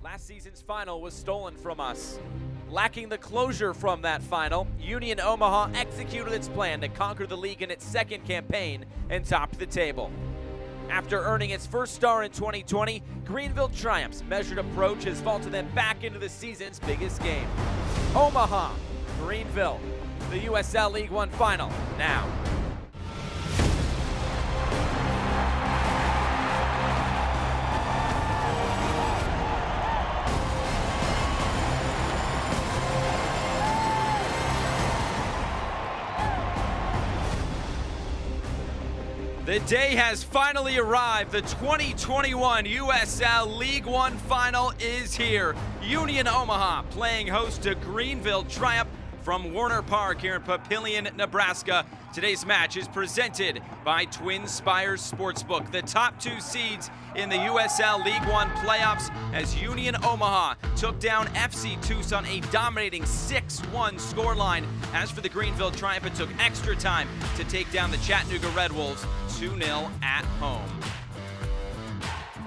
Last season's final was stolen from us. Lacking the closure from that final, Union Omaha executed its plan to conquer the league in its second campaign and top the table. After earning its first star in 2020, Greenville Triumph's measured approach has vaulted them back into the season's biggest game. Omaha, Greenville, the USL League One final now. The day has finally arrived. The 2021 USL League One final is here. Union Omaha playing host to Greenville Triumph from Warner Park here in Papillion, Nebraska. Today's match is presented by Twin Spires Sportsbook. The top two seeds in the USL League One playoffs as Union Omaha took down FC Tucson, a dominating 6-1 scoreline. As for the Greenville Triumph, it took extra time to take down the Chattanooga Red Wolves 2-0 at home.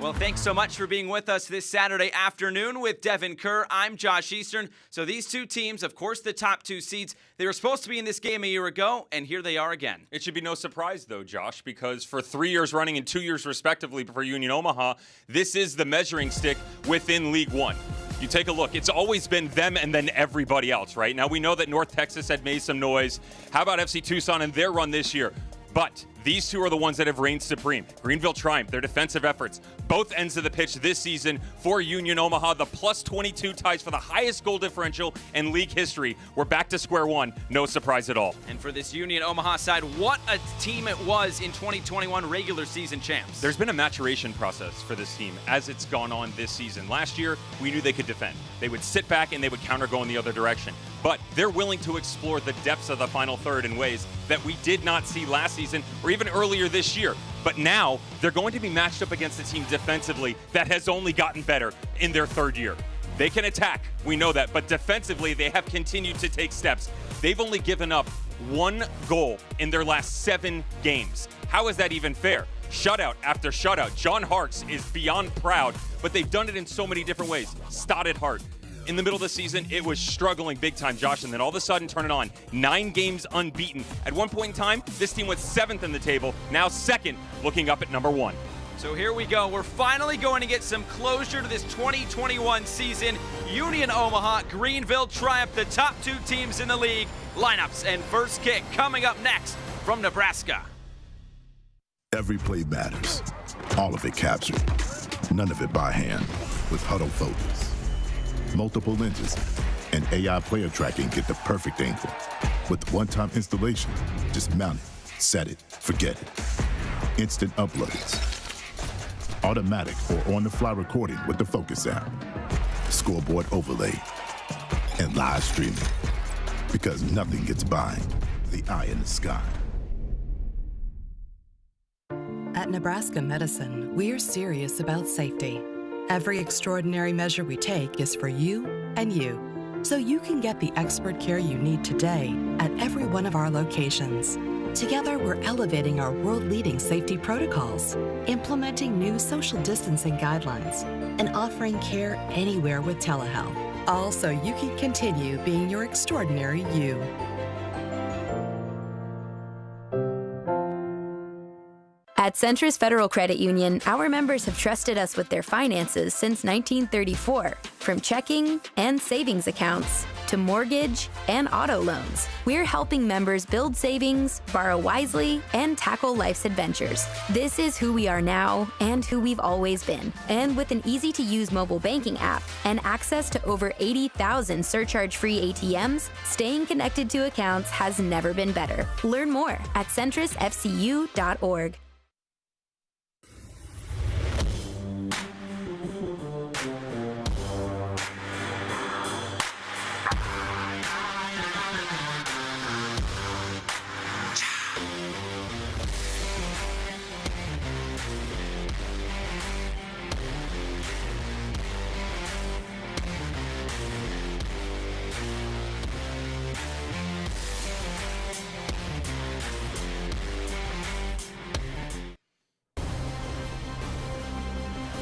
Well, thanks so much for being with us this Saturday afternoon with Devin Kerr. I'm Josh Eastern. So these two teams, of course, the top two seeds, they were supposed to be in this game a year ago, and here they are again. It should be no surprise, though, Josh, because for 3 years running and 2 years respectively for Union Omaha, this is the measuring stick within League One. You take a look, it's always been them and then everybody else, right? Now, we know that North Texas had made some noise. How about FC Tucson and their run this year? But these two are the ones that have reigned supreme. Greenville Triumph, their defensive efforts, both ends of the pitch this season for Union Omaha. The plus 22 ties for the highest goal differential in league history. We're back to square one. No surprise at all. And for this Union Omaha side, what a team it was in 2021 regular season champs. There's been a maturation process for this team as it's gone on this season. Last year, we knew they could defend. They would sit back and they would counter go in the other direction. But they're willing to explore the depths of the final third in ways that we did not see last season or even earlier this year. But now they're going to be matched up against a team defensively that has only gotten better in their third year. They can attack, we know that, but defensively they have continued to take steps. They've only given up one goal in their last 7 games. How is that even fair? Shutout after shutout. John Harkes is beyond proud, but they've done it in so many different ways. Stoddard Hart. In the middle of the season, it was struggling big time, Josh, and then all of a sudden turn it on. 9 games unbeaten. At one point in time, this team was 7th in the table, now 2nd, looking up at number 1. So here we go. We're finally going to get some closure to this 2021 season. Union Omaha, Greenville Triumph, the top two teams in the league. Lineups and first kick coming up next from Nebraska. Every play matters. All of it captured. None of it by hand. With Huddle Focus. Multiple lenses and AI player tracking get the perfect angle. With one-time installation, just mount it, set it, forget it. Instant uploads. Automatic or on-the-fly recording with the Focus app. Scoreboard overlay. And live streaming. Because nothing gets by the eye in the sky. At Nebraska Medicine, we're serious about safety. Every extraordinary measure we take is for you and you, so you can get the expert care you need today at every one of our locations. Together, we're elevating our world-leading safety protocols, implementing new social distancing guidelines, and offering care anywhere with telehealth, all so you can continue being your extraordinary you. At Centris Federal Credit Union, our members have trusted us with their finances since 1934. From checking and savings accounts to mortgage and auto loans, we're helping members build savings, borrow wisely, and tackle life's adventures. This is who we are now and who we've always been. And with an easy-to-use mobile banking app and access to over 80,000 surcharge-free ATMs, staying connected to accounts has never been better. Learn more at centrisfcu.org.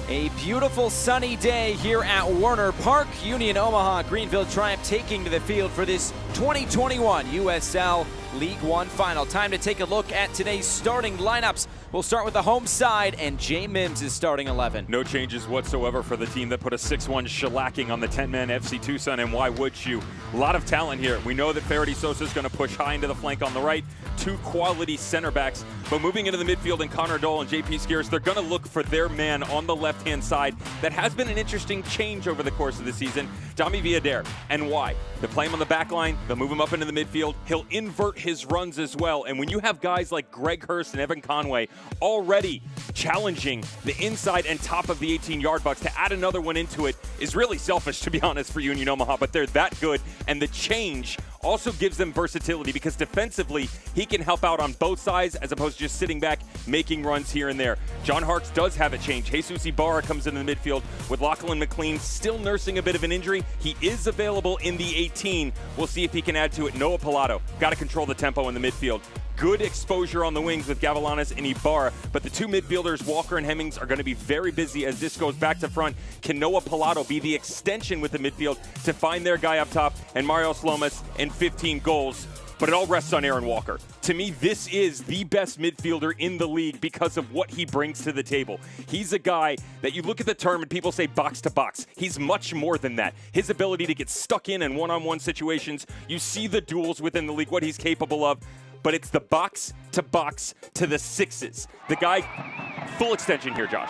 A beautiful sunny day here at Werner Park. Union Omaha, Greenville Triumph taking to the field for this 2021 USL League One final. Time to take a look at today's starting lineups. We'll start with the home side, and Jay Mims is starting 11. No changes whatsoever for the team that put a 6-1 shellacking on the 10-man FC Tucson, and why would you? A lot of talent here. We know that Faraday Sosa is going to push high into the flank on the right. Two quality center backs, but moving into the midfield, and Connor Dole and JP Skiers, they're going to look for their man on the left-hand side. That has been an interesting change over the course of the season. Dami Villadair, and why? They play him on the back line, they'll move him up into the midfield, he'll invert his runs as well, and when you have guys like Greg Hurst and Evan Conway already challenging the inside and top of the 18-yard box, to add another one into it is really selfish, to be honest, for Union Omaha, but they're that good, and the change also gives them versatility because defensively he can help out on both sides as opposed to just sitting back making runs here and there. John Harkes does have a change. Jesus Ibarra comes into the midfield with Lachlan McLean still nursing a bit of an injury. He is available in the 18. We'll see if he can add to it. Noah Pilato got to control the tempo in the midfield. Good exposure on the wings with Gavilanes and Ibarra, but the two midfielders, Walker and Hemmings, are going to be very busy as this goes back to front. Can Noah Pilato be the extension with the midfield to find their guy up top? And Mario Slomas and 15 goals, but it all rests on Aaron Walker. To me, this is the best midfielder in the league because of what he brings to the table. He's a guy that you look at the term and people say box to box. He's much more than that. His ability to get stuck in one-on-one situations, you see the duels within the league, what he's capable of. But it's the box to the sixes. The guy, full extension here, Josh.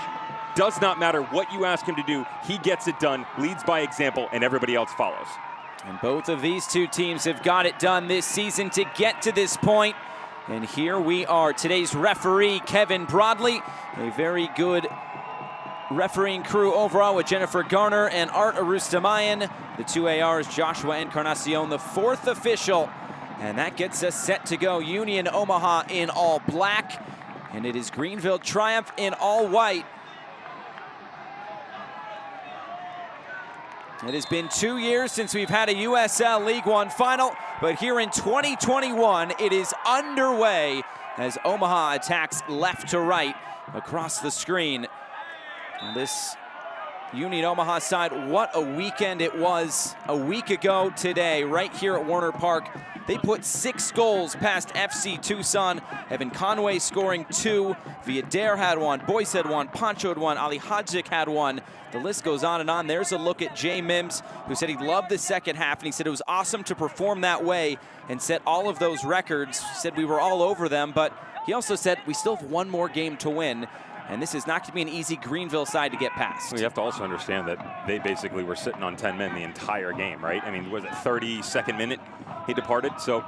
Does not matter what you ask him to do. He gets it done, leads by example, and everybody else follows. And both of these two teams have got it done this season to get to this point. And here we are. Today's referee, Kevin Broadley. A very good refereeing crew overall with Jennifer Garner and Art Arustamayan. The two ARs, Joshua Encarnacion, the fourth official. And that gets us set to go. Union Omaha in all black, and it is Greenville Triumph in all white. It has been 2 years since we've had a USL League One final, but here in 2021, it is underway as Omaha attacks left to right across the screen. And this Union Omaha side, what a weekend it was a week ago today, right here at Werner Park. They put 6 goals past FC Tucson. Evan Conway scoring 2. Villadair had 1. Boyce had 1. Pancho had 1. Ali Hadzik had 1. The list goes on and on. There's a look at Jay Mims, who said he loved the second half, and he said it was awesome to perform that way and set all of those records. Said we were all over them, but he also said we still have one more game to win. And this is not going to be an easy Greenville side to get past. Well, you have to also understand that they basically were sitting on 10 men the entire game, right? I mean, was it 32nd minute he departed? So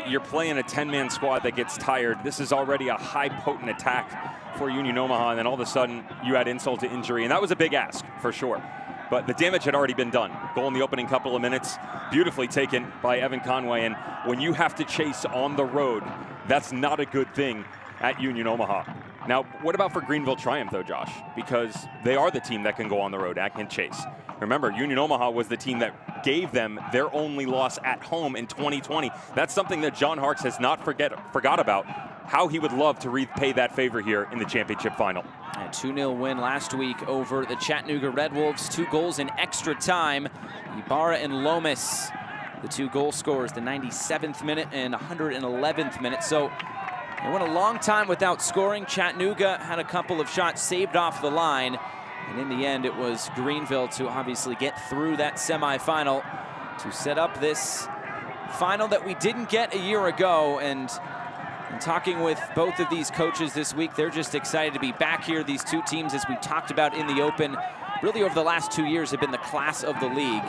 you're playing a 10-man squad that gets tired. This is already a high potent attack for Union Omaha, and then all of a sudden you add insult to injury, and that was a big ask for sure. But the damage had already been done. Goal in the opening couple of minutes, beautifully taken by Evan Conway, and when you have to chase on the road, that's not a good thing at Union Omaha. Now, what about for Greenville Triumph, though, Josh? Because they are the team that can go on the road and chase. Remember, Union Omaha was the team that gave them their only loss at home in 2020. That's something that John Harkes has not forgot about, how he would love to repay that favor here in the championship final. A 2-0 win last week over the Chattanooga Red Wolves. 2 goals in extra time. Ibarra and Lomas, the 2 goal scorers, the 97th minute and 111th minute. So they went a long time without scoring. Chattanooga had a couple of shots saved off the line. And in the end, it was Greenville to obviously get through that semifinal to set up this final that we didn't get a year ago. And in talking with both of these coaches this week, they're just excited to be back here. These two teams, as we talked about in the Open, really over the last 2 years have been the class of the league.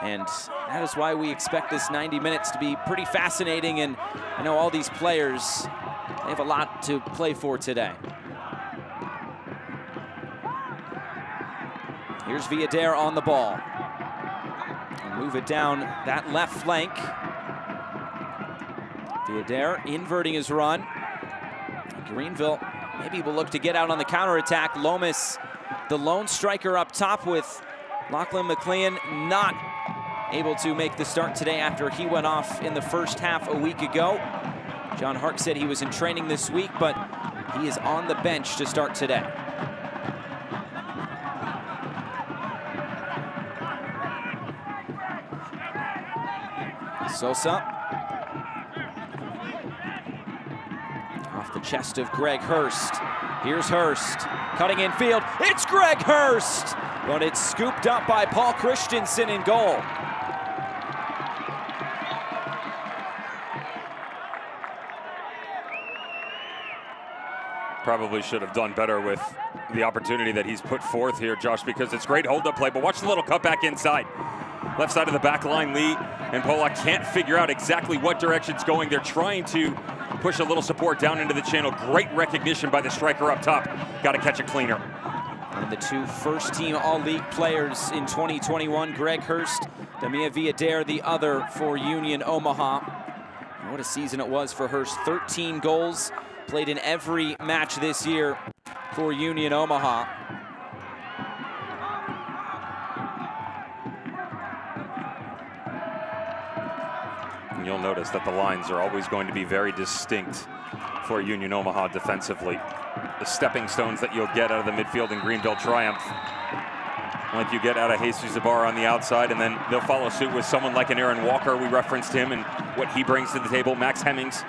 And that is why we expect this 90 minutes to be pretty fascinating. And I know all these players, they have a lot to play for today. Here's Villadair on the ball. And move it down that left flank. Villadair inverting his run. Greenville maybe will look to get out on the counterattack. Lomas, the lone striker up top with Lachlan McLean, not able to make the start today after he went off in the first half a week ago. John Harkes said he was in training this week, but he is on the bench to start today. Sosa. Off the chest of Greg Hurst. Here's Hurst, cutting in field. It's Greg Hurst! But it's scooped up by Paul Christensen in goal. Probably should have done better with the opportunity that he's put forth here, Josh, because it's great hold-up play, but watch the little cut back inside. Left side of the back line, Lee and Polak can't figure out exactly what direction it's going. They're trying to push a little support down into the channel. Great recognition by the striker up top. Got to catch it cleaner. And the two first-team All-League players in 2021, Greg Hurst, Damia Villader, the other for Union Omaha. And what a season it was for Hurst. 13 goals, played in every match this year for Union Omaha. And you'll notice that the lines are always going to be very distinct for Union Omaha defensively. The stepping stones that you'll get out of the midfield in Greenville Triumph, like you get out of Jesus Ibarra on the outside, and then they'll follow suit with someone like an Aaron Walker. We referenced him and what he brings to the table. Max Hemmings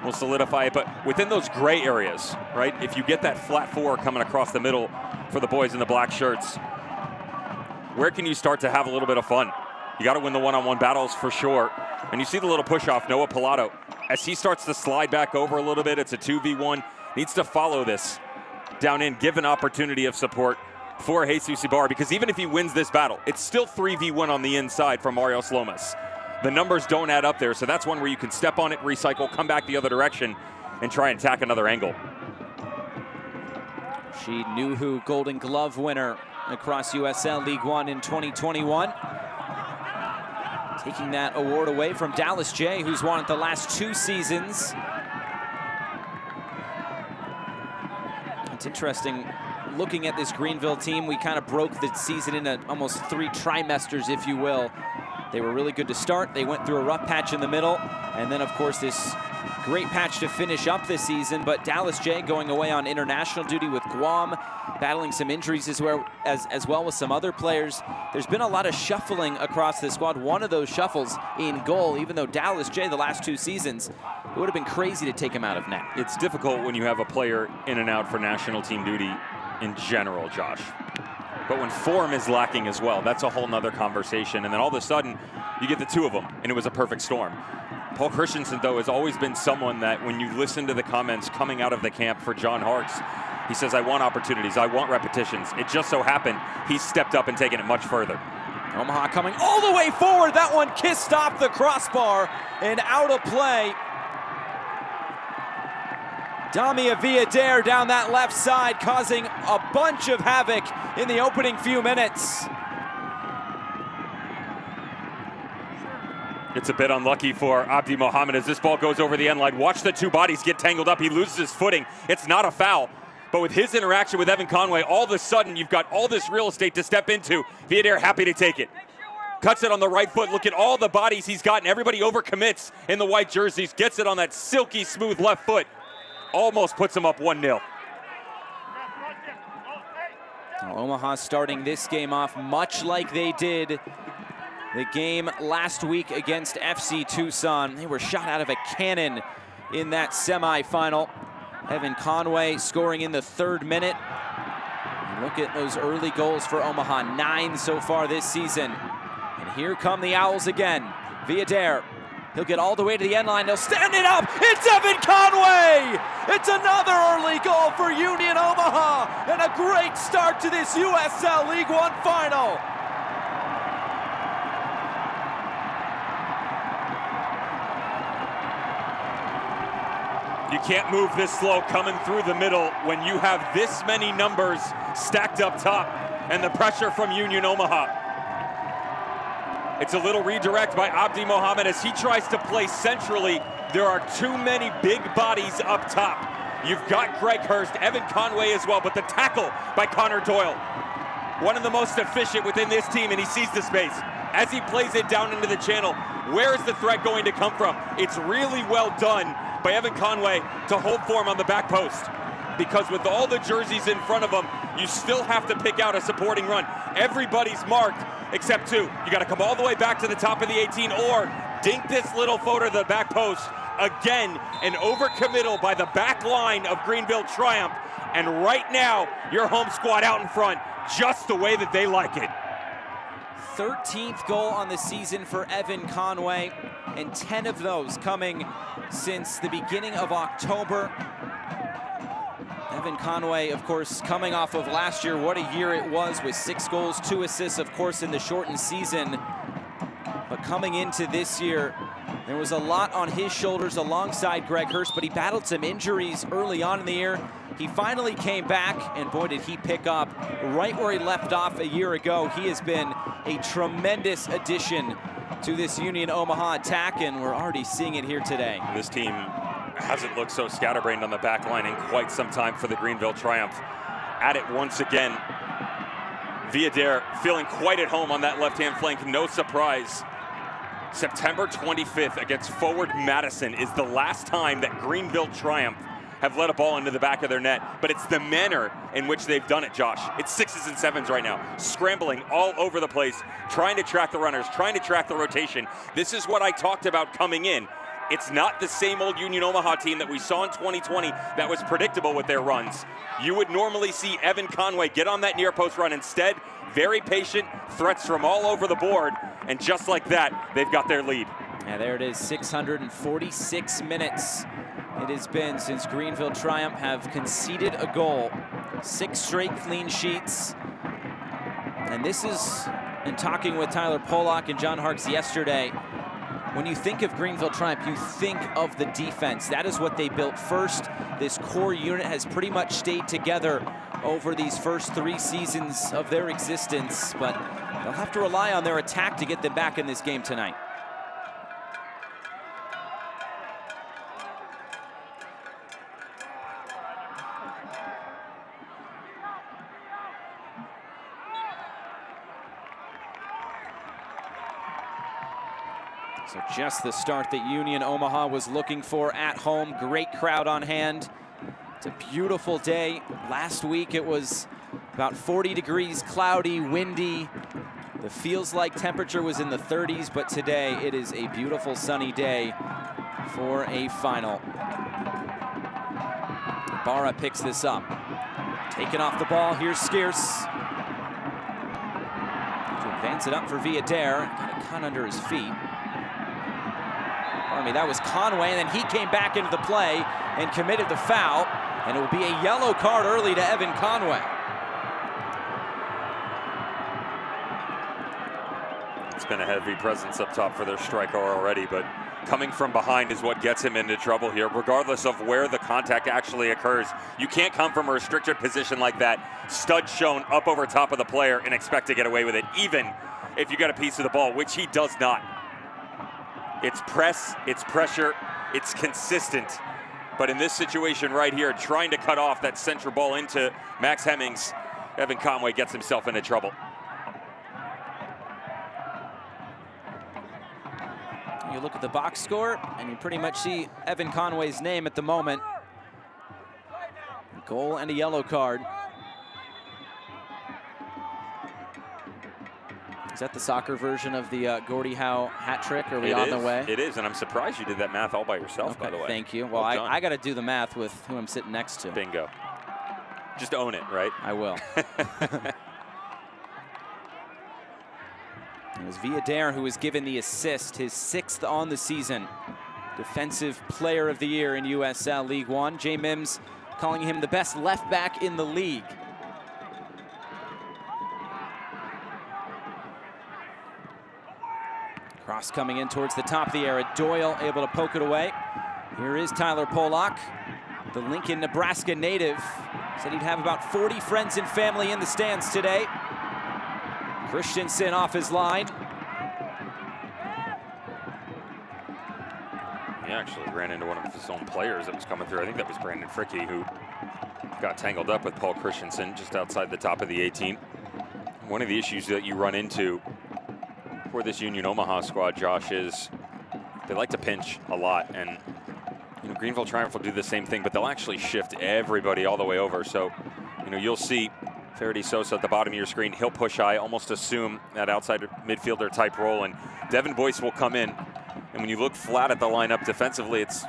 will solidify it, but within those gray areas, right? If you get that flat four coming across the middle for the boys in the black shirts, where can you start to have a little bit of fun? You got to win the one-on-one battles for sure. And you see the little push-off, Noah Pilato. As he starts to slide back over a little bit, it's a 2v1. Needs to follow this down in, give an opportunity of support for Jesus Ibarra, because even if he wins this battle, it's still 3v1 on the inside for Mario Slomas. The numbers don't add up there, so that's one where you can step on it, recycle, come back the other direction, and try and attack another angle. Rashid Nuhu, Golden Glove winner across USL League One in 2021. Taking that award away from Dallas J, who's won it the last 2 seasons. It's interesting, looking at this Greenville team, we kind of broke the season into almost 3 trimesters, if you will. They were really good to start. They went through a rough patch in the middle. And then, of course, this great patch to finish up this season. But Dallas J going away on international duty with Guam, battling some injuries as well with some other players. There's been a lot of shuffling across the squad. One of those shuffles in goal, even though Dallas J the last 2 seasons, it would have been crazy to take him out of net. It's difficult when you have a player in and out for national team duty in general, Josh. But when form is lacking as well, that's a whole nother conversation. And then all of a sudden, you get the 2 of them, and it was a perfect storm. Paul Christensen, though, has always been someone that when you listen to the comments coming out of the camp for John Hartz, he says, I want opportunities, I want repetitions. It just so happened he's stepped up and taken it much further. Omaha coming all the way forward. That one kissed off the crossbar and out of play. Damia Villader down that left side, causing a bunch of havoc in the opening few minutes. It's a bit unlucky for Abdi Mohammed as this ball goes over the end line. Watch the 2 bodies get tangled up. He loses his footing. It's not a foul. But with his interaction with Evan Conway, all of a sudden you've got all this real estate to step into. Villader happy to take it. Cuts it on the right foot. Look at all the bodies he's gotten. Everybody overcommits in the white jerseys. Gets it on that silky smooth left foot. Almost puts him up 1-0. Omaha starting this game off much like they did the game last week against FC Tucson. They were shot out of a cannon in that semifinal. Evan Conway scoring in the 3rd minute. And look at those early goals for Omaha, 9 so far this season. And here come the Owls again. Villader, he'll get all the way to the end line. They'll stand it up. It's Evan Conway! It's another early goal for Union Omaha, and a great start to this USL League One final. You can't move this slow coming through the middle when you have this many numbers stacked up top and the pressure from Union Omaha. It's a little redirect by Abdi Mohammed as he tries to play centrally. There are too many big bodies up top. You've got Greg Hurst, Evan Conway as well, but the tackle by Connor Doyle, one of the most efficient within this team, and he sees the space. As he plays it down into the channel, where is the threat going to come from? It's really well done by Evan Conway to hold form on the back post. Because with all the jerseys in front of them, you still have to pick out a supporting run. Everybody's marked except 2. You got to come all the way back to the top of the 18 or dink this little floater to the back post. Again, an overcommittal by the back line of Greenville Triumph. And right now, your home squad out in front, just the way that they like it. 13th goal on the season for Evan Conway, and 10 of those coming since the beginning of October. Evan Conway, of course, coming off of last year. What a year it was, with 6 goals, 2 assists, of course, in the shortened season. But coming into this year, there was a lot on his shoulders alongside Greg Hurst, but he battled some injuries early on in the year. He finally came back, and boy, did he pick up right where he left off a year ago. He has been a tremendous addition to this Union Omaha attack, and we're already seeing it here today. This team hasn't looked so scatterbrained on the back line in quite some time for the Greenville Triumph. At it once again. Villader feeling quite at home on that left-hand flank, no surprise. September 25th against Forward Madison is the last time that Greenville Triumph have let a ball into the back of their net, but it's the manner in which they've done it, Josh. It's 6s and 7s right now, scrambling all over the place, trying to track the runners, trying to track the rotation. This is what I talked about coming in. It's not the same old Union Omaha team that we saw in 2020 that was predictable with their runs. You would normally see Evan Conway get on that near post run. Instead, very patient, threats from all over the board, and just like that, they've got their lead. Yeah, there it is, 646 minutes it has been since Greenville Triumph have conceded a goal. 6 straight clean sheets. And this is, in talking with Tyler Pollock and John Harkes yesterday, when you think of Greenville Triumph, you think of the defense. That is what they built first. This core unit has pretty much stayed together over these first 3 seasons of their existence, but they'll have to rely on their attack to get them back in this game tonight. So just the start that Union Omaha was looking for at home. Great crowd on hand. It's a beautiful day. Last week it was about 40 degrees, cloudy, windy. The feels like temperature was in the 30s, but today it is a beautiful sunny day for a final. Barra picks this up. Taken off the ball, here's Skeers. To advance it up for Villader. Got a cut under his feet. That was Conway, and then he came back into the play and committed the foul, and it will be a yellow card early to Evan Conway. It's been a heavy presence up top for their striker already, but coming from behind is what gets him into trouble here, regardless of where the contact actually occurs. You can't come from a restricted position like that, stud shown up over top of the player, and expect to get away with it, even if you got a piece of the ball, which he does not. It's press, it's pressure, it's consistent. But in this situation right here, trying to cut off that central ball into Max Hemmings, Evan Conway gets himself into trouble. You look at the box score, and you pretty much see Evan Conway's name at the moment. A goal and a yellow card. Is that the soccer version of the Gordie Howe hat trick? Are we on the way? It is, and I'm surprised you did that math all by yourself, by the way. Thank you. Well, I got to do the math with who I'm sitting next to. Bingo. Just own it, right? I will. It was Villader who was given the assist, his 6th on the season. Defensive Player of the Year in USL League One. Jay Mims calling him the best left back in the league. Cross coming in towards the top of the area. Doyle able to poke it away. Here is Tyler Pollock, the Lincoln, Nebraska native. Said he'd have about 40 friends and family in the stands today. Christensen off his line. He actually ran into one of his own players that was coming through. I think that was Brandon Fricky, who got tangled up with Paul Christensen just outside the top of the 18. One of the issues that you run into for this Union Omaha squad, Josh, is they like to pinch a lot, and you know, Greenville Triumph will do the same thing, but they'll actually shift everybody all the way over. So, you know, you'll see Faraday Sosa at the bottom of your screen. He'll push high, almost assume that outside midfielder type role, and Devin Boyce will come in And when you look flat at the lineup defensively, it's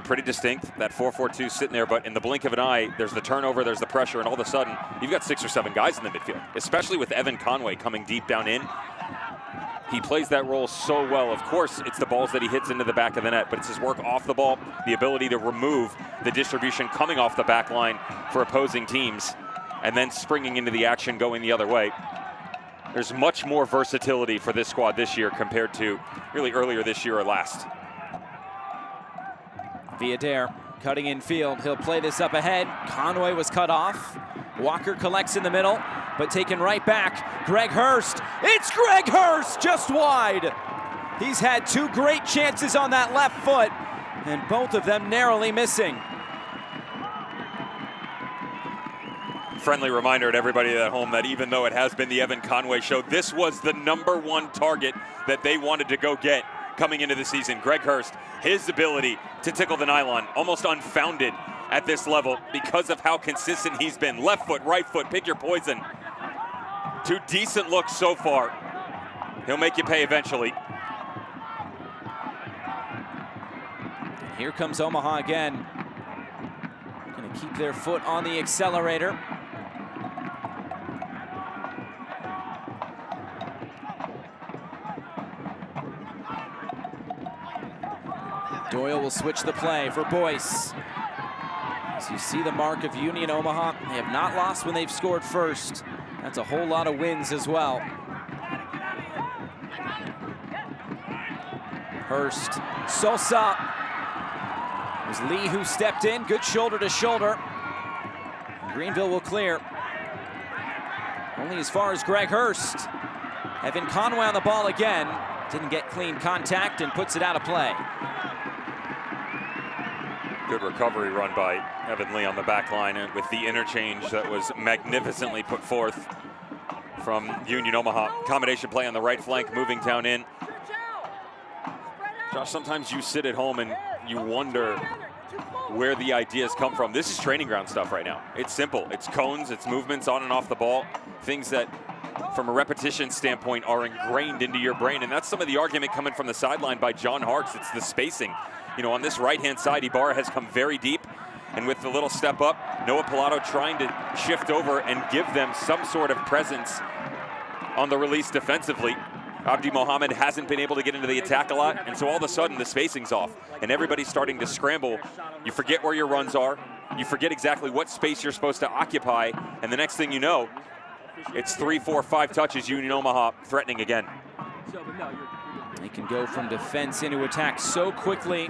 pretty distinct. That 4-4-2 sitting there, but in the blink of an eye, there's the turnover, there's the pressure, and all of a sudden, you've got 6 or 7 guys in the midfield, especially with Evan Conway coming deep down in. He plays that role so well. Of course, it's the balls that he hits into the back of the net, but it's his work off the ball, the ability to remove the distribution coming off the back line for opposing teams, and then springing into the action going the other way. There's much more versatility for this squad this year compared to really earlier this year or last. Viader cutting in field. He'll play this up ahead. Conway was cut off. Walker collects in the middle, but taken right back. Greg Hurst. It's Greg Hurst, just wide. He's had 2 great chances on that left foot, and both of them narrowly missing. Friendly reminder to everybody at home that even though it has been the Evan Conway show, this was the #1 target that they wanted to go get coming into the season. Greg Hurst, his ability to tickle the nylon, almost unfounded at this level because of how consistent he's been. Left foot, right foot, pick your poison. 2 decent looks so far. He'll make you pay eventually. Here comes Omaha again. Gonna keep their foot on the accelerator. Doyle will switch the play for Boyce. As you see the mark of Union Omaha, they have not lost when they've scored first. That's a whole lot of wins as well. Hurst, Sosa. It was Lee who stepped in, good shoulder to shoulder. Greenville will clear. Only as far as Greg Hurst. Evan Conway on the ball again. Didn't get clean contact and puts it out of play. Good recovery run by Evan Lee on the back line, and with the interchange that was magnificently put forth from Union Omaha. Combination play on the right flank, moving down in. Josh, sometimes you sit at home and you wonder where the ideas come from. This is training ground stuff right now. It's simple. It's cones, it's movements on and off the ball, things that from a repetition standpoint are ingrained into your brain. And that's some of the argument coming from the sideline by John Harkes. It's the spacing. On this right-hand side, Ibarra has come very deep, and with the little step up, Noah Pilato trying to shift over and give them some sort of presence on the release defensively. Abdi Mohammed hasn't been able to get into the attack a lot, and so all of a sudden the spacing's off, and everybody's starting to scramble. You forget where your runs are, you forget exactly what space you're supposed to occupy, and the next thing you know, it's 3, 4, 5 touches, Union Omaha threatening again. They can go from defense into attack so quickly.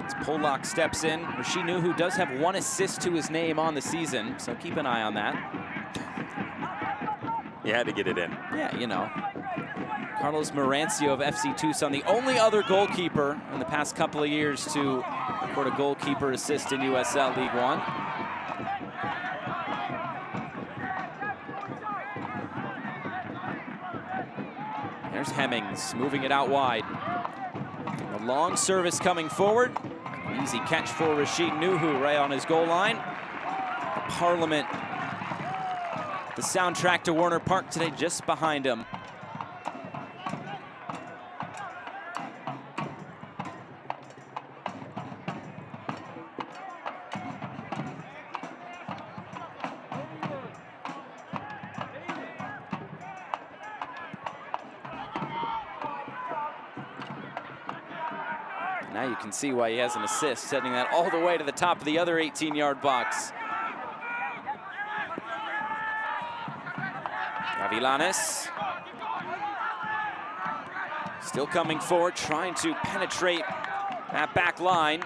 As Polak steps in, Rashid Nuhu does have 1 assist to his name on the season, so keep an eye on that. You had to get it in. Yeah, Carlos Marancio of FC Tucson, the only other goalkeeper in the past couple of years to record a goalkeeper assist in USL League One. There's Hemmings moving it out wide. A long service coming forward. Easy catch for Rashid Nuhu right on his goal line. The Parliament, the soundtrack to Warner Park today, just behind him. Now you can see why he has an assist, sending that all the way to the top of the other 18-yard box. Gavilanes still coming forward, trying to penetrate that back line.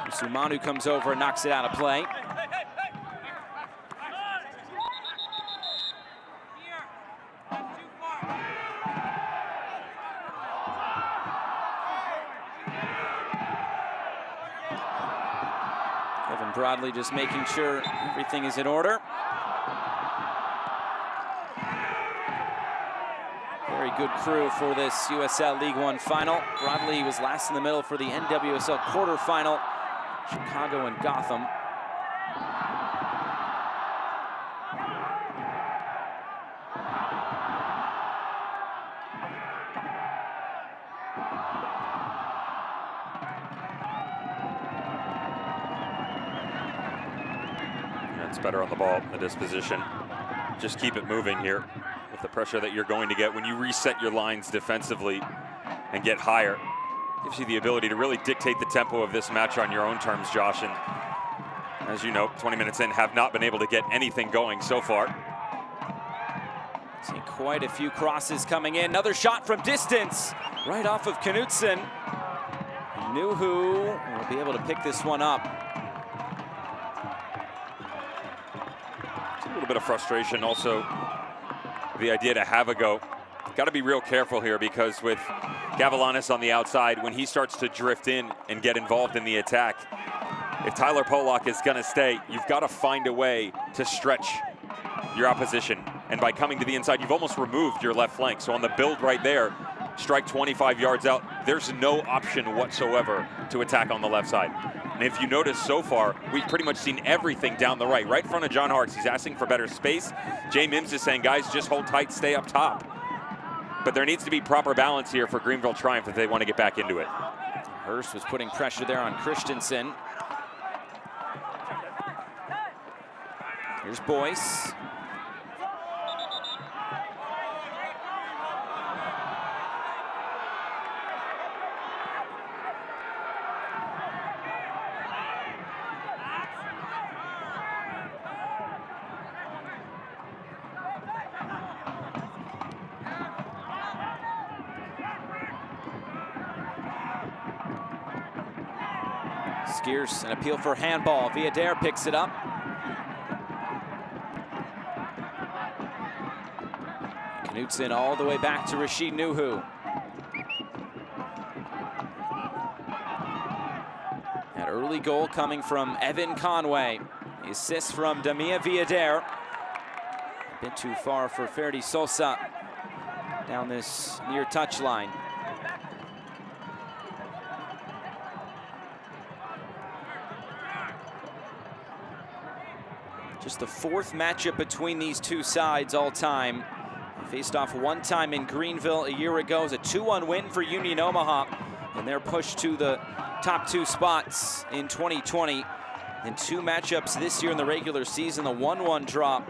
Sumanu comes over and knocks it out of play. Broadly just making sure everything is in order. Very good crew for this USL League One final. Broadly was last in the middle for the NWSL quarterfinal. Chicago and Gotham. It's better on the ball, the disposition. Just keep it moving here with the pressure that you're going to get when you reset your lines defensively and get higher. Gives you the ability to really dictate the tempo of this match on your own terms, Josh. And as you know, 20 minutes in, have not been able to get anything going so far. See quite a few crosses coming in. Another shot from distance, right off of Knutson. Nuhu will be able to pick this one up. It's a little bit of frustration also, the idea to have a go. Got to be real careful here, because with Gavilanes on the outside, when he starts to drift in and get involved in the attack, if Tyler Polak is going to stay, you've got to find a way to stretch your opposition. And by coming to the inside, you've almost removed your left flank. So on the build right there, strike 25 yards out, there's no option whatsoever to attack on the left side. And if you notice so far, we've pretty much seen everything down the right in front of John Harkes. He's asking for better space. Jay Mims is saying, guys, just hold tight, stay up top. But there needs to be proper balance here for Greenville Triumph if they want to get back into it. Hurst was putting pressure there on Christensen. Here's Boyce. Skeers, an appeal for handball. Villader picks it up. Knutson all the way back to Rashid Nuhu. That early goal coming from Evan Conway. The assist from Damia Villader. A bit too far for Ferdi Sosa down this near touchline. Just the fourth matchup between these two sides all time. They faced off one time in Greenville a year ago. It was a 2-1 win for Union Omaha, and they're pushed to the top two spots in 2020. And two matchups this year in the regular season, the 1-1 draw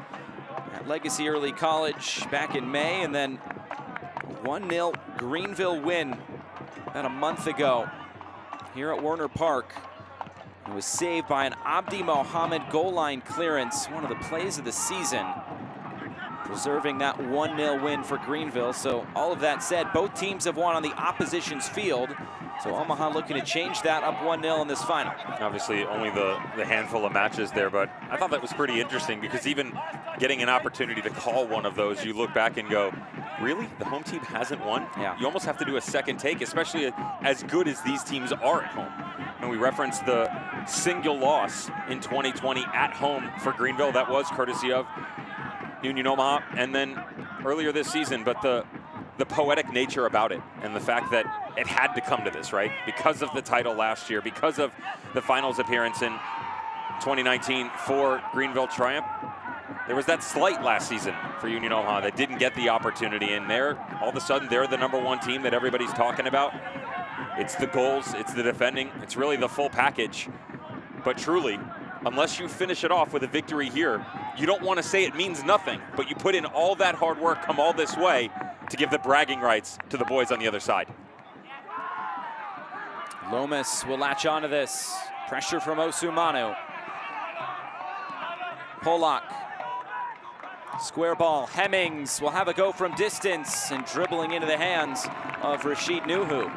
at Legacy Early College back in May, and then 1-0 Greenville win about a month ago here at Werner Park. It was saved by an Abdi Mohammed goal line clearance, one of the plays of the season, preserving that 1-0 win for Greenville. So all of that said, both teams have won on the opposition's field. So Omaha looking to change that, up 1-0 in this final. Obviously only the handful of matches there, but I thought that was pretty interesting, because even getting an opportunity to call one of those, you look back and go, really? The home team hasn't won? Yeah. You almost have to do a second take, especially as good as these teams are at home. And we referenced the single loss in 2020 at home for Greenville. That was courtesy of Union Omaha, and then earlier this season, but the poetic nature about it, and the fact that it had to come to this, right? Because of the title last year, because of the finals appearance in 2019 for Greenville Triumph. There was that slight last season for Union Omaha that didn't get the opportunity, and there, all of a sudden, they're the #1 team that everybody's talking about. It's the goals, it's the defending, it's really the full package. But truly, unless you finish it off with a victory here, you don't want to say it means nothing, but you put in all that hard work, come all this way, to give the bragging rights to the boys on the other side. Lomas will latch onto this. Pressure from Osumanu. Polak. Square ball. Hemmings will have a go from distance, and dribbling into the hands of Rashid Nuhu.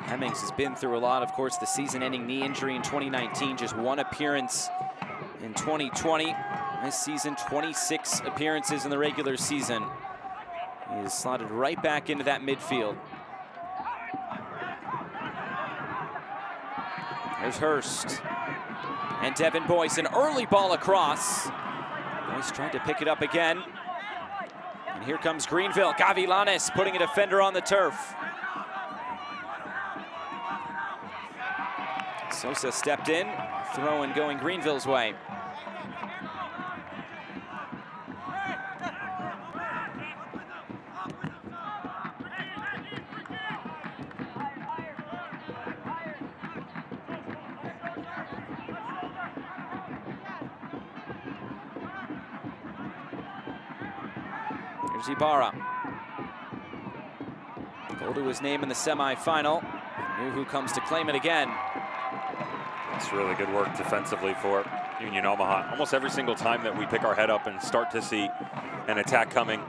Hemmings has been through a lot. Of course, the season-ending knee injury in 2019, just one appearance in 2020. This season, 26 appearances in the regular season. He is slotted right back into that midfield. There's Hurst. And Devin Boyce, an early ball across. Boyce tried to pick it up again. And here comes Greenville. Gavilanes putting a defender on the turf. Sosa stepped in, throw in going Greenville's way. Here's Ibarra. Goal to his name in the semifinal. Nuhu comes to claim it again. It's really good work defensively for Union Omaha. Almost every single time that we pick our head up and start to see an attack coming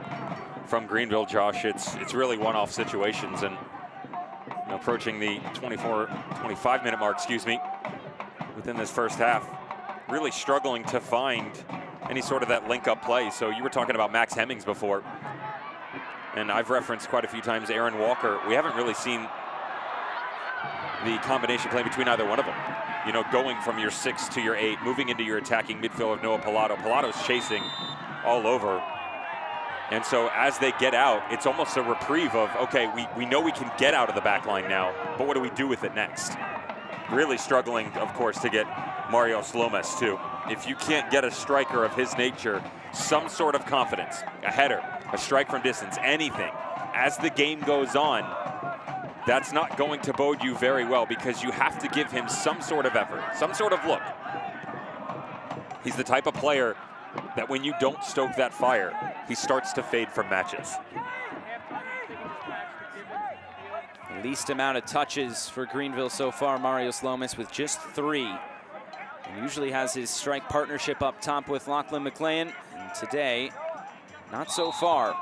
from Greenville, Josh, it's really one-off situations. And approaching the 25-minute mark, within this first half, really struggling to find any sort of that link-up play. So you were talking about Max Hemmings before, and I've referenced quite a few times Aaron Walker. We haven't really seen the combination play between either one of them. Going from your 6 to your 8, moving into your attacking midfield of Noah Pilato. Pilato's chasing all over. And so as they get out, it's almost a reprieve of, okay, we know we can get out of the back line now, but what do we do with it next? Really struggling, of course, to get Mario Slomas, too. If you can't get a striker of his nature some sort of confidence, a header, a strike from distance, anything, as the game goes on, that's not going to bode you very well, because you have to give him some sort of effort, some sort of look. He's the type of player that when you don't stoke that fire, he starts to fade from matches. Least amount of touches for Greenville so far, Mario Slomas with just 3. And usually has his strike partnership up top with Lachlan McLean. And today, not so far.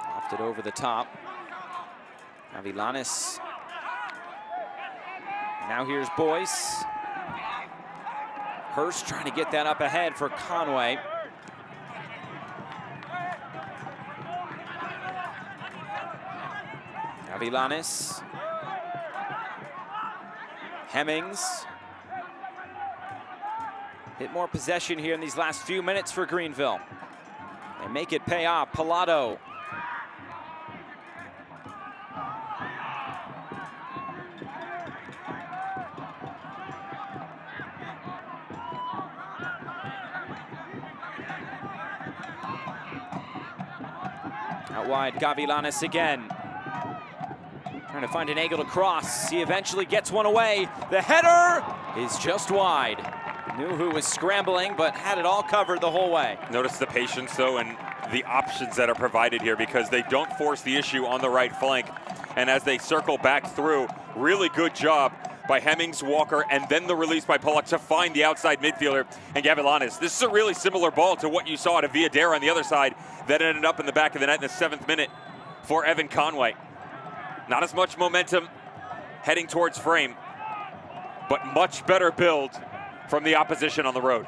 Lofted over the top. Avilanes. Now here's Boyce. Hurst trying to get that up ahead for Conway. Avilanes. Hemmings. Bit more possession here in these last few minutes for Greenville. They make it pay off. Pilato. Out wide, Gavilanes again. Trying to find an angle to cross. He eventually gets one away. The header is just wide. Nuhu was scrambling, but had it all covered the whole way. Notice the patience, though, and the options that are provided here, because they don't force the issue on the right flank. And as they circle back through, really good job by Hemmings, Walker, and then the release by Pollock to find the outside midfielder and Gavilanes. This is a really similar ball to what you saw at Villadera on the other side that ended up in the back of the net in the 7th minute for Evan Conway. Not as much momentum heading towards frame, but much better build from the opposition on the road.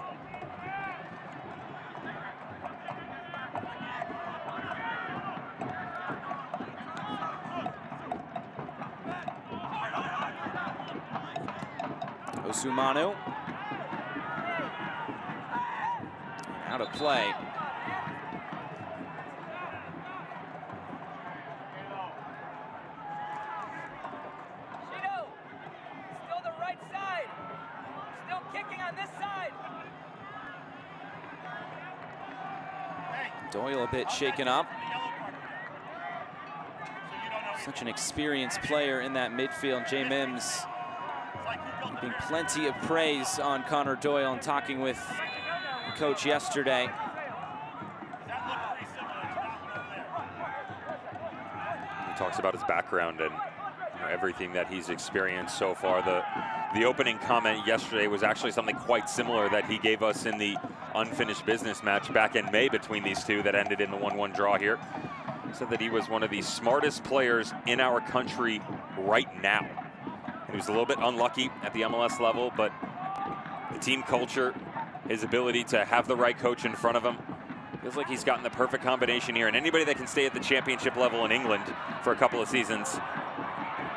Osumanu. Out of play. Still the right side. Still kicking on this side. Doyle a bit shaken up. Such an experienced player in that midfield. Jay Mims keeping plenty of praise on Connor Doyle and talking with the coach yesterday. He talks about his background and everything that he's experienced so far. The opening comment yesterday was actually something quite similar that he gave us in the unfinished business match back in May between these two that ended in the 1-1 draw here. Said that he was one of the smartest players in our country right now. He was a little bit unlucky at the MLS level, but the team culture, his ability to have the right coach in front of him, feels like he's gotten the perfect combination here. And anybody that can stay at the championship level in England for a couple of seasons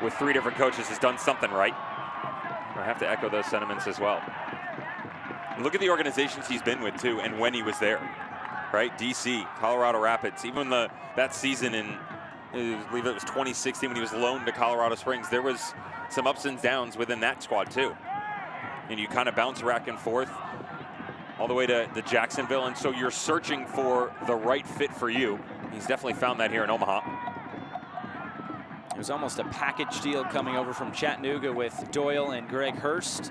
with 3 different coaches has done something right. I have to echo those sentiments as well. And look at the organizations he's been with too, and when he was there, right? DC, Colorado Rapids, even that season in, I believe it was 2016 when he was loaned to Colorado Springs, there was some ups and downs within that squad too. And you kind of bounce back and forth all the way to Jacksonville, and so you're searching for the right fit for you. he's definitely found that here in Omaha. It was almost a package deal coming over from Chattanooga with Doyle and Greg Hurst.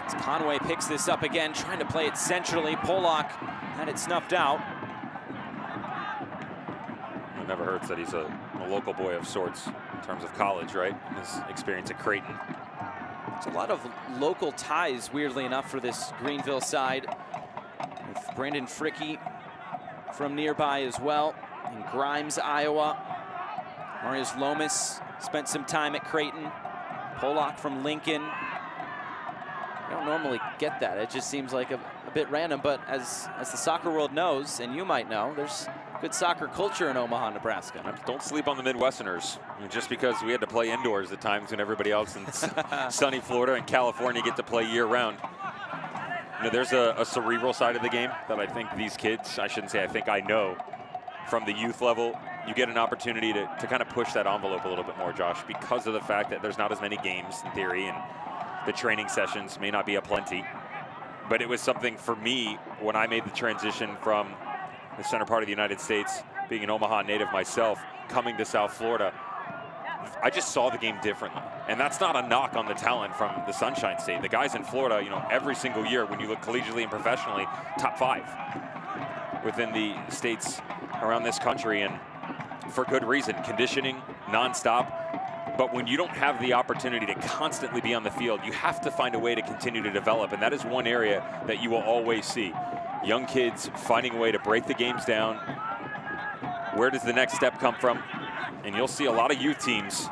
As Conway picks this up again, trying to play it centrally. Pollock had it snuffed out. It never hurts that he's a local boy of sorts in terms of college, right? His experience at Creighton. There's a lot of local ties, weirdly enough, for this Greenville side. With Brandon Fricke from nearby as well. In Grimes, Iowa. Marius Lomas spent some time at Creighton. Pollock from Lincoln. I don't normally get that. It just seems like a bit random, but as the soccer world knows, and you might know, there's good soccer culture in Omaha, Nebraska. Don't sleep on the Midwesterners. I mean, just because we had to play indoors at times when everybody else in sunny Florida and California get to play year-round. You know, there's a cerebral side of the game that I think these kids, I shouldn't say I think, I know from the youth level, you get an opportunity to kind of push that envelope a little bit more, Josh, because of the fact that there's not as many games in theory, and the training sessions may not be aplenty. But it was something for me when I made the transition from the center part of the United States, being an Omaha native myself, coming to South Florida. I just saw the game differently. And that's not a knock on the talent from the Sunshine State. The guys in Florida, you know, every single year when you look collegiately and professionally, top 5 within the states around this country, and for good reason. Conditioning nonstop. But when you don't have the opportunity to constantly be on the field, you have to find a way to continue to develop. And that is one area that you will always see. Young kids finding a way to break the games down. Where does the next step come from? And you'll see a lot of youth teams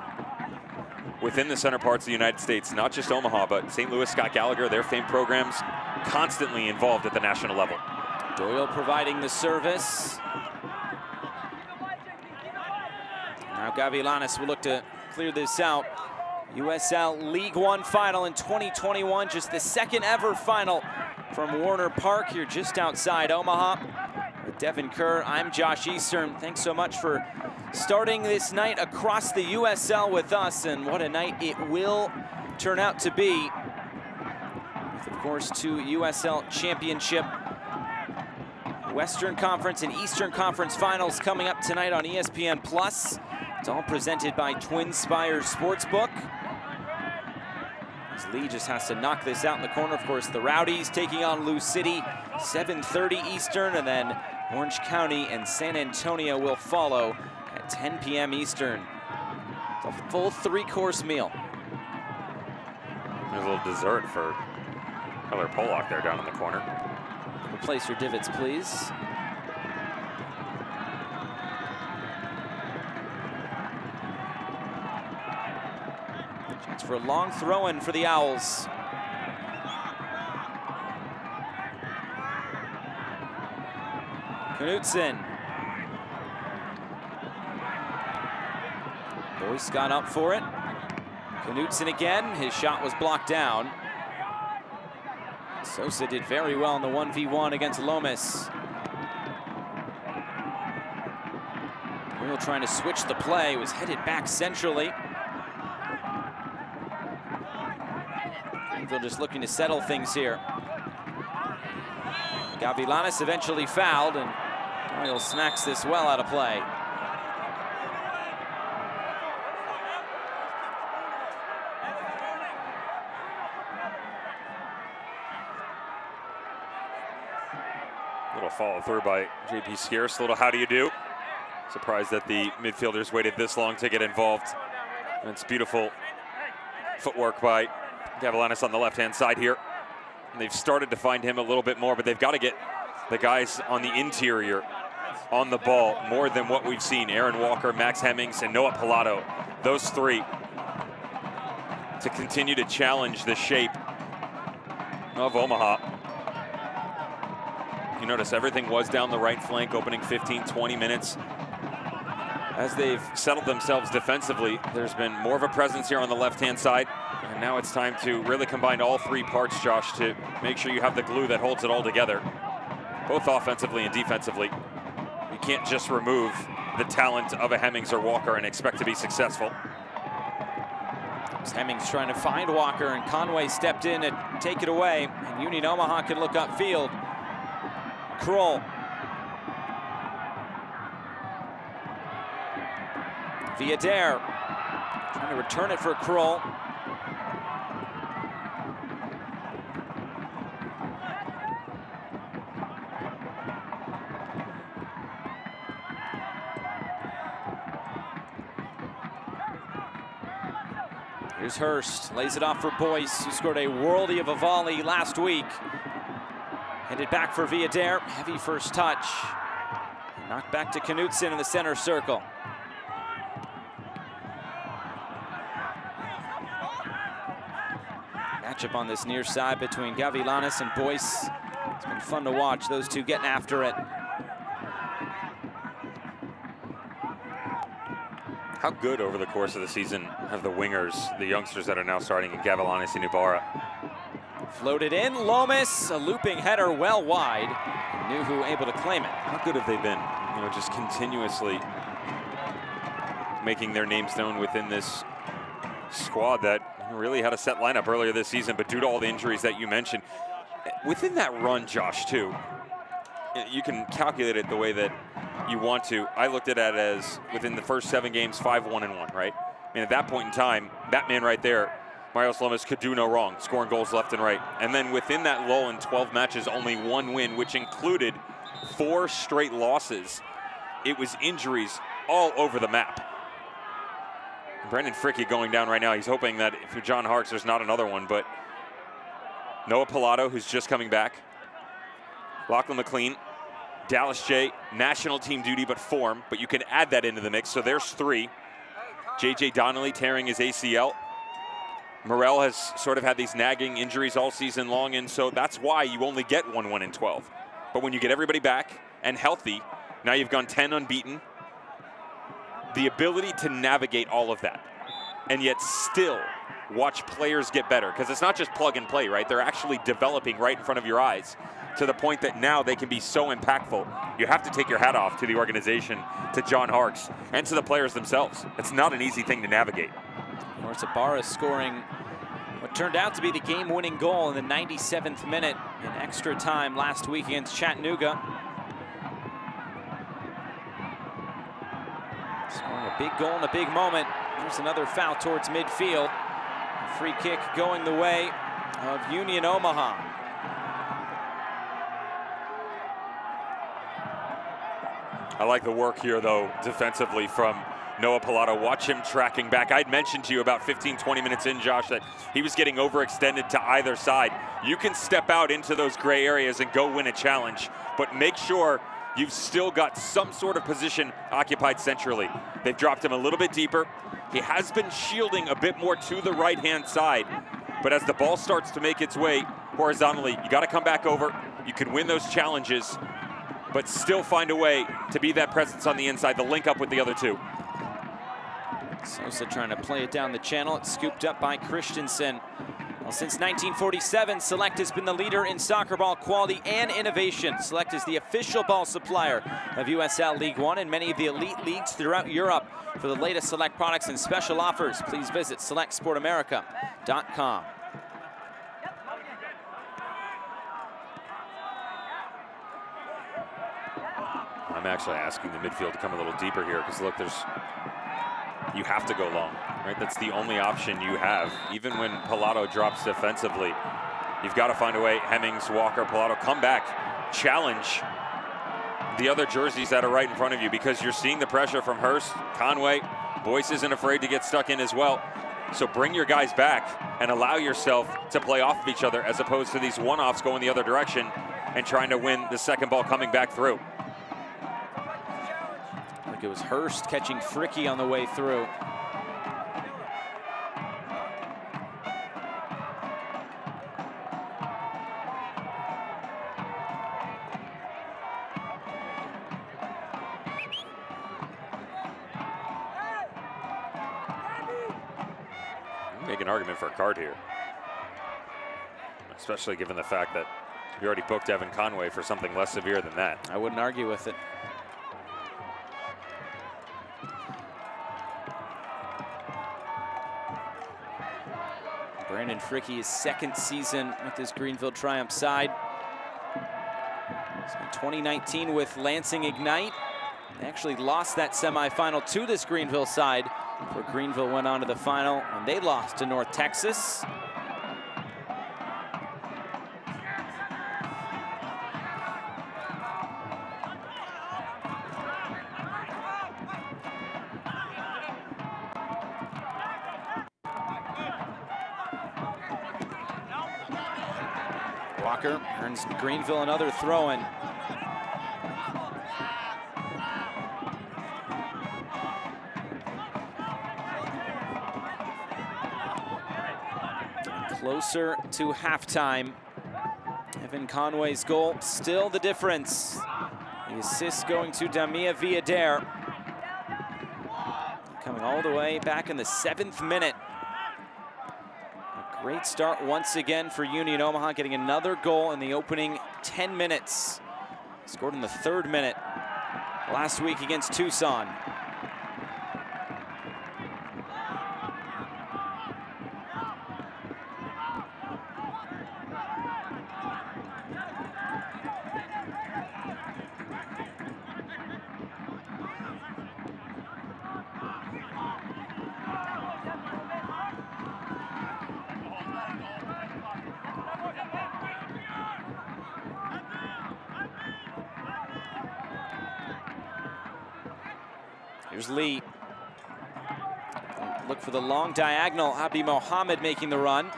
within the center parts of the United States, not just Omaha, but St. Louis, Scott Gallagher, their famed programs, constantly involved at the national level. Doyle providing the service. Now Gavilanes will look to clear this out. USL League One final in 2021, just the second ever final from Warner Park here just outside Omaha. With Devin Kerr, I'm Josh Eastern. Thanks so much for starting this night across the USL with us, and what a night it will turn out to be. With, of course, 2 USL Championship Western Conference and Eastern Conference finals coming up tonight on ESPN+. It's all presented by Twin Spires Sportsbook. As Lee just has to knock this out in the corner. Of course, the Rowdies taking on Lou City, 7:30 Eastern, and then Orange County and San Antonio will follow at 10 p.m. Eastern. It's a full 3-course meal. There's a little dessert for Tyler Pollock there down in the corner. Replace your divots, please. Chance for a long throw-in for the Owls. Knutson. Boyce got up for it. Knutson again. His shot was blocked down. Sosa did very well in the 1v1 against Lomas. Real trying to switch the play. Was headed back centrally. Greenville just looking to settle things here. Gavilanes eventually fouled, and Doyle smacks this well out of play. Little follow through by JP Scarce. Little how do you do? Surprised that the midfielders waited this long to get involved. And it's beautiful footwork by Gavilanes on the left-hand side here. And they've started to find him a little bit more, but they've got to get the guys on the interior on the ball more than what we've seen. Aaron Walker, Max Hemmings, and Noah Pilato. Those 3 to continue to challenge the shape of Omaha. You notice everything was down the right flank, opening 15, 20 minutes. As they've settled themselves defensively, there's been more of a presence here on the left-hand side. And now it's time to really combine all 3 parts, Josh, to make sure you have the glue that holds it all together, both offensively and defensively. You can't just remove the talent of a Hemmings or Walker and expect to be successful. Hemmings trying to find Walker, and Conway stepped in to take it away. And Union Omaha can look upfield. Kroll Viader trying to return it for Kroll. Here's Hurst, lays it off for Boyce, who scored a worldie of a volley last week. Handed back for Viader, heavy first touch. Knocked back to Knutson in the center circle. Matchup on this near side between Gavilanes and Boyce. It's been fun to watch, those two getting after it. How good over the course of the season have the wingers, the youngsters that are now starting in Gavilanes and Ibarra? Floated in, Lomas, a looping header well wide. Nuhu able to claim it. How good have they been? You know, just continuously making their names known within this squad that really had a set lineup earlier this season, but due to all the injuries that you mentioned, within that run, Josh, too, you can calculate it the way that you want to. I looked at it as within the first 7 games, 5-1-1, right? I mean, at that point in time, that man right there, Marios Lomas, could do no wrong, scoring goals left and right. And then within that lull in 12 matches, only 1 win, which included 4 straight losses. It was injuries all over the map. Brendan Fricke going down right now. He's hoping that if you're John Harkes, there's not another one, but Noah Pilato, who's just coming back. Lachlan McLean, Dallas J, national team duty, but form, but you can add that into the mix, so there's 3. JJ Donnelly tearing his ACL. Morel has sort of had these nagging injuries all season long, and so that's why you only get 1 in 12. But when you get everybody back and healthy, now you've gone 10 unbeaten. The ability to navigate all of that, and yet still watch players get better, because it's not just plug and play, right? They're actually developing right in front of your eyes to the point that now they can be so impactful. You have to take your hat off to the organization, to John Harkes, and to the players themselves. It's not an easy thing to navigate. Of course, Ibarra scoring what turned out to be the game-winning goal in the 97th minute in extra time last week against Chattanooga. Scoring a big goal in a big moment. There's another foul towards midfield. A free kick going the way of Union Omaha. I like the work here, though, defensively from Noah Pilato. Watch him tracking back. I'd mentioned to you about 15, 20 minutes in, Josh, that he was getting overextended to either side. You can step out into those gray areas and go win a challenge, but make sure you've still got some sort of position occupied centrally. They've dropped him a little bit deeper. He has been shielding a bit more to the right-hand side, but as the ball starts to make its way horizontally, you got to come back over. You can win those challenges, but still find a way to be that presence on the inside, the link up with the other two. Sosa trying to play it down the channel. It's scooped up by Christensen. Well, since 1947, Select has been the leader in soccer ball quality and innovation. Select is the official ball supplier of USL League One and many of the elite leagues throughout Europe. For the latest Select products and special offers, please visit selectsportamerica.com. I'm actually asking the midfield to come a little deeper here, because look, you have to go long, right? That's the only option you have. Even when Pilato drops defensively, you've got to find a way. Hemmings, Walker, Pilato, come back, challenge the other jerseys that are right in front of you, because you're seeing the pressure from Hurst, Conway. Boyce isn't afraid to get stuck in as well. So bring your guys back and allow yourself to play off of each other, as opposed to these one-offs going the other direction and trying to win the second ball coming back through. It was Hurst catching Fricke on the way through. Make an argument for a card here, especially given the fact that you already booked Evan Conway for something less severe than that. I wouldn't argue with it. Brandon Fricke's second season with this Greenville Triumph side. 2019 with Lansing Ignite, They actually lost that semifinal to this Greenville side, where Greenville went on to the final, and they lost to North Texas. Walker earns Greenville another throw-in. Closer to halftime. Evan Conway's goal still the difference. The assist going to Damia Villader. Coming all the way back in the 7th minute. A great start once again for Union Omaha, getting another goal in the opening 10 minutes. Scored in the 3rd minute last week against Tucson. Here's Lee. Look for the long diagonal. Abdi Mohammed making the run.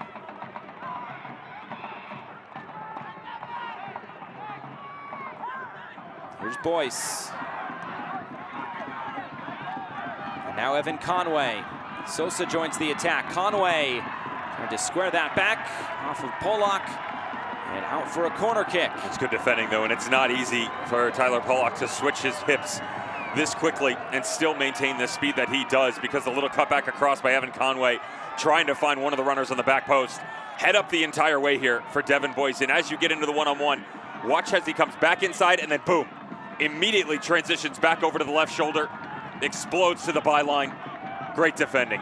Here's Boyce. And now Evan Conway. Sosa joins the attack. Conway trying to square that back off of Pollock and out for a corner kick. It's good defending though, and it's not easy for Tyler Pollock to switch his hips this quickly and still maintain the speed that he does, because the little cutback across by Evan Conway trying to find one of the runners on the back post. Head up the entire way here for Devin Boyce, and as you get into the one-on-one, watch as he comes back inside and then boom, immediately transitions back over to the left shoulder, explodes to the byline. Great defending.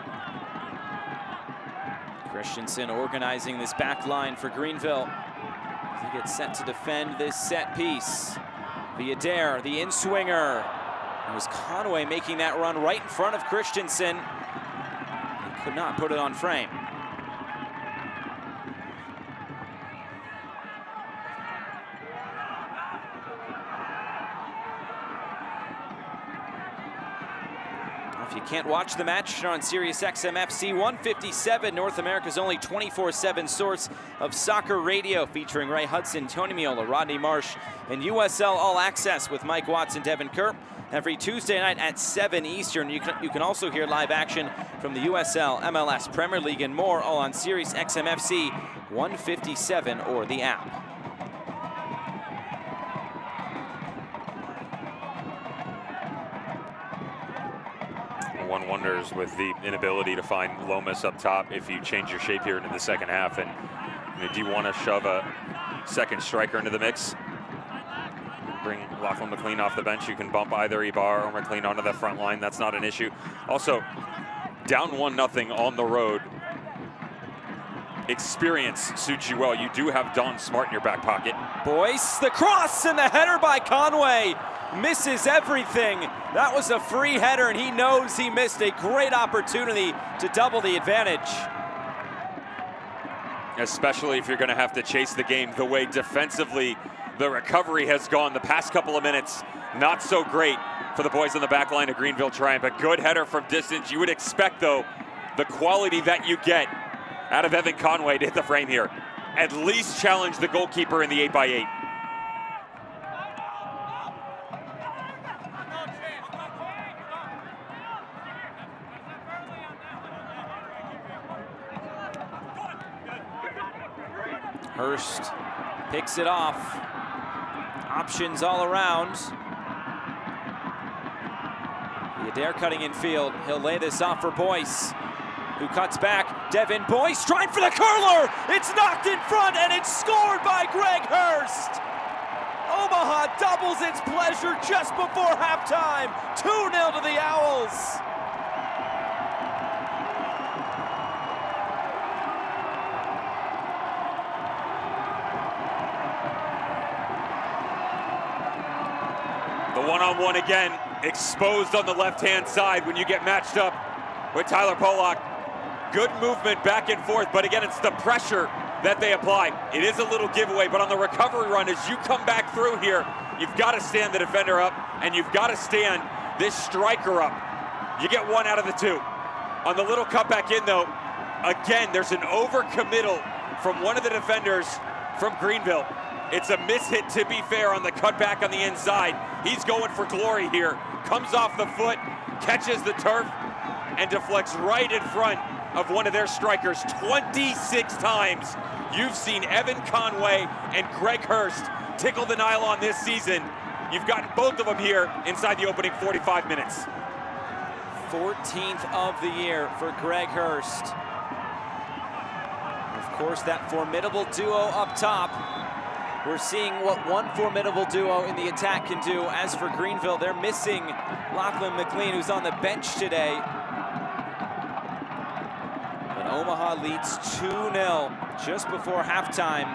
Christensen organizing this back line for Greenville. He gets set to defend this set piece. Villader, the in-swinger. It was Conway making that run right in front of Christensen. He could not put it on frame. If you can't watch the match, you're on Sirius XM FC 157, North America's only 24/7 source of soccer radio, featuring Ray Hudson, Tony Miola, Rodney Marsh, and USL All Access with Mike Watts and Devin Kerr. Every Tuesday night at 7 Eastern. You can also hear live action from the USL, MLS, Premier League, and more, all on Sirius XM FC 157 or the app. One wonders with the inability to find Lomas up top if you change your shape here into the second half. And do you want to shove a second striker into the mix? Bring Lachlan McLean off the bench. You can bump either Ibar or McLean onto the front line. That's not an issue. Also, down 1-0 on the road. Experience suits you well. You do have Don Smart in your back pocket. Boyce, the cross and the header by Conway. Misses everything. That was a free header, and he knows he missed a great opportunity to double the advantage. Especially if you're going to have to chase the game the way defensively the recovery has gone the past couple of minutes. Not so great for the boys on the back line of Greenville Triumph. A good header from distance. You would expect, though, the quality that you get out of Evan Conway to hit the frame here. At least challenge the goalkeeper in the 8x8. Hurst picks it off. Options all around. Villader cutting in field. He'll lay this off for Boyce, who cuts back. Devin Boyce trying for the curler. It's knocked in front, and it's scored by Greg Hurst. Omaha doubles its pleasure just before halftime. 2-0 to the Owls. The one-on-one again, exposed on the left-hand side when you get matched up with Tyler Polak. Good movement back and forth, but again, it's the pressure that they apply. It is a little giveaway, but on the recovery run, as you come back through here, you've got to stand the defender up, and you've got to stand this striker up. You get one out of the two. On the little cutback in, though, again, there's an overcommittal from one of the defenders from Greenville. It's a mishit, to be fair, on the cutback on the inside. He's going for glory here. Comes off the foot, catches the turf, and deflects right in front of one of their strikers. 26 times you've seen Evan Conway and Greg Hurst tickle the nylon this season. You've gotten both of them here inside the opening 45 minutes. 14th of the year for Greg Hurst. Of course, that formidable duo up top. We're seeing what one formidable duo in the attack can do. As for Greenville, they're missing Lachlan McLean, who's on the bench today. But Omaha leads 2-0 just before halftime.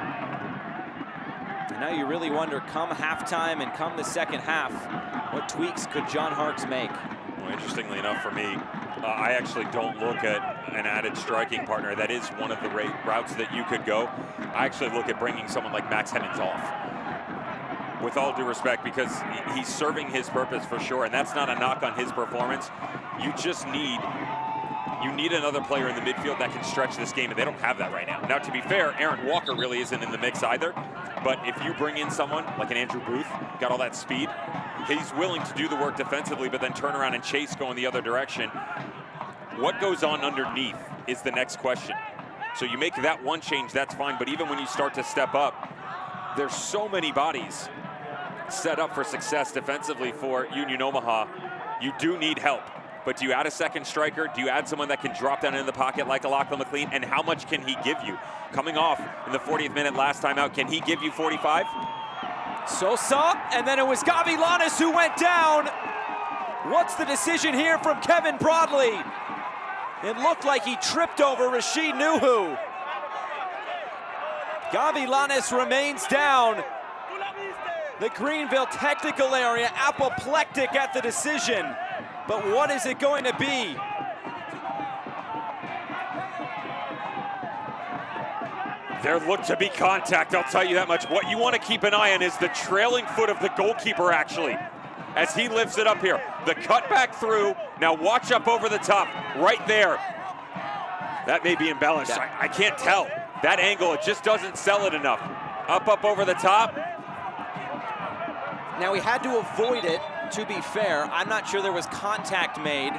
And now you really wonder, come halftime and come the second half, what tweaks could John Harkes make? Well, interestingly enough for me, I actually don't look at an added striking partner. That is one of the routes that you could go. I actually look at bringing someone like Max Hemmings off. With all due respect, because he's serving his purpose for sure, and that's not a knock on his performance. You just need another player in the midfield that can stretch this game, and they don't have that right now. Now, to be fair, Aaron Walker really isn't in the mix either, but if you bring in someone like an Andrew Booth, got all that speed, he's willing to do the work defensively, but then turn around and chase going the other direction. What goes on underneath is the next question. So you make that one change, that's fine, but even when you start to step up, there's so many bodies set up for success defensively for Union Omaha. You do need help, but do you add a second striker? Do you add someone that can drop down in the pocket like a Lachlan McLean? And how much can he give you? Coming off in the 40th minute last time out, can he give you 45? Sosa, and then it was Gavilanes who went down. What's the decision here from Kevin Broadley? It looked like he tripped over Rashid Nuhu. Gavilanes remains down. The Greenville technical area apoplectic at the decision. But what is it going to be? There looked to be contact, I'll tell you that much. What you want to keep an eye on is the trailing foot of the goalkeeper, actually, as he lifts it up here. The cut back through, now watch up over the top, right there. That may be embellished, I can't tell. That angle, it just doesn't sell it enough. Up over the top. Now he had to avoid it, to be fair. I'm not sure there was contact made.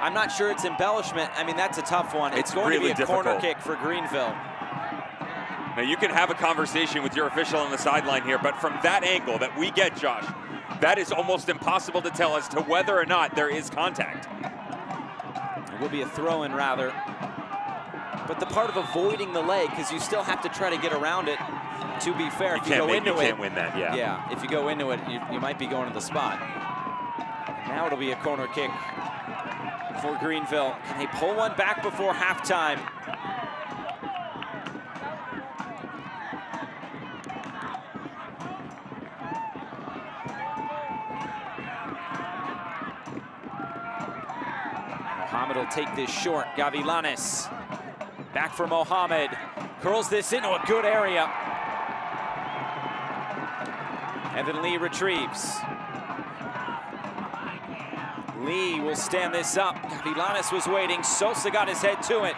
I'm not sure it's embellishment. I mean, that's a tough one. It's going really to be a difficult corner kick for Greenville. Now you can have a conversation with your official on the sideline here, but from that angle that we get, Josh, that is almost impossible to tell as to whether or not there is contact. It will be a throw-in, rather. But the part of avoiding the leg, because you still have to try to get around it, to be fair, if you go into it. You can't win that, yeah. Yeah, if you go into it, you might be going to the spot. Now it'll be a corner kick for Greenville. Can they pull one back before halftime? Mohamed will take this short. Gavilanes. Back for Mohamed. Curls this into a good area. Evan Lee retrieves. Lee will stand this up. Gavilanes was waiting. Sosa got his head to it.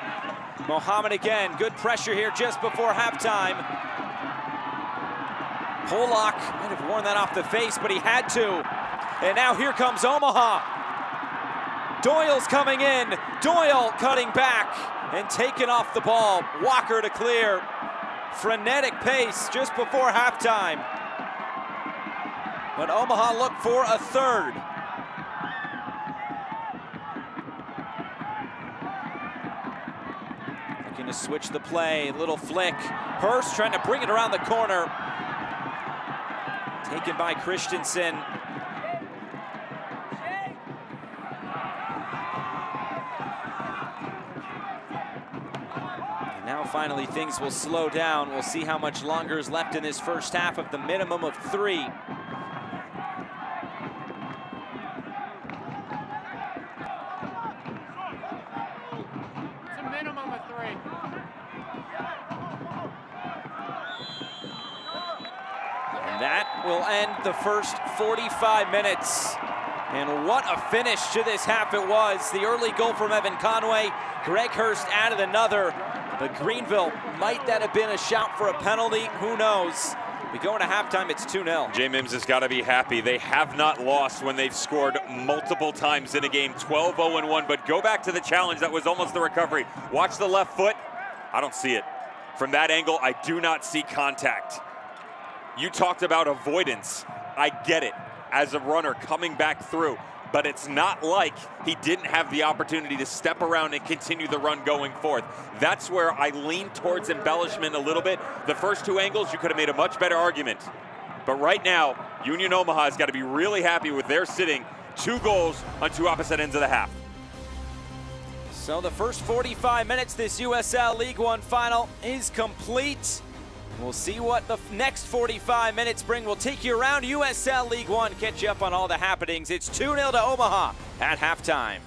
Mohamed again. Good pressure here just before halftime. Polak might have worn that off the face, but he had to. And now here comes Omaha. Doyle's coming in. Doyle cutting back and taking off the ball. Walker to clear. Frenetic pace just before halftime. But Omaha looked for a third. Looking to switch the play. Little flick. Hurst trying to bring it around the corner. Taken by Christensen. Now finally things will slow down. We'll see how much longer is left in this first half of the minimum of 3. And that will end the first 45 minutes. And what a finish to this half it was. The early goal from Evan Conway. Greg Hurst added another. But Greenville, might that have been a shout for a penalty? Who knows? We go into halftime, it's 2-0. Jay Mims has got to be happy. They have not lost when they've scored multiple times in a game, 12-0-1. But go back to the challenge. That was almost the recovery. Watch the left foot. I don't see it. From that angle, I do not see contact. You talked about avoidance. I get it as a runner coming back through, but it's not like he didn't have the opportunity to step around and continue the run going forth. That's where I lean towards embellishment a little bit. The first two angles, you could have made a much better argument. But right now, Union Omaha has got to be really happy with their sitting 2 goals on 2 opposite ends of the half. So the first 45 minutes, this USL League One final is complete. We'll see what the next 45 minutes bring. We'll take you around USL League One, catch you up on all the happenings. It's 2-0 to Omaha at halftime.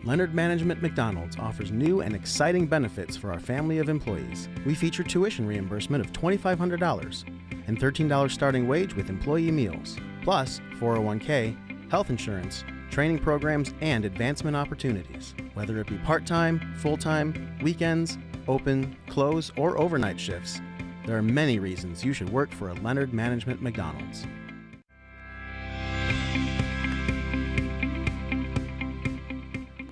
Leonard Management McDonald's offers new and exciting benefits for our family of employees. We feature tuition reimbursement of $2,500 and $13 starting wage with employee meals, plus 401k, health insurance, training programs, and advancement opportunities. Whether it be part-time, full-time, weekends, open, close, or overnight shifts, there are many reasons you should work for a Leonard Management McDonald's.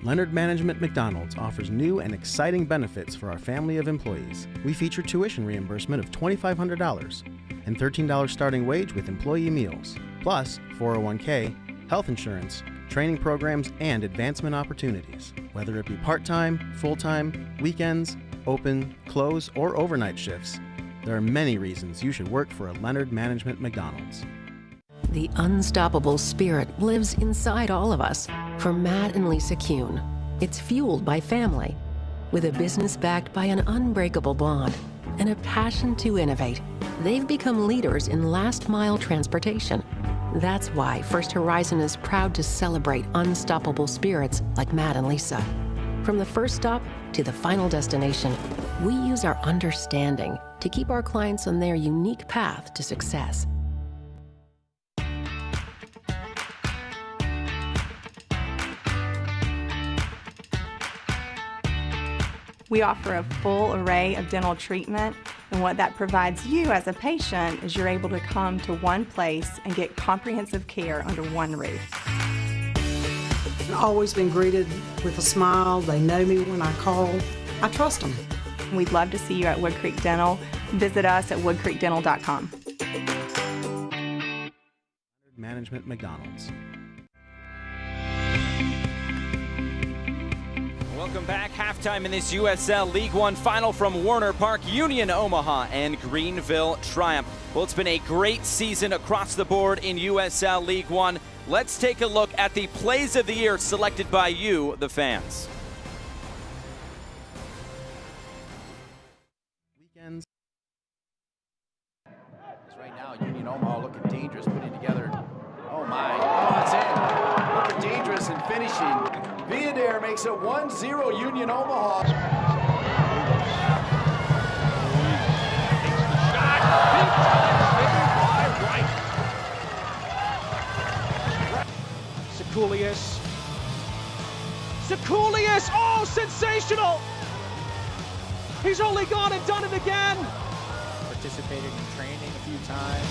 Leonard Management McDonald's offers new and exciting benefits for our family of employees. We feature tuition reimbursement of $2,500 and $13 starting wage with employee meals, plus 401k, health insurance, training programs, and advancement opportunities. Whether it be part-time, full-time, weekends, open, close, or overnight shifts, there are many reasons you should work for a Leonard Management McDonald's. The unstoppable spirit lives inside all of us. For Matt and Lisa Kuhn, it's fueled by family, with a business backed by an unbreakable bond and a passion to innovate. They've become leaders in last-mile transportation. That's why First Horizon is proud to celebrate unstoppable spirits like Matt and Lisa. From the first stop to the final destination, we use our understanding to keep our clients on their unique path to success. We offer a full array of dental treatment, and what that provides you as a patient is you're able to come to one place and get comprehensive care under one roof. I've always been greeted with a smile. They know me when I call. I trust them. We'd love to see you at Wood Creek Dental. Visit us at woodcreekdental.com. Management McDonald's. Welcome back. Halftime in this USL League One final from Warner Park. Union Omaha and Greenville triumph. Well, it's been a great season across the board in USL League One. Let's take a look at the plays of the year selected by you, the fans. Weekends. Right now, Union Omaha looking dangerous, putting together. Oh my! Oh, it's in. Looking dangerous and finishing. Viadair makes it 1-0 Union Omaha. Sekulius, oh, sensational! He's only gone and done it again. Participated in training a few times,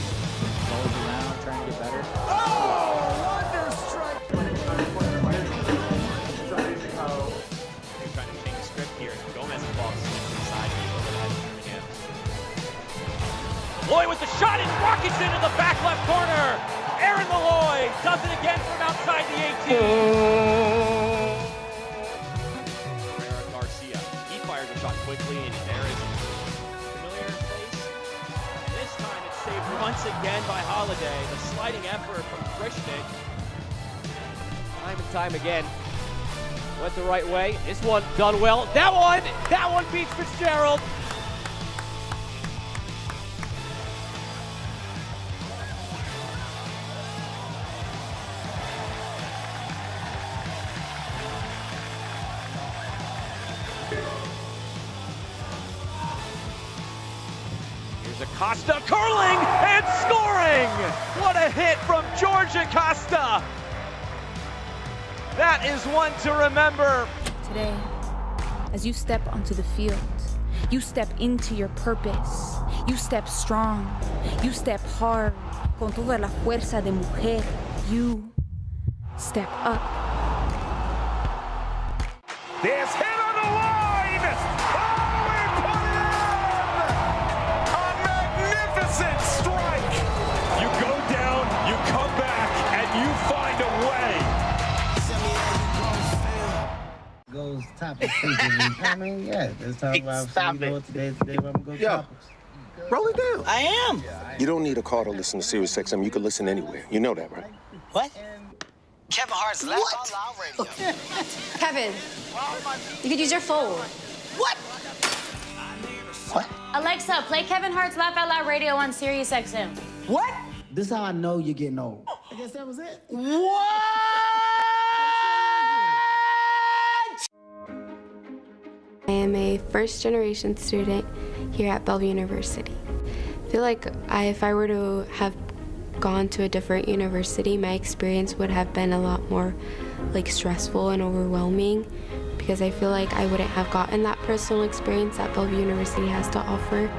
goes around trying to get better. Oh, wonder strike! Trying to change the script here. Gomez ball inside again. Loy with the shot and rockets into the back left corner. Aaron Malloy does it again from outside the 18. Garcia, he fires a shot quickly, and there is familiar place. This time it's saved once again by Holiday. The sliding effort from Krishnik. Time and time again. Went the right way. This one done well. That one beats Fitzgerald. Costa curling and scoring! What a hit from George Acosta! That is one to remember. Today, as you step onto the field, you step into your purpose. You step strong. You step hard. Con toda la fuerza de mujer. You step up. There's hit on the line! Oh, he put it in! A magnificent strike! You go down, you come back, and you find a way. Goes topic frequently. I mean, yeah, let's talk about today where I'm going to go topics. Roll it down. I am. You don't need a car to listen to Sirius XM. You can listen anywhere. You know that, right? What? Kevin Hart's Laugh Out Loud Radio. Kevin, you could use your phone. What? What? Alexa, play Kevin Hart's Laugh Out Loud Radio on Sirius XM. What? This is how I know you're getting old. I guess that was it. What? I am a first-generation student here at Bellevue University. I feel like if I were to have gone to a different university, my experience would have been a lot more stressful and overwhelming, because I feel like I wouldn't have gotten that personal experience that Bellevue University has to offer.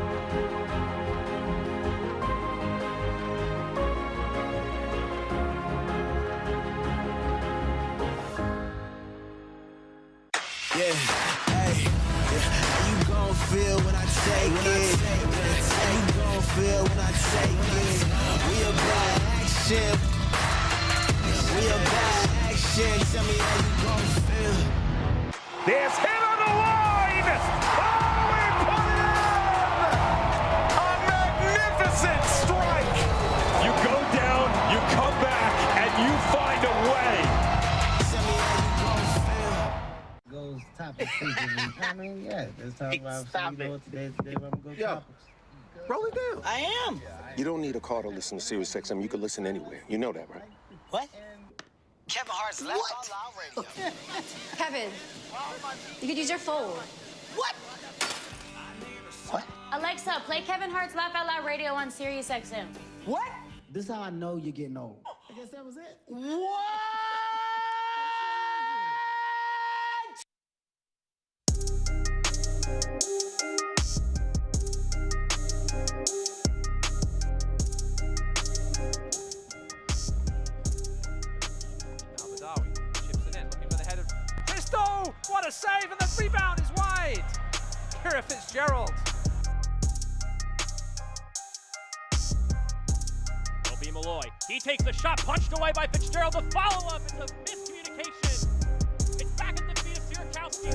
Feel when I take it. How you gon' feel when I take it? We about action. We about action. Tell me how you gon' feel. There's hit on the line! Oh, he put it in! A magnificent strike! You go down, you come back, and you find a way. Tell me how you gon' feel. Goes topic frequently. I mean, yeah, let's talk about today where I'm going to go topics. Roll it down. I am. You don't need a car to listen to Sirius XM. You can listen anywhere. You know that, right? What? Kevin Hart's Laugh Out Loud Radio. Kevin, you could use your phone. What? What? Alexa, play Kevin Hart's Laugh Out Loud Radio on Sirius XM. What? This is how I know you're getting old. I guess that was it. What? What a save, and the rebound is wide. Kira Fitzgerald. It'll be Malloy. He takes the shot, punched away by Fitzgerald. The follow-up, it's a miscommunication. It's back at the feet of Sierakowski.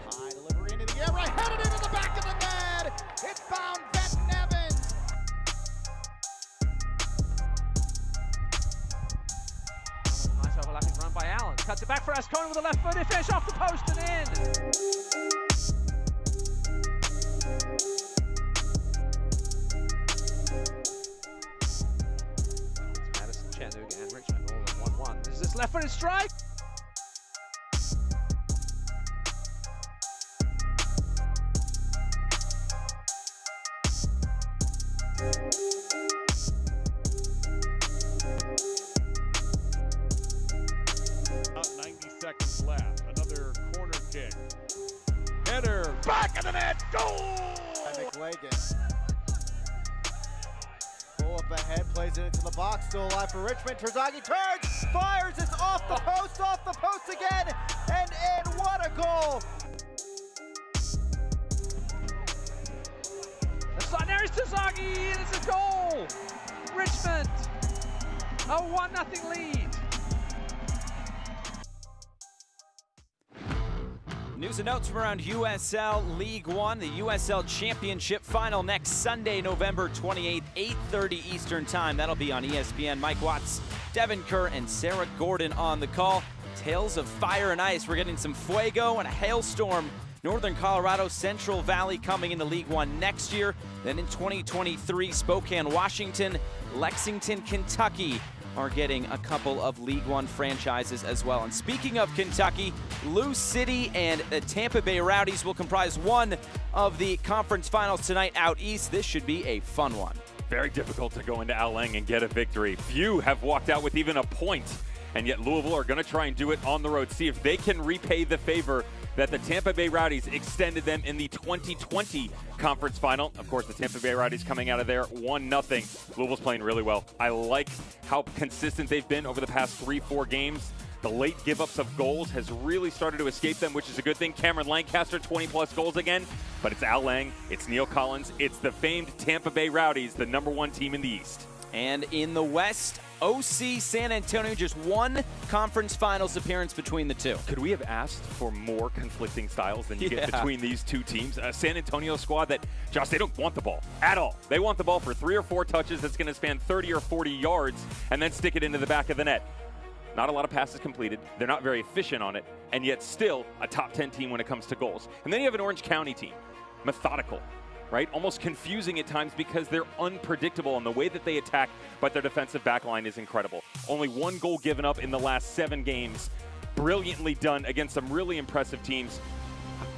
High delivery into the air, right, headed into the back of the net. It found Nevins. Nice overlapping run by Allen. Cuts it back for Ascona with a left foot. Finish off the post and in. It's Madison, Chattanooga, and Richmond all in 1-1. Is this left-footed strike? About 90 seconds left. Another corner kick. Header. Back of the net. Goal! McLagan. Pull up ahead, plays it into the box. Still alive for Richmond. Terzaghi turns, fires. It's off the post again. And in. What a goal! There's Terzaghi, and it's a goal! Richmond, a 1-0 lead. News and notes from around USL League One, the USL Championship Final next Sunday, November 28th, 8:30 Eastern Time. That'll be on ESPN. Mike Watts, Devin Kerr, and Sarah Gordon on the call. Tales of fire and ice. We're getting some fuego and a hailstorm. Northern Colorado, Central Valley coming into League One next year. Then in 2023, Spokane, Washington, Lexington, Kentucky are getting a couple of League One franchises as well. And speaking of Kentucky, Lou City and the Tampa Bay Rowdies will comprise one of the conference finals tonight out east. This should be a fun one. Very difficult to go into Al Lang and get a victory. Few have walked out with even a point, and yet Louisville are going to try and do it on the road. See if they can repay the favor that the Tampa Bay Rowdies extended them in the 2020 conference final. Of course, the Tampa Bay Rowdies coming out of there 1-0. Louisville's playing really well. I like how consistent they've been over the past 3-4 games. The late give-ups of goals has really started to escape them, which is a good thing. Cameron Lancaster, 20-plus goals again. But it's Al Lang, it's Neil Collins, it's the famed Tampa Bay Rowdies, the #1 team in the East. And in the West, OC San Antonio, just one conference finals appearance between the two. Could we have asked for more conflicting styles than you get between these two teams? A San Antonio squad that, Josh, they don't want the ball at all. They want the ball for 3 or 4 touches that's going to span 30 or 40 yards and then stick it into the back of the net. Not a lot of passes completed. They're not very efficient on it, and yet still a top 10 team when it comes to goals. And then you have an Orange County team, methodical, right? Almost confusing at times because they're unpredictable in the way that they attack, but their defensive back line is incredible. Only 1 goal given up in the last 7 games. Brilliantly done against some really impressive teams.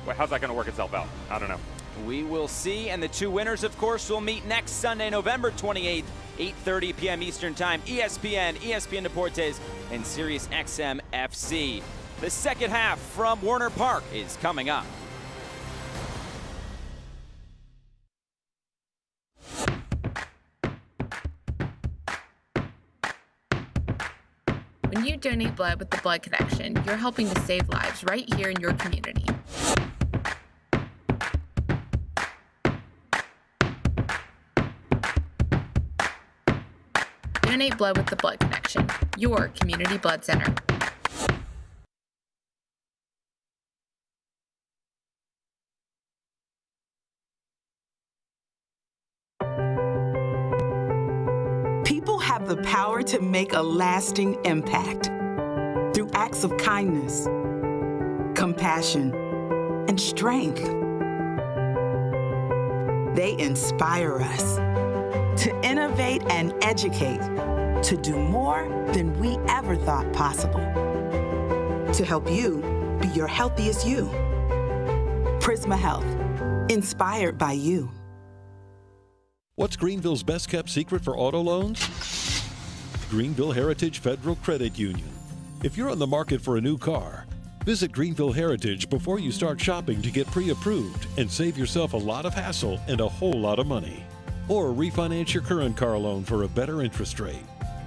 Well, how's that going to work itself out? I don't know. We will see, and the two winners, of course, will meet next Sunday, November 28th, 8:30 p.m. Eastern Time, ESPN, ESPN Deportes, and Sirius XM FC. The second half from Warner Park is coming up. When you donate blood with the Blood Connection, you're helping to save lives right here in your community. Donate blood with the Blood Connection, your community blood center. People have the power to make a lasting impact through acts of kindness, compassion, and strength. They inspire us to innovate and educate, to do more than we ever thought possible, to help you be your healthiest you. Prisma Health, inspired by you. What's Greenville's best-kept secret for auto loans? Greenville Heritage Federal Credit Union. If you're on the market for a new car, visit Greenville Heritage before you start shopping to get pre-approved and save yourself a lot of hassle and a whole lot of money. Or refinance your current car loan for a better interest rate.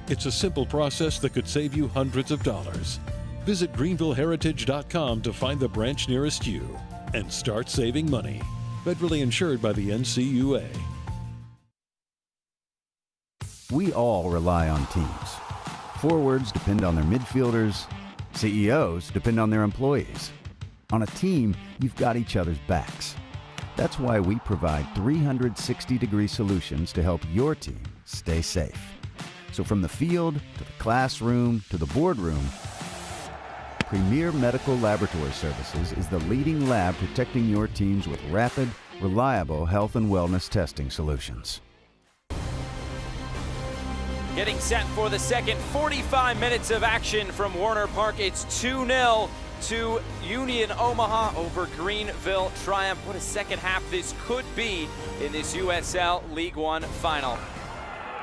It's a simple process that could save you hundreds of dollars. Visit greenvilleheritage.com to find the branch nearest you and start saving money. Federally insured by the NCUA. We all rely on teams. Forwards depend on their midfielders. CEOs depend on their employees. On a team, you've got each other's backs. That's why we provide 360-degree solutions to help your team stay safe. So from the field, to the classroom, to the boardroom, Premier Medical Laboratory Services is the leading lab protecting your teams with rapid, reliable health and wellness testing solutions. Getting set for the second 45 minutes of action from Warner Park. It's 2-0 to Union Omaha over Greenville Triumph. What a second half this could be in this USL League One final.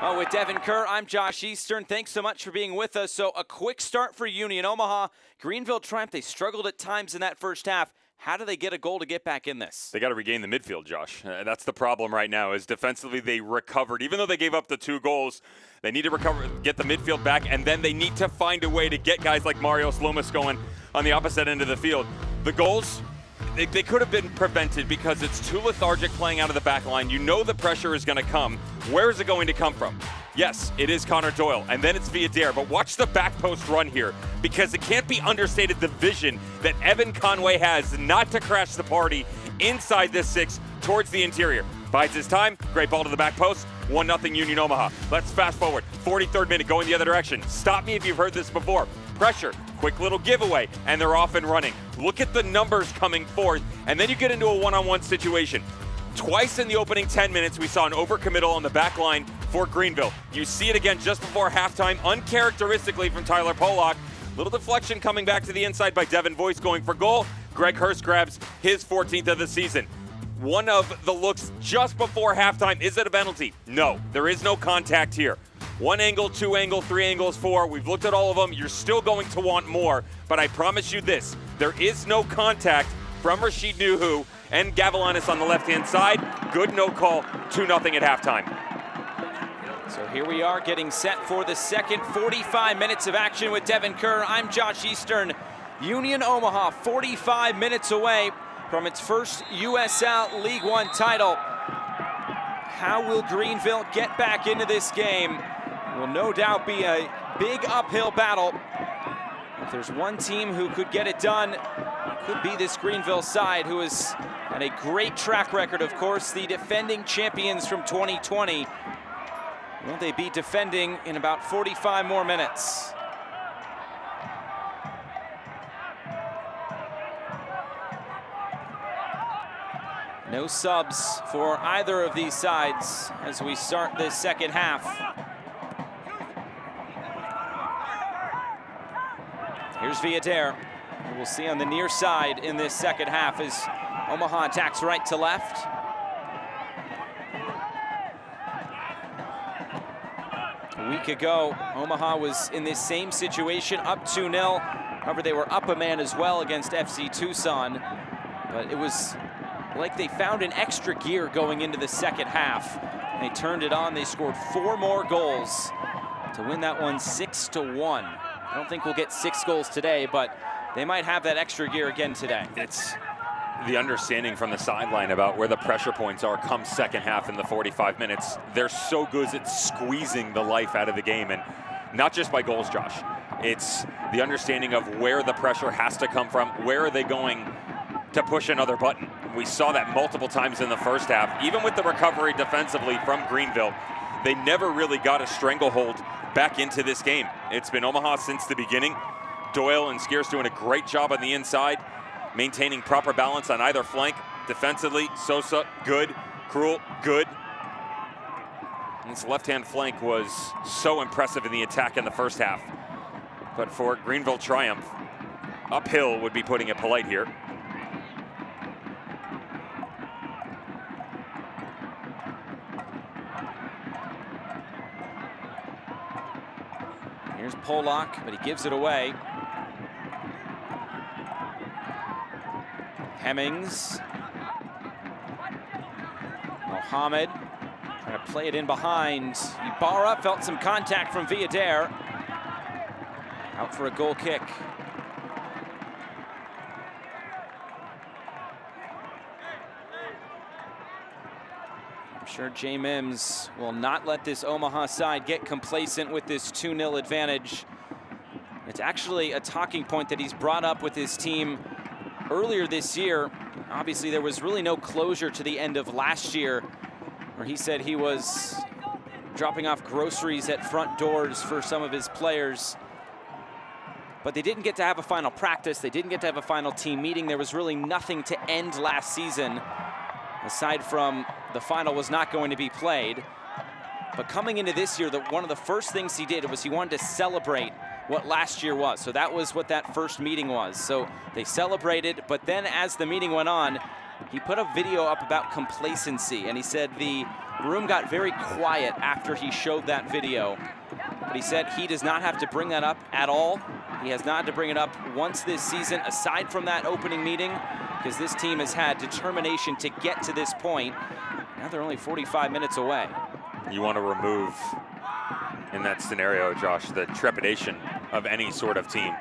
Oh, with Devin Kerr, I'm Josh Eastern. Thanks so much for being with us. So a quick start for Union Omaha. Greenville Triumph, they struggled at times in that first half. How do they get a goal to get back in this? They got to regain the midfield, Josh. That's the problem right now, is defensively they recovered. Even though they gave up the 2 goals, they need to recover, get the midfield back, and then they need to find a way to get guys like Mario Slomas going on the opposite end of the field. The goals, they could have been prevented because it's too lethargic playing out of the back line. You know the pressure is going to come. Where is it going to come from? Yes, it is Connor Doyle, and then it's Villader, but watch the back post run here, because it can't be understated the vision that Evan Conway has not to crash the party inside this 6 towards the interior. Bides his time, great ball to the back post, 1-0 Union Omaha. Let's fast forward, 43rd minute, going the other direction. Stop me if you've heard this before. Pressure, quick little giveaway, and they're off and running. Look at the numbers coming forth, and then you get into a one-on-one situation. Twice in the opening 10 minutes, we saw an overcommittal on the back line for Greenville. You see it again just before halftime, uncharacteristically from Tyler Pollock. Little deflection coming back to the inside by Devin Voice going for goal. Greg Hurst grabs his 14th of the season. One of the looks just before halftime, is it a penalty? No, there is no contact here. 1 angle, 2 angle, 3 angles, 4. We've looked at all of them. You're still going to want more, but I promise you this, there is no contact from Rashid Nuhu and Gavilinis on the left-hand side. Good no call, 2-0 at halftime. So here we are getting set for the second 45 minutes of action with Devin Kerr. I'm Josh Eastern. Union Omaha 45 minutes away from its first USL League One title. How will Greenville get back into this game? It will no doubt be a big uphill battle. If there's one team who could get it done, it could be this Greenville side, who has had a great track record, of course, the defending champions from 2020. Will they be defending in about 45 more minutes? No subs for either of these sides as we start this second half. Here's Villader, who we'll see on the near side in this second half as Omaha attacks right to left. A week ago, Omaha was in this same situation, up 2-0. However, they were up a man as well against FC Tucson, but it was like they found an extra gear going into the second half. They turned it on. They scored 4 more goals to win that one 6-1. I don't think we'll get 6 goals today, but they might have that extra gear again today. It's the understanding from the sideline about where the pressure points are come second half in the 45 minutes. They're so good at squeezing the life out of the game, and not just by goals, Josh. It's the understanding of where the pressure has to come from. Where are they going to push another button? We saw that multiple times in the first half. Even with the recovery defensively from Greenville, they never really got a stranglehold back into this game. It's been Omaha since the beginning. Doyle and Skier's doing a great job on the inside, maintaining proper balance on either flank. Defensively, Sosa, good. Cruel, good. And this left-hand flank was so impressive in the attack in the first half. But for Greenville triumph, uphill would be putting it polite here. Here's Pollock, but he gives it away. Hemmings. Mohamed trying to play it in behind. Ibarra felt some contact from Villader. Out for a goal kick. I'm sure Jay Mims will not let this Omaha side get complacent with this 2-0 advantage. It's actually a talking point that he's brought up with his team earlier this year. Obviously, there was really no closure to the end of last year, where he said he was dropping off groceries at front doors for some of his players. But they didn't get to have a final practice. They didn't get to have a final team meeting. There was really nothing to end last season, aside from the final was not going to be played. But coming into this year, one of the first things he did was he wanted to celebrate what last year was. So that was what that first meeting was. So they celebrated, but then as the meeting went on, he put a video up about complacency, and he said the room got very quiet after he showed that video. But he said he does not have to bring that up at all. He has not to bring it up once this season, aside from that opening meeting, because this team has had determination to get to this point. Now they're only 45 minutes away. You want to remove, in that scenario, Josh, the trepidation of any sort of team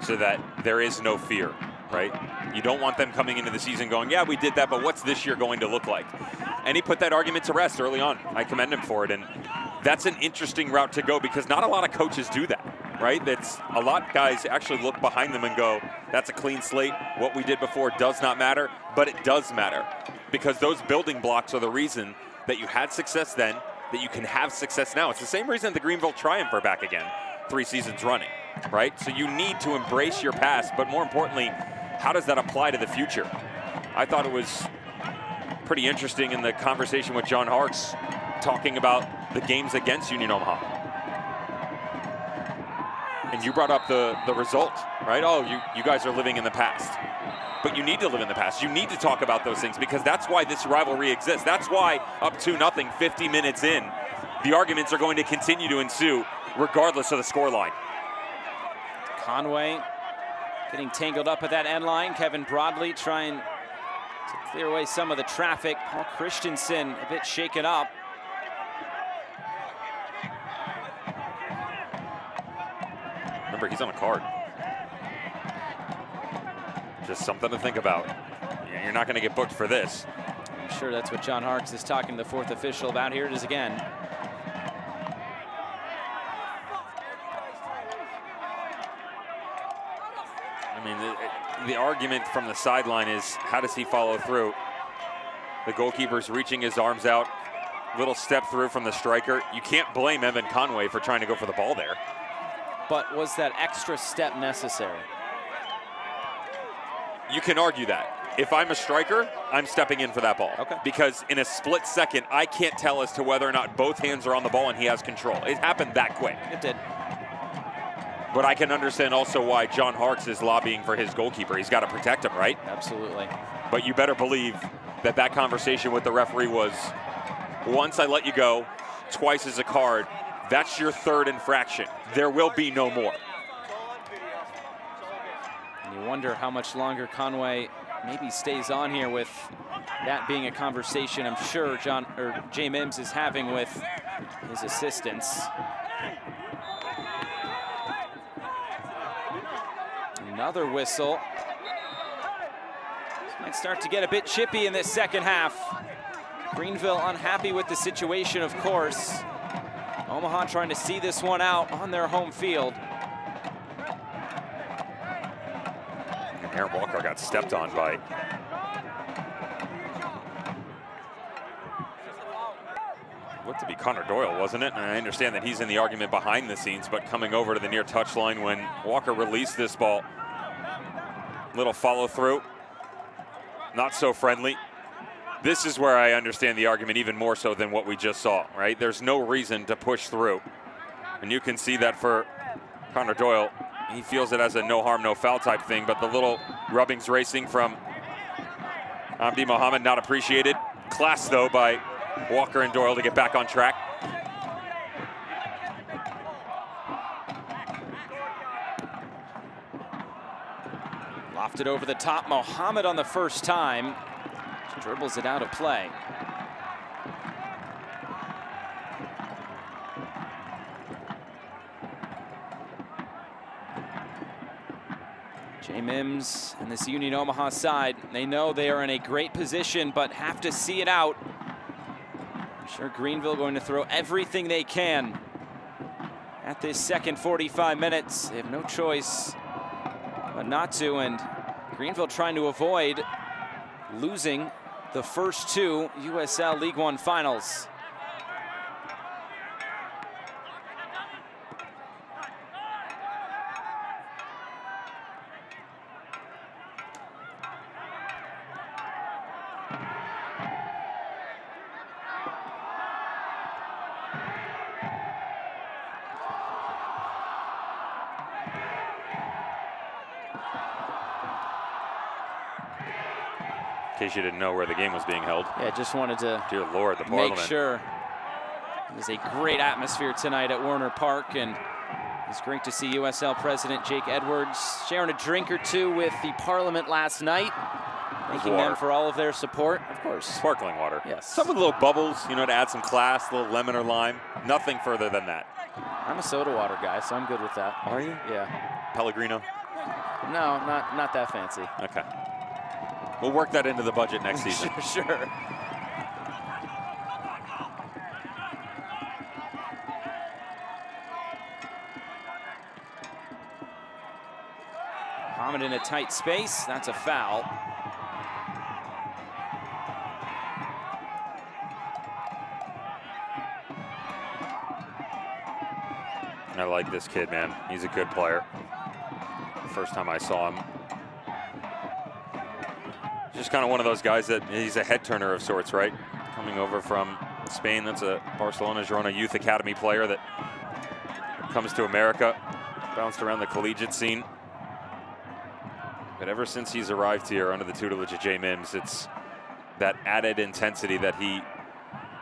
so that there is no fear, right? You don't want them coming into the season going, yeah, we did that, but what's this year going to look like? And he put that argument to rest early on. I commend him for it. And that's an interesting route to go, because not a lot of coaches do that, right? That's a lot of guys actually look behind them and go, that's a clean slate. What we did before does not matter, but it does matter, because those building blocks are the reason that you had success then, that you can have success now. It's the same reason the Greenville Triumph are back again 3 seasons running, right? So you need to embrace your past, but more importantly, how does that apply to the future? I thought it was pretty interesting in the conversation with John Harkes, talking about the games against Union Omaha. And you brought up the result, right? Oh, you guys are living in the past. But you need to live in the past. You need to talk about those things, because that's why this rivalry exists. That's why up 2-0, 50 minutes in, the arguments are going to continue to ensue regardless of the scoreline. Conway getting tangled up at that end line. Kevin Broadley trying to clear away some of the traffic. Paul Christensen a bit shaken up. Remember, he's on a card. Just something to think about. You're not going to get booked for this. I'm sure that's what John Harkes is talking to the fourth official about. Here it is again. I mean, the argument from the sideline is, how does he follow through? The goalkeeper's reaching his arms out. Little step through from the striker. You can't blame Evan Conway for trying to go for the ball there. But was that extra step necessary? You can argue that. If I'm a striker, I'm stepping in for that ball. Okay. Because in a split second, I can't tell as to whether or not both hands are on the ball and he has control. It happened that quick. It did. But I can understand also why John Harkes is lobbying for his goalkeeper. He's got to protect him, right? Absolutely. But you better believe that that conversation with the referee was, once I let you go, twice as a card, that's your third infraction. There will be no more. And you wonder how much longer Conway maybe stays on here, with that being a conversation I'm sure Jay Mims is having with his assistants. Another whistle. This might start to get a bit chippy in this second half. Greenville unhappy with the situation, of course. Omaha trying to see this one out on their home field. And Aaron Walker got stepped on by looked to be Connor Doyle, wasn't it? And I understand that he's in the argument behind the scenes, but coming over to the near touchline when Walker released this ball. Little follow through, not so friendly. This is where I understand the argument even more so than what we just saw, right? There's no reason to push through. And you can see that for Connor Doyle, he feels it as a no harm, no foul type thing, but the little rubbings racing from Abdi Mohammed, not appreciated. Class though by Walker and Doyle to get back on track. Lofted over the top, Mohammed on the first time. Dribbles it out of play. Jay Mims and this Union Omaha side, they know they are in a great position, but have to see it out. I'm sure Greenville going to throw everything they can at this second 45 minutes. They have no choice but not to, and Greenville trying to avoid losing the first two USL League One finals. In case you didn't know where the game was being held. Yeah, just wanted to Dear Lord, the Parliament. make sure. There's a great atmosphere tonight at Warner Park, and it's great to see USL President Jake Edwards sharing a drink or two with the Parliament last night, thanking them for all of their support. Of course. Sparkling water. Yes. Some with little bubbles, you know, to add some class, a little lemon or lime. Nothing further than that. I'm a soda water guy, so I'm good with that. Are you? Yeah. Pellegrino? No, not that fancy. Okay. We'll work that into the budget next season. Sure. Mohammed in a tight space. That's a foul. I like this kid, man. He's a good player. The first time I saw him, just kind of one of those guys that he's a head turner of sorts, right? Coming over from Spain. That's a Barcelona Girona Youth Academy player that comes to America, bounced around the collegiate scene. But ever since he's arrived here under the tutelage of Jay Mims, it's that added intensity that he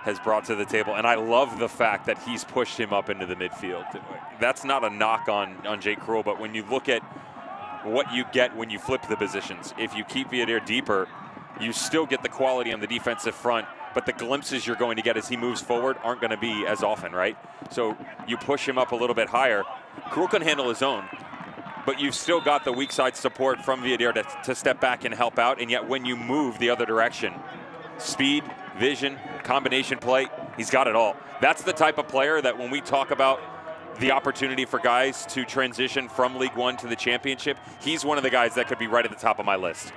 has brought to the table. And I love the fact that he's pushed him up into the midfield. That's not a knock on Jake Krul, but when you look at what you get when you flip the positions, if you keep Viader deeper, you still get the quality on the defensive front, but the glimpses you're going to get as he moves forward aren't going to be as often, right? So you push him up a little bit higher. Krul can handle his own, but you've still got the weak side support from Viader to step back and help out, and yet when you move the other direction, speed, vision, combination play, he's got it all. That's the type of player that when we talk about the opportunity for guys to transition from League One to the championship, he's one of the guys that could be right at the top of my list.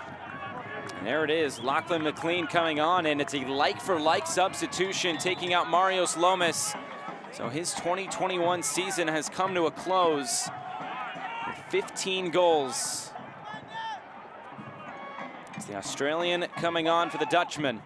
And there it is, Lachlan McLean coming on, and it's a like-for-like substitution, taking out Marios Lomas. So his 2021 season has come to a close with 15 goals. It's the Australian coming on for the Dutchman.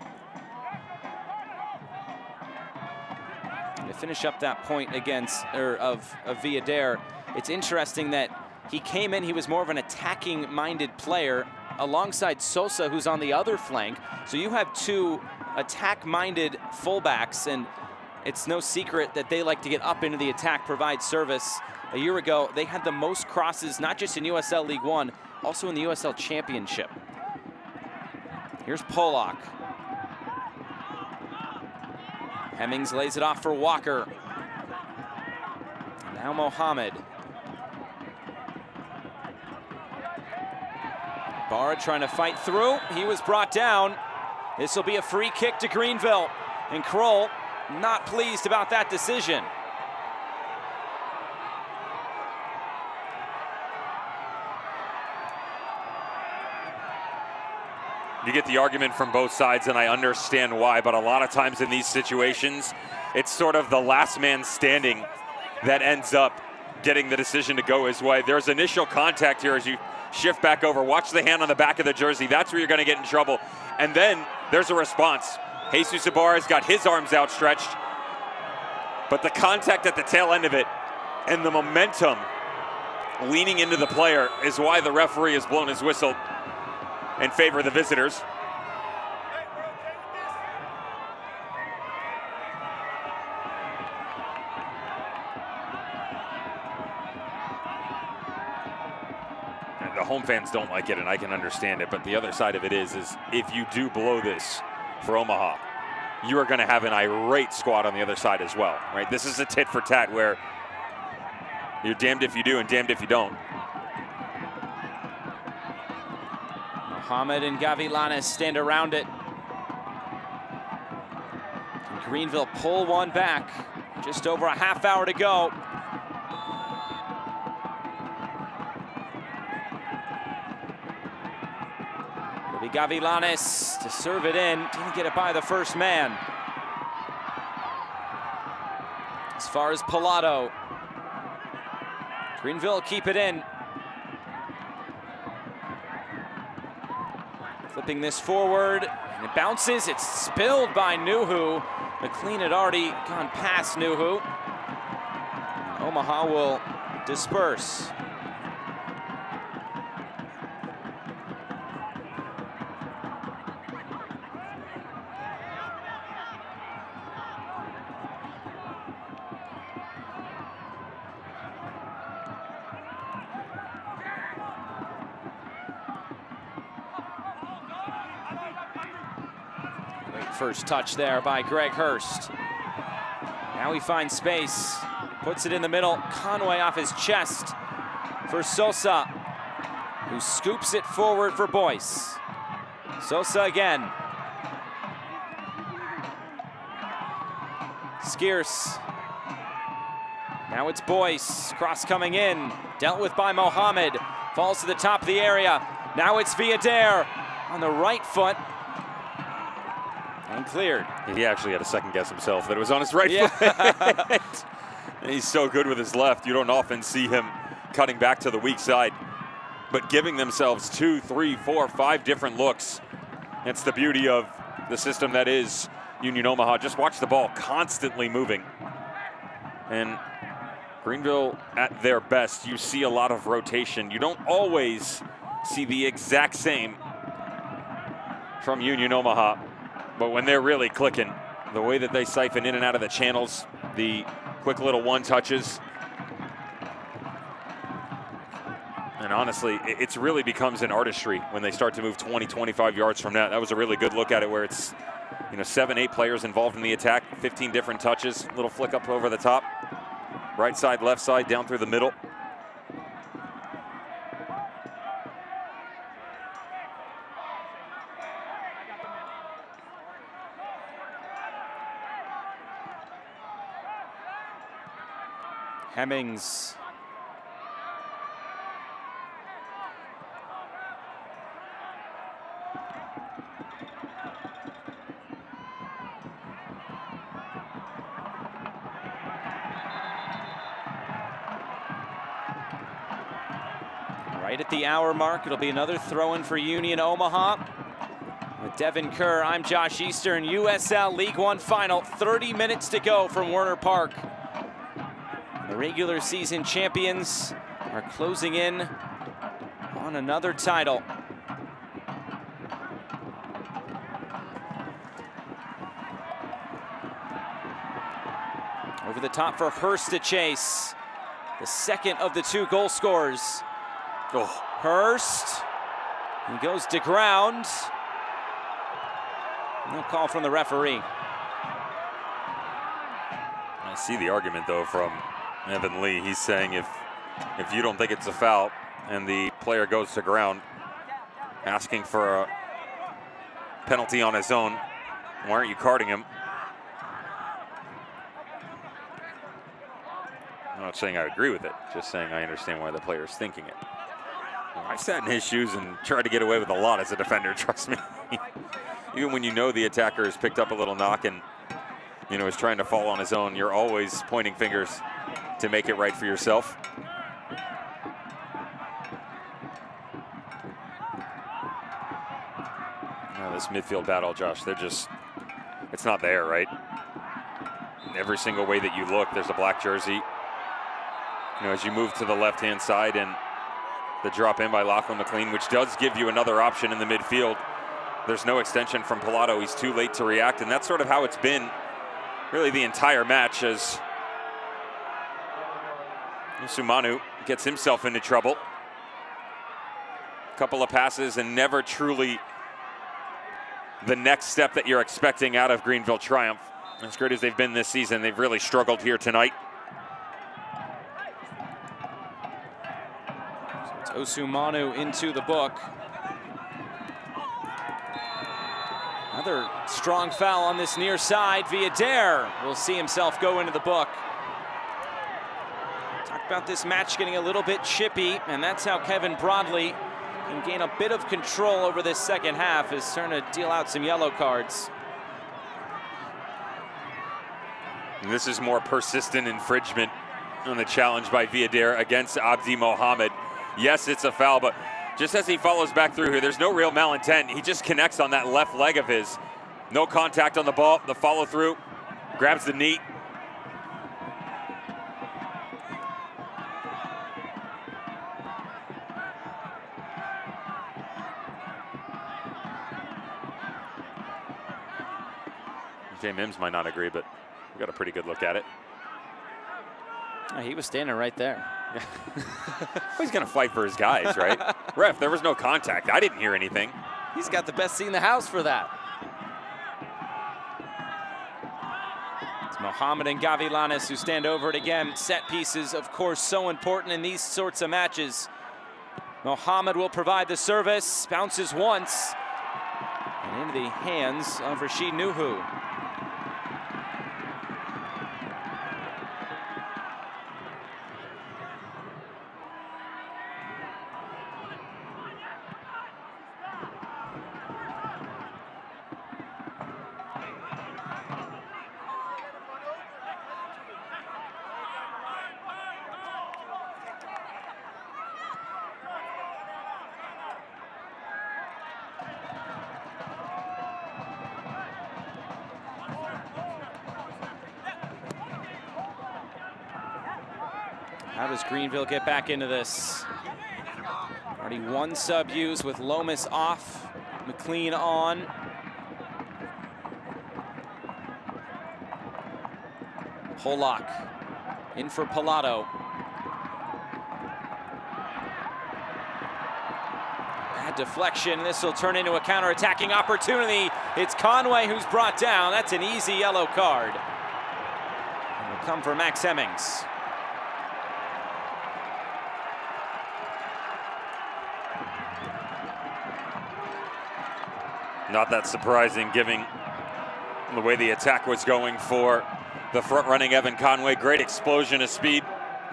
To finish up that point of Viader, it's interesting that he came in, he was more of an attacking-minded player alongside Sosa, who's on the other flank. So you have two attack-minded fullbacks, and it's no secret that they like to get up into the attack, provide service. A year ago, they had the most crosses, not just in USL League One, also in the USL Championship. Here's Polak. Hemmings lays it off for Walker. Now Mohamed. Barr trying to fight through. He was brought down. This will be a free kick to Greenville. And Krul not pleased about that decision. You get the argument from both sides, and I understand why, but a lot of times in these situations, it's sort of the last man standing that ends up getting the decision to go his way. There's initial contact here as you shift back over. Watch the hand on the back of the jersey. That's where you're going to get in trouble. And then there's a response. Jesus Ibarra's got his arms outstretched, but the contact at the tail end of it and the momentum leaning into the player is why the referee has blown his whistle in favor of the visitors. And the home fans don't like it, and I can understand it, but the other side of it is if you do blow this for Omaha, you are going to have an irate squad on the other side as well, right? This is a tit for tat where you're damned if you do and damned if you don't. Mohamed and Gavilanes stand around it. And Greenville pull one back. Just over a half hour to go. It'll be Gavilanes to serve it in. Didn't get it by the first man. As far as Pilato. Greenville keep it in. Flipping this forward, and it bounces, it's spilled by Nuhu. McLean had already gone past Nuhu. Omaha will disperse. First touch there by Greg Hurst. Now he finds space, puts it in the middle. Conway off his chest for Sosa, who scoops it forward for Boyce. Sosa again. Skierce. Now it's Boyce, cross coming in, dealt with by Mohamed. Falls to the top of the area. Now it's Viader on the right foot. And cleared. He actually had a second guess himself that it was on his right foot. And he's so good with his left. You don't often see him cutting back to the weak side. But giving themselves 2, 3, 4, 5 different looks It's the beauty of the system that is Union Omaha. Just watch the ball constantly moving. And Greenville at their best, you see a lot of rotation. You don't always see the exact same from Union Omaha, but when they're really clicking, the way that they siphon in and out of the channels, the quick little one-touches, and honestly, it really becomes an artistry when they start to move 20, 25 yards from that. That was a really good look at it where it's, 7, 8 players involved in the attack, 15 different touches, little flick up over the top, right side, left side, down through the middle. Hemmings. Right at the hour mark, it'll be another throw-in for Union Omaha. With Devin Kerr, I'm Josh Eastern, USL League One final, 30 minutes to go from Werner Park. The regular season champions are closing in on another title. Over the top for Hurst to chase. The second of the 2 goal scorers. Oh. Hurst, he goes to ground. No call from the referee. I see the argument though from Evan Lee. He's saying if you don't think it's a foul and the player goes to ground, asking for a penalty on his own, why aren't you carding him? I'm not saying I agree with it, just saying I understand why the player is thinking it. I've sat in his shoes and tried to get away with a lot as a defender, trust me. Even when you know the attacker has picked up a little knock and is trying to fall on his own, you're always pointing fingers to make it right for yourself. Now this midfield battle, Josh, it's not there, right? Every single way that you look, there's a black jersey. As you move to the left-hand side and the drop in by Lachlan McLean, which does give you another option in the midfield. There's no extension from Pilato. He's too late to react, and that's sort of how it's been really the entire match as Sumanu gets himself into trouble. Couple of passes and never truly the next step that you're expecting out of Greenville Triumph. As great as they've been this season, they've really struggled here tonight. Osumanu into the book. Another strong foul on this near side. Villader will see himself go into the book. Talk about this match getting a little bit chippy, and that's how Kevin Broadley can gain a bit of control over this second half, is starting to deal out some yellow cards. And this is more persistent infringement on the challenge by Villader against Abdi Mohammed. Yes, it's a foul, but just as he follows back through here, there's no real malintent. He just connects on that left leg of his. No contact on the ball, the follow through, grabs the knee. Jay Mims might not agree, but we got a pretty good look at it. He was standing right there. Well, he's going to fight for his guys, right? Ref, there was no contact. I didn't hear anything. He's got the best seat in the house for that. It's Mohammed and Gavilanes who stand over it again. Set pieces, of course, so important in these sorts of matches. Mohammed will provide the service, bounces once, and into the hands of Rashid Nuhu. How does Greenville get back into this? Already one sub used with Lomas off, McLean on. Pollock in for Pilato. Bad deflection. This will turn into a counter-attacking opportunity. It's Conway who's brought down. That's an easy yellow card. It'll come for Max Hemmings. Not that surprising, given the way the attack was going for the front-running Evan Conway. Great explosion of speed.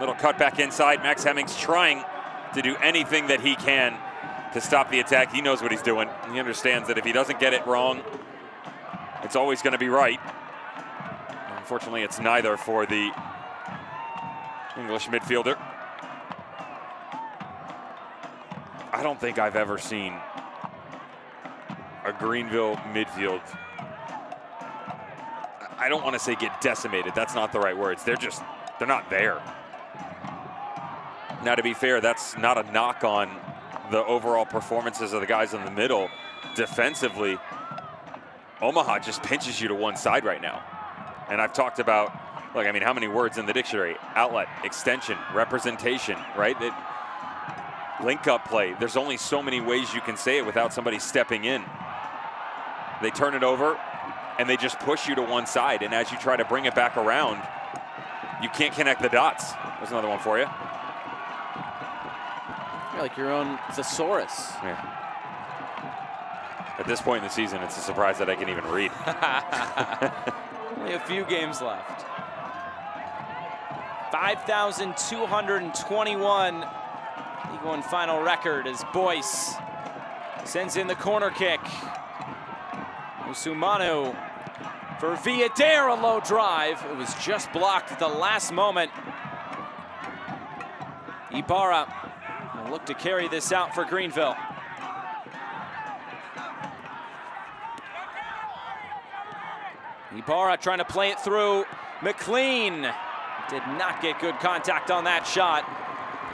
Little cut back inside. Max Hemmings trying to do anything that he can to stop the attack. He knows what he's doing. He understands that if he doesn't get it wrong, it's always going to be right. Unfortunately, it's neither for the English midfielder. I don't think I've ever seen a Greenville midfield, I don't want to say get decimated. That's not the right words. They're not there. Now, to be fair, that's not a knock on the overall performances of the guys in the middle. Defensively, Omaha just pinches you to one side right now. And I've talked about, look, I mean, how many words in the dictionary? Outlet, extension, representation, right? Link-up play. There's only so many ways you can say it without somebody stepping in. They turn it over, and they just push you to one side. And as you try to bring it back around, you can't connect the dots. There's another one for you. You're like your own thesaurus. Yeah. At this point in the season, it's a surprise that I can even read. Only a few games left. 5,221. League One final record as Boyce sends in the corner kick. Usumanu for Villadere, a low drive. It was just blocked at the last moment. Ibarra will look to carry this out for Greenville. Ibarra trying to play it through. McLean did not get good contact on that shot.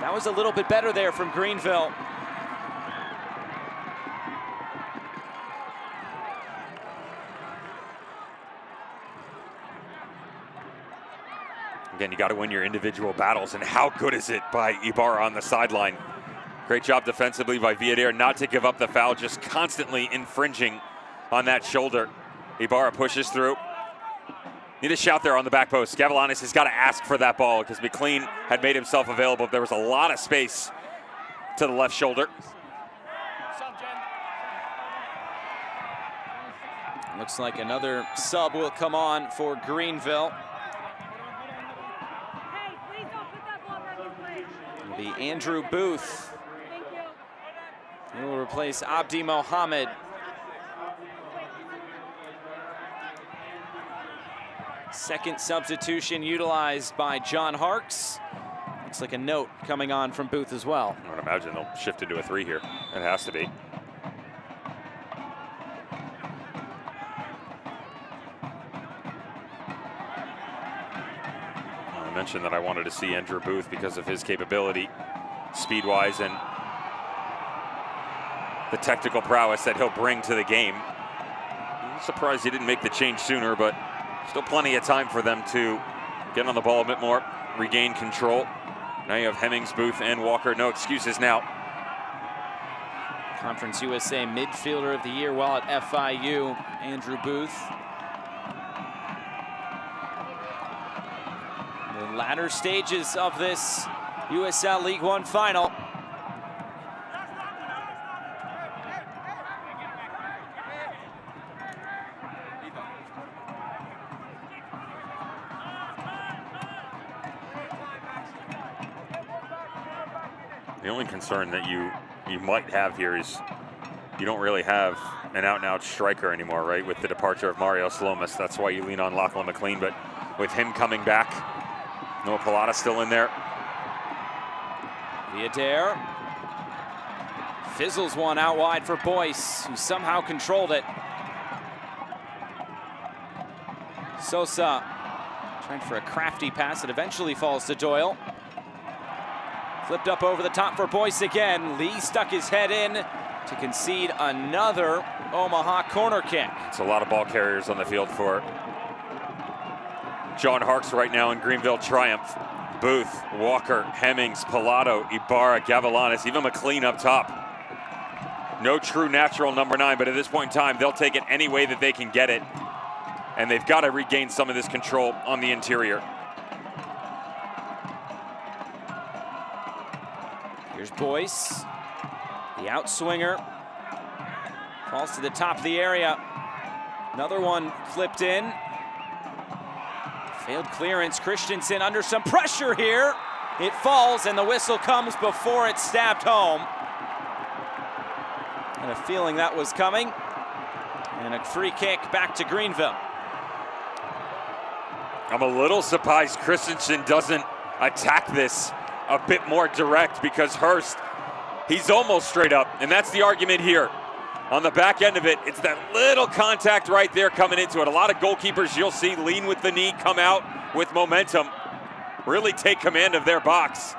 That was a little bit better there from Greenville. Again, you got to win your individual battles, and how good is it by Ibarra on the sideline? Great job defensively by Villadere not to give up the foul, just constantly infringing on that shoulder. Ibarra pushes through. Need a shout there on the back post. Gavelanis has got to ask for that ball because McLean had made himself available. There was a lot of space to the left shoulder. Looks like another sub will come on for Greenville. It'll be Andrew Booth. He will replace Abdi Mohammed. Second substitution utilized by John Harkes. Looks like a note coming on from Booth as well. I would imagine they'll shift into a 3 here. It has to be. I mentioned that I wanted to see Andrew Booth because of his capability, speed-wise, and the technical prowess that he'll bring to the game. I'm surprised he didn't make the change sooner, but still plenty of time for them to get on the ball a bit more, regain control. Now you have Hemmings, Booth, and Walker. No excuses now. Conference USA Midfielder of the Year while at FIU, Andrew Booth. The latter stages of this USL League One final. The only concern that you might have here is you don't really have an out-and-out striker anymore, right? With the departure of Mario Slomas, that's why you lean on Lachlan McLean. But with him coming back, Noah Pilata still in there. Villadere fizzles one out wide for Boyce, who somehow controlled it. Sosa trying for a crafty pass that eventually falls to Doyle. Flipped up over the top for Boyce again. Lee stuck his head in to concede another Omaha corner kick. It's a lot of ball carriers on the field for John Harkes right now in Greenville Triumph. Booth, Walker, Hemmings, Pilato, Ibarra, Gavilanes, even McLean up top. No true natural number 9, but at this point in time, they'll take it any way that they can get it. And they've got to regain some of this control on the interior. Here's Boyce, the outswinger. Falls to the top of the area. Another one flipped in. Failed clearance. Christensen under some pressure here. It falls and the whistle comes before it's stabbed home. And a feeling that was coming. And a free kick back to Greenville. I'm a little surprised Christensen doesn't attack this a bit more direct, because Hurst, he's almost straight up. And that's the argument here. On the back end of it, it's that little contact right there coming into it. A lot of goalkeepers you'll see lean with the knee, come out with momentum, really take command of their box.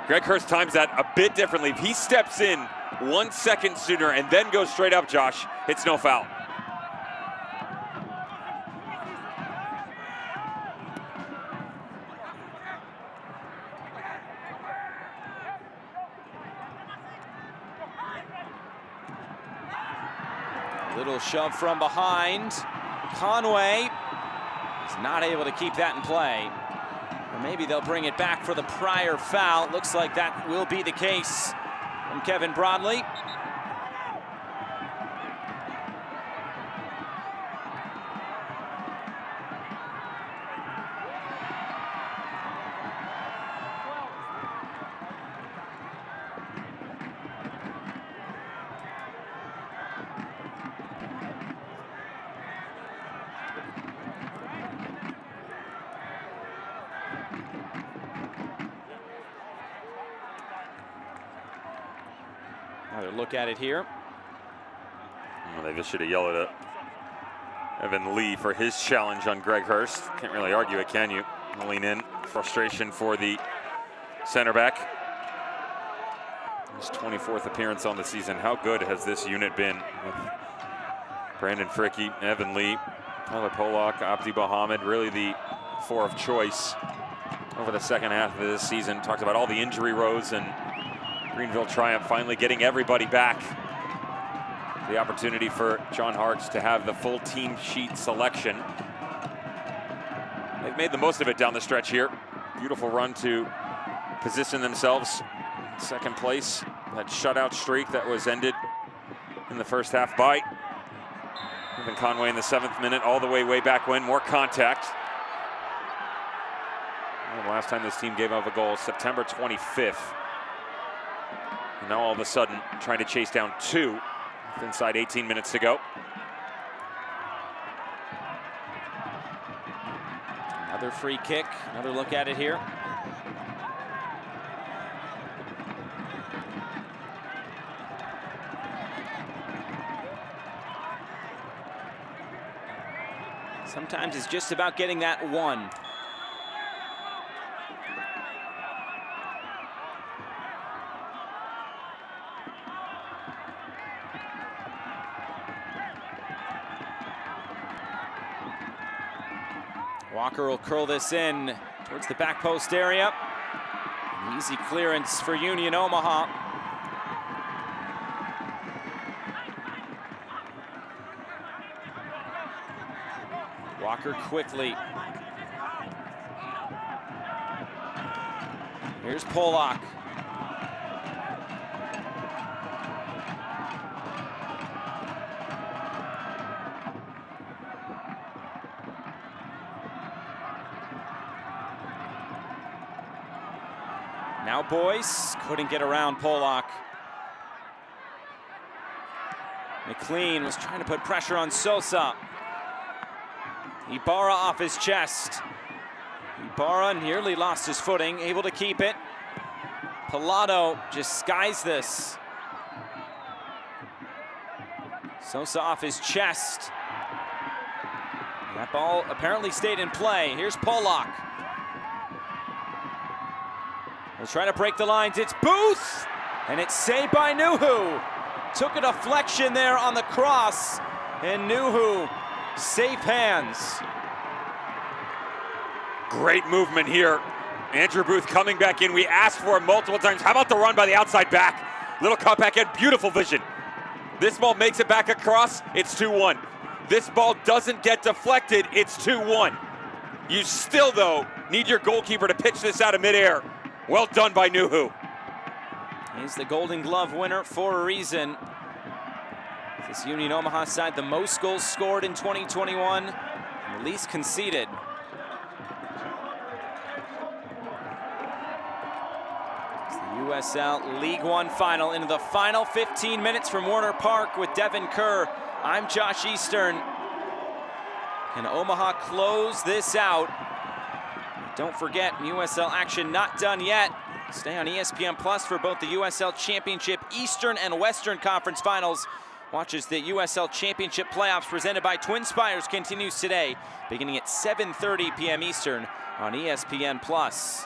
Greg Hurst times that a bit differently. If he steps in 1 second sooner and then goes straight up, Josh, it's no foul. Little shove from behind. Conway is not able to keep that in play. Or maybe they'll bring it back for the prior foul. It looks like that will be the case from Kevin Broadley. Another look at it here. Well, they just should have yelled at Evan Lee for his challenge on Greg Hurst. Can't really argue it, can you? Lean in. Frustration for the center back. His 24th appearance on the season. How good has this unit been with Brandon Fricke, Evan Lee, Tyler Polak, Abdi Bahamid, really the 4 of choice over the second half of this season. Talked about all the injury rows, and Greenville Triumph finally getting everybody back. The opportunity for John Harkes to have the full team sheet selection. They've made the most of it down the stretch here. Beautiful run to position themselves in second place. That shutout streak that was ended in the first half by Evan Conway in the 7th minute, all the way back when. More contact. Well, the last time this team gave up a goal, September 25th. And now all of a sudden trying to chase down 2 with inside 18 minutes to go. Another free kick, another look at it here. Sometimes it's just about getting that one. Walker will curl this in towards the back post area. An easy clearance for Union Omaha. Walker quickly. Here's Polak. Now Boyce couldn't get around Polak. McLean was trying to put pressure on Sosa. Ibarra off his chest. Ibarra nearly lost his footing, able to keep it. Pilato just skies this. Sosa off his chest. That ball apparently stayed in play. Here's Polak. They're trying to break the lines. It's Booth, and it's saved by Nuhu. Took a deflection there on the cross, and Nuhu, safe hands. Great movement here. Andrew Booth coming back in. We asked for it multiple times. How about the run by the outside back? Little cutback and beautiful vision. This ball makes it back across. It's 2-1. This ball doesn't get deflected. It's 2-1. You still, though, need your goalkeeper to pitch this out of midair. Well done by Nuhu. He's the Golden Glove winner for a reason. This Union Omaha side, the most goals scored in 2021, and the least conceded. It's the USL League One final into the final 15 minutes from Warner Park with Devin Kerr. I'm Josh Eastern. Can Omaha close this out? Don't forget, USL action not done yet. Stay on ESPN Plus for both the USL Championship Eastern and Western Conference Finals. Watch as the USL Championship playoffs presented by Twin Spires continues today, beginning at 7:30 p.m. Eastern on ESPN Plus.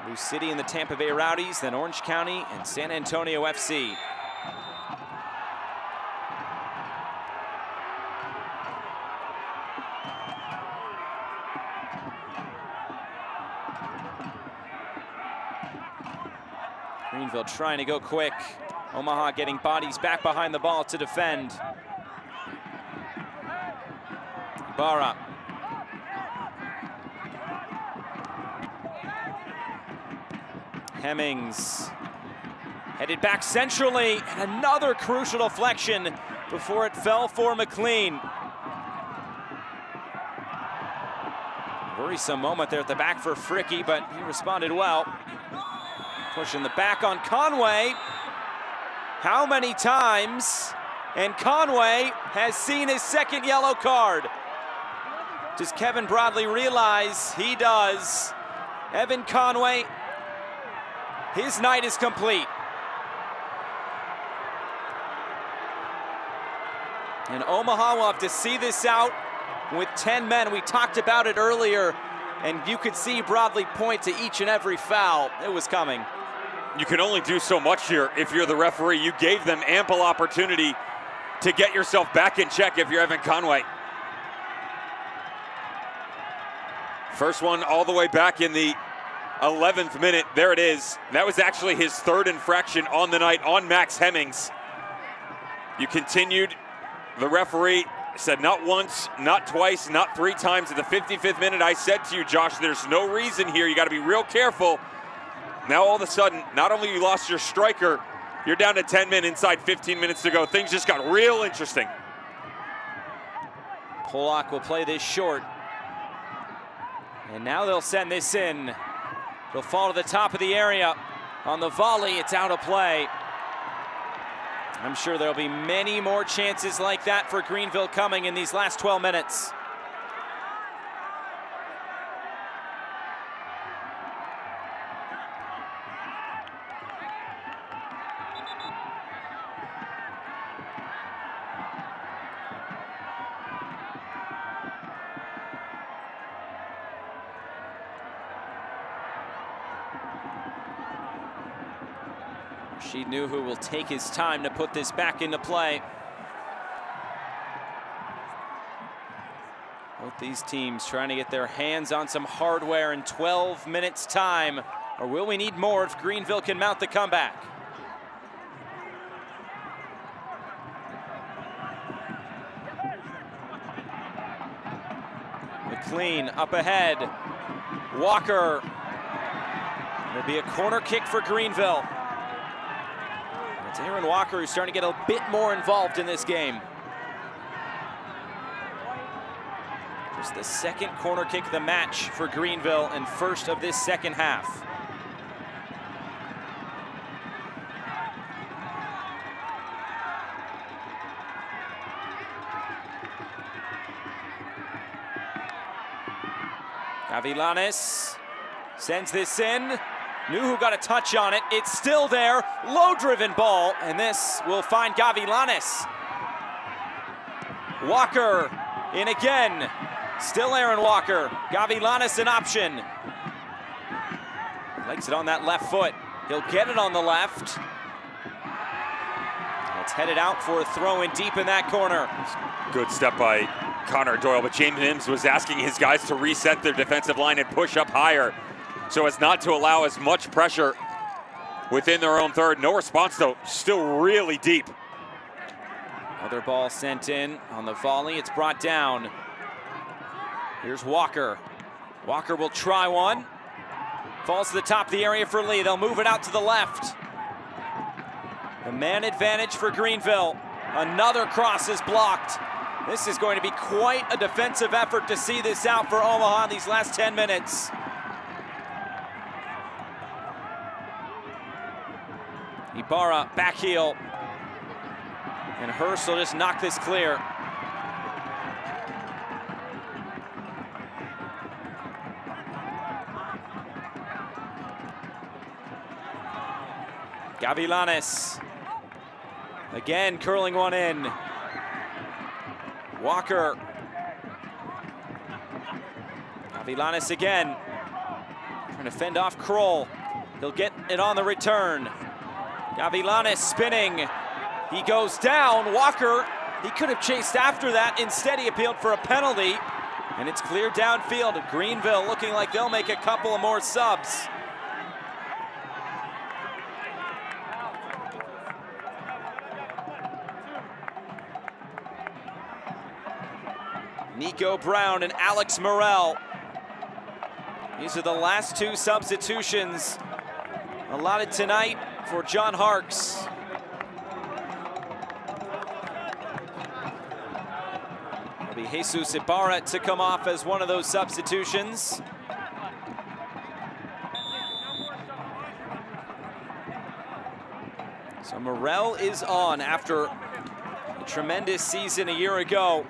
Blue City and the Tampa Bay Rowdies, then Orange County and San Antonio FC. Greenville trying to go quick. Omaha getting bodies back behind the ball to defend. Ibarra. Hemmings. Headed back centrally, and another crucial deflection before it fell for McLean. Worrisome moment there at the back for Fricky, but he responded well. Pushing the back on Conway. How many times? And Conway has seen his second yellow card. Does Kevin Broadley realize? He does. Evan Conway, his night is complete. And Omaha will have to see this out with 10 men. We talked about it earlier, and you could see Broadley point to each and every foul. It was coming. You can only do so much here if you're the referee. You gave them ample opportunity to get yourself back in check if you're Evan Conway. First one all the way back in the 11th minute. There it is. That was actually his third infraction on the night on Max Hemmings. You continued. The referee said not once, not twice, not 3 times. At the 55th minute, I said to you, Josh, there's no reason here. You got to be real careful. Now all of a sudden, not only you lost your striker, you're down to 10 men inside 15 minutes to go. Things just got real interesting. Polak will play this short. And now they'll send this in. It'll fall to the top of the area. On the volley, it's out of play. I'm sure there'll be many more chances like that for Greenville coming in these last 12 minutes. Rashid Nuhu will take his time to put this back into play. Both these teams trying to get their hands on some hardware in 12 minutes time. Or will we need more if Greenville can mount the comeback? McLean up ahead. Walker. It'll be a corner kick for Greenville. It's Aaron Walker who's starting to get a bit more involved in this game. Just the second corner kick of the match for Greenville and first of this second half. Gavilanes sends this in. Nuhu got a touch on it. It's still there. Low-driven ball, and this will find Gavilanes. Walker in again. Still Aaron Walker. Gavilanes an option. Likes it on that left foot. He'll get it on the left. It's headed out for a throw in deep in that corner. Good step by Connor Doyle, but James Mims was asking his guys to reset their defensive line and push up higher so as not to allow as much pressure within their own third. No response though, still really deep. Another ball sent in on the volley. It's brought down. Here's Walker. Walker will try one. Falls to the top of the area for Lee. They'll move it out to the left. The man advantage for Greenville. Another cross is blocked. This is going to be quite a defensive effort to see this out for Omaha in these last 10 minutes. Ibarra back heel. And Hurst will just knock this clear. Gavilanes. Again, curling one in. Walker. Gavilanes again. Trying to fend off Kroll. He'll get it on the return. Gavilanes spinning. He goes down. Walker, he could have chased after that. Instead, he appealed for a penalty. And it's clear downfield. Greenville looking like they'll make a couple of more subs. Nico Brown and Alex Morrell. These are the last two substitutions allotted tonight for John Harkes. It'll be Jesus Ibarra to come off as one of those substitutions. So Morrell is on after a tremendous season a year ago.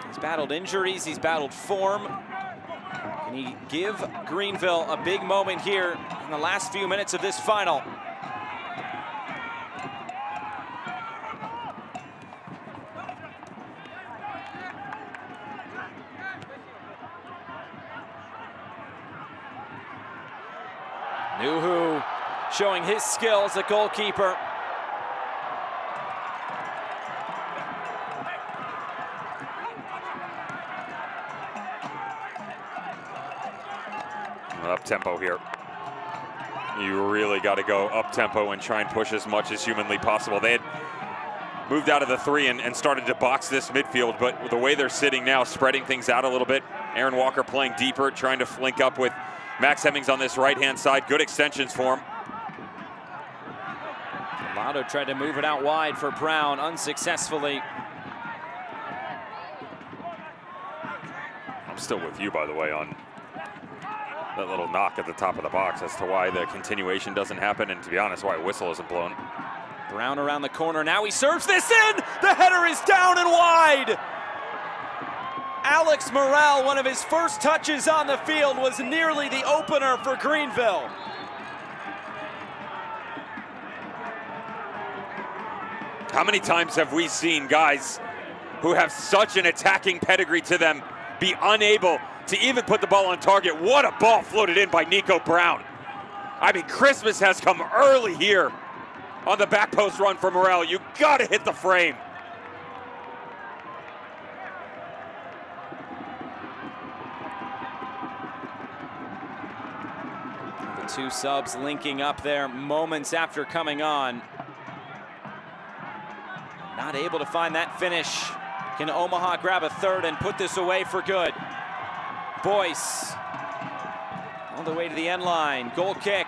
He's battled injuries, he's battled form. Can he give Greenville a big moment here in the last few minutes of this final? Nuhu showing his skill as a goalkeeper. Up tempo here. You really got to go up tempo and try and push as much as humanly possible. They had moved out of the three and started to box this midfield, but the way they're sitting now, spreading things out a little bit. Aaron Walker playing deeper, trying to link up with Max Hemmings on this right-hand side. Good extensions for him. Lotto tried to move it out wide for Brown, unsuccessfully. I'm still with you, by the way, on that little knock at the top of the box as to why the continuation doesn't happen, and to be honest, why a whistle isn't blown. Brown around the corner, now he serves this in! The header is down and wide! Alex Morrell, one of his first touches on the field, was nearly the opener for Greenville. How many times have we seen guys who have such an attacking pedigree to them be unable to even put the ball on target? What a ball floated in by Nico Brown. I mean, Christmas has come early here on the back post run for Morrell. You gotta hit the frame. The two subs linking up there moments after coming on. Not able to find that finish. Can Omaha grab a third and put this away for good? Boyce all the way to the end line. Goal kick.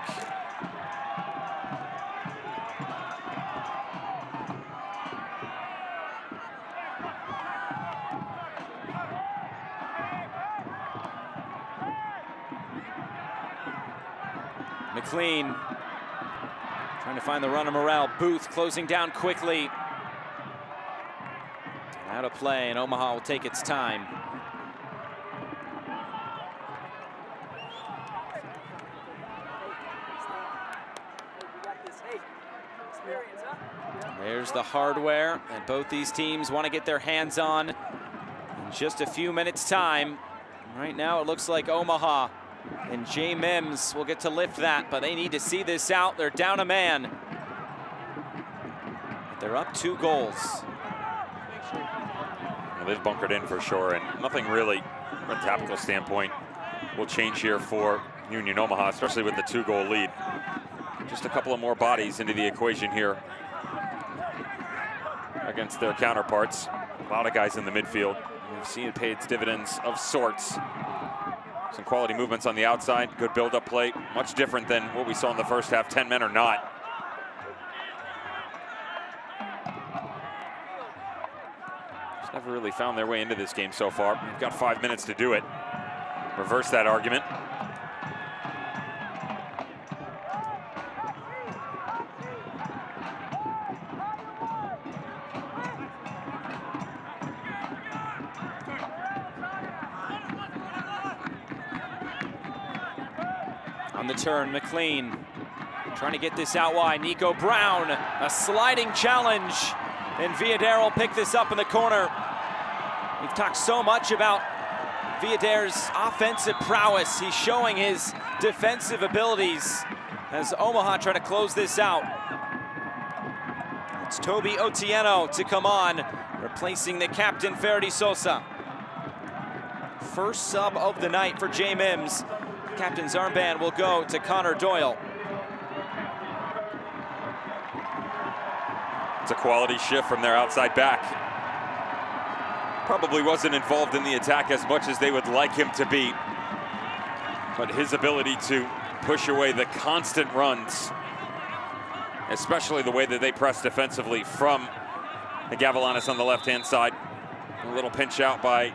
McLean trying to find the run of Morrell. Booth closing down quickly. Out of play, and Omaha will take its time. There's the hardware that both these teams want to get their hands on in just a few minutes' time. Right now, it looks like Omaha And Jay Mims will get to lift that, but they need to see this out. They're down a man. They're up 2 goals. Well, they've bunkered in for sure, and nothing really from a tactical standpoint will change here for Union Omaha, especially with the 2-goal lead. Just a couple of more bodies into the equation here against their counterparts. A lot of guys in the midfield. We've seen it pay its dividends of sorts. Some quality movements on the outside, good build-up play, much different than what we saw in the first half, 10 men or not. Just never really found their way into this game so far. We've got 5 minutes to do it. Reverse that argument. On the turn, McLean trying to get this out wide. Nico Brown, a sliding challenge, and Villader will pick this up in the corner. We've talked so much about Villader's offensive prowess. He's showing his defensive abilities as Omaha try to close this out. It's Toby Otieno to come on, replacing the captain, Ferdy Sosa. First sub of the night for Jay Mims. Captain's armband will go to Connor Doyle. It's a quality shift from their outside back. Probably wasn't involved in the attack as much as they would like him to be. But his ability to push away the constant runs, especially the way that they press defensively from the Gavilanes on the left-hand side. A little pinch out by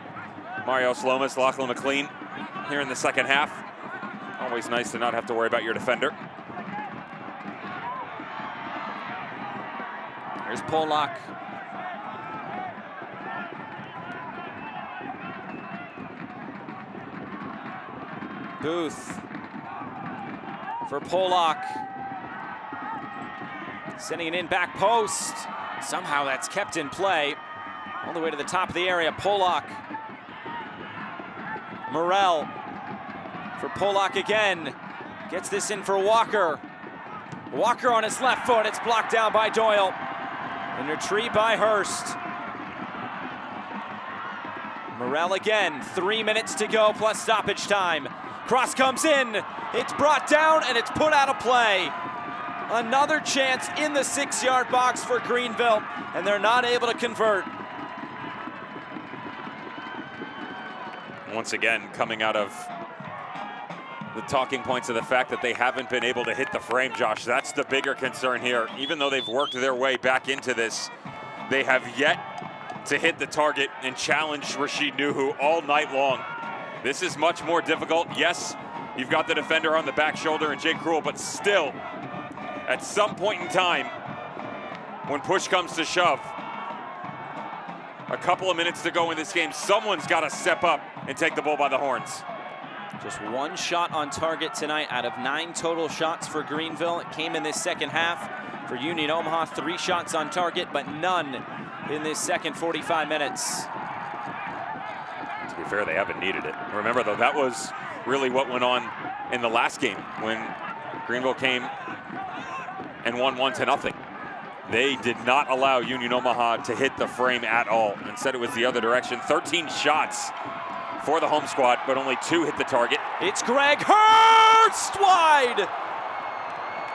Mario Slomas, Lachlan McLean here in the second half. Always nice to not have to worry about your defender. Here's Polak. Booth for Polak. Sending it in back post. Somehow that's kept in play. All the way to the top of the area, Polak. Morel for Polak again. Gets this in for Walker. Walker on his left foot. It's blocked down by Doyle. And retrieved by Hurst. Morel again. 3 minutes to go plus stoppage time. Cross comes in. It's brought down and it's put out of play. Another chance in the 6-yard box for Greenville, and they're not able to convert. Once again, coming out of the talking points of the fact that they haven't been able to hit the frame, Josh. That's the bigger concern here. Even though they've worked their way back into this, they have yet to hit the target and challenge Rashid Nuhu all night long. This is much more difficult. Yes, you've got the defender on the back shoulder and Jake Krull, but still, at some point in time, when push comes to shove, a couple of minutes to go in this game, someone's got to step up and take the bull by the horns. Just 1 shot on target tonight out of 9 total shots for Greenville. It came in this second half. For Union Omaha, 3 shots on target, but none in this second 45 minutes. To be fair, they haven't needed it. Remember, though, that was really what went on in the last game when Greenville came and won 1-0. They did not allow Union Omaha to hit the frame at all. Instead, it was the other direction. 13 shots for the home squad, but only 2 hit the target. It's Greg Hurst wide.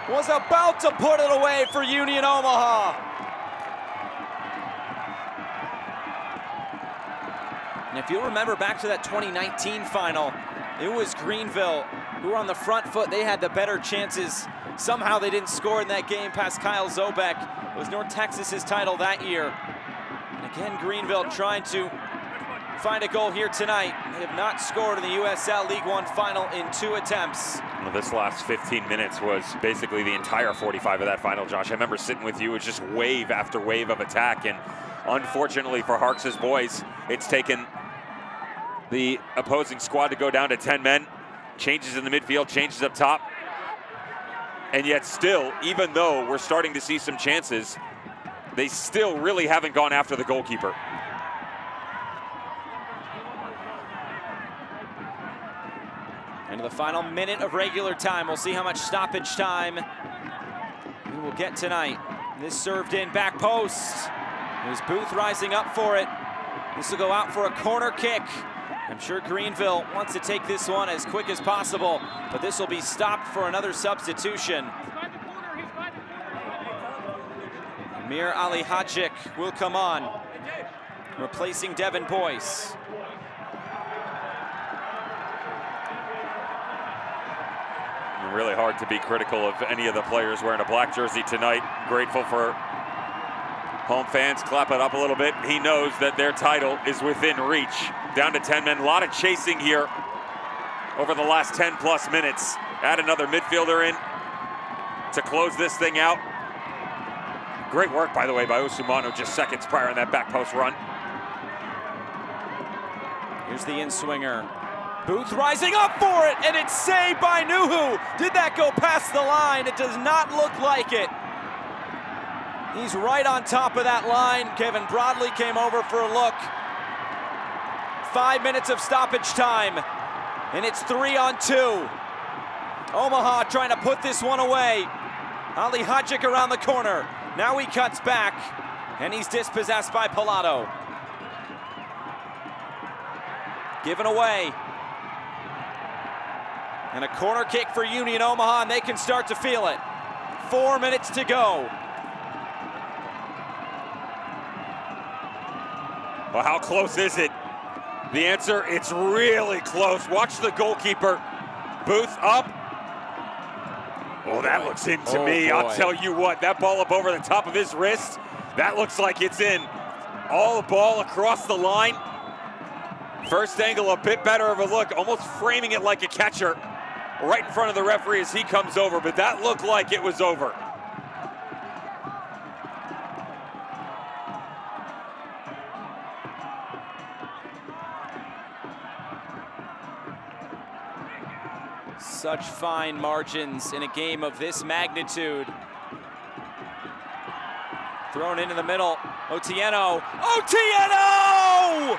Was about to put it away for Union Omaha. And if you'll remember back to that 2019 final, it was Greenville who were on the front foot. They had the better chances. Somehow they didn't score in that game past Kyle Zobek. It was North Texas's title that year. And again, Greenville trying to find a goal here tonight. They have not scored in the USL League One final in 2 attempts. Well, this last 15 minutes was basically the entire 45 of that final, Josh. I remember sitting with you. It was just wave after wave of attack. And unfortunately for Harks' boys, it's taken the opposing squad to go down to 10 men. Changes in the midfield, changes up top. And yet still, even though we're starting to see some chances, they still really haven't gone after the goalkeeper. Into the final minute of regular time. We'll see how much stoppage time we will get tonight. This served in back post. There's Booth rising up for it. This will go out for a corner kick. I'm sure Greenville wants to take this one as quick as possible, but this will be stopped for another substitution. Amir Ali Hadjik will come on, replacing Devin Boyce. Really hard to be critical of any of the players wearing a black jersey tonight. Grateful for home fans. Clap it up a little bit. He knows that their title is within reach. Down to 10 men. A lot of chasing here over the last 10 plus minutes. Add another midfielder in to close this thing out. Great work, by the way, by Osumano just seconds prior on that back post run. Here's the in-swinger. Booth rising up for it, and it's saved by Nuhu. Did that go past the line? It does not look like it. He's right on top of that line. Kevin Broadley came over for a look. 5 minutes of stoppage time, and it's 3-on-2. Omaha trying to put this one away. Ali Hadjik around the corner. Now he cuts back, and he's dispossessed by Pilato. Given away. And a corner kick for Union Omaha, and they can start to feel it. 4 minutes to go. Well, how close is it? The answer, it's really close. Watch the goalkeeper. Booth up. Oh, that looks in to me. I'll tell you what, that ball up over the top of his wrist, that looks like it's in. All the ball across the line. First angle, a bit better of a look, almost framing it like a catcher right in front of the referee as he comes over, but that looked like it was over. Such fine margins in a game of this magnitude. Thrown into the middle, Otieno. Otieno!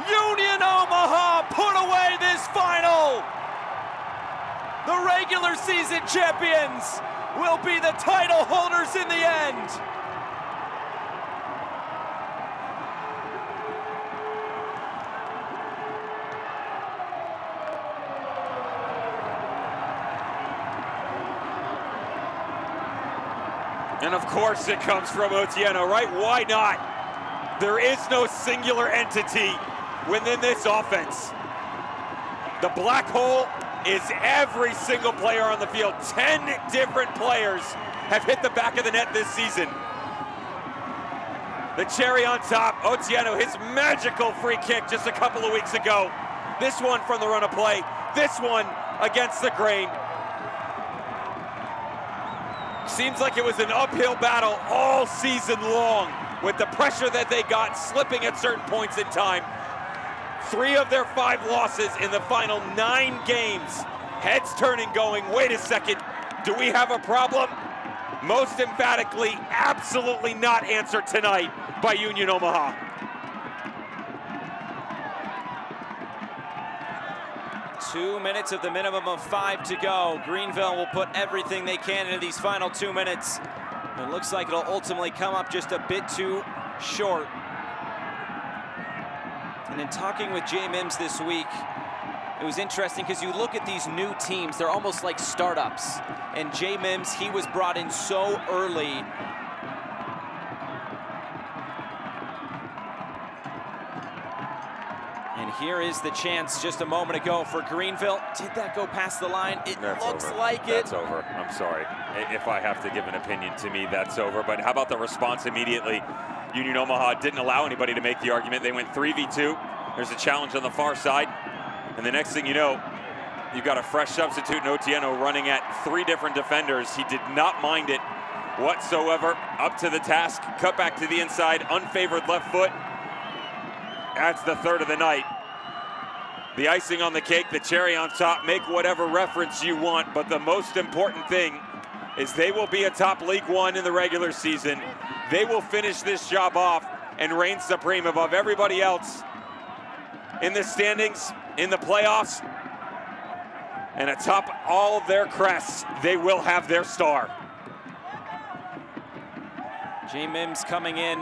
Union Omaha put away this final. The regular season champions will be the title holders in the end. And of course it comes from Otieno, right? Why not? There is no singular entity within this offense. The black hole is every single player on the field. 10 different players have hit the back of the net this season. The cherry on top, Otieno, his magical free kick just a couple of weeks ago. This one from the run of play, this one against the grain. Seems like it was an uphill battle all season long with the pressure that they got, slipping at certain points in time. 3 of their 5 losses in the final 9 games. Heads turning, going, wait a second, do we have a problem? Most emphatically, absolutely not answered tonight by Union Omaha. Two minutes of the minimum of 5 to go. Greenville will put everything they can into these final 2 minutes. It looks like it'll ultimately come up just a bit too short. And in talking with Jay Mims this week, it was interesting because you look at these new teams, they're almost like startups. And Jay Mims, he was brought in so early. And here is the chance just a moment ago for Greenville. Did that go past the line? It looks like it. That's over. I'm sorry. If I have to give an opinion, to me, that's over. But how about the response immediately? Union Omaha didn't allow anybody to make the argument. They went 3v2. There's a challenge on the far side. And the next thing you know, you've got a fresh substitute in Otieno running at 3 different defenders. He did not mind it whatsoever. Up to the task, cut back to the inside, unfavored left foot. That's the 3rd of the night. The icing on the cake, the cherry on top, make whatever reference you want, but the most important thing is they will be atop League One in the regular season. They will finish this job off and reign supreme above everybody else in the standings in the playoffs. And atop all their crests, they will have their star. J. Mims coming in.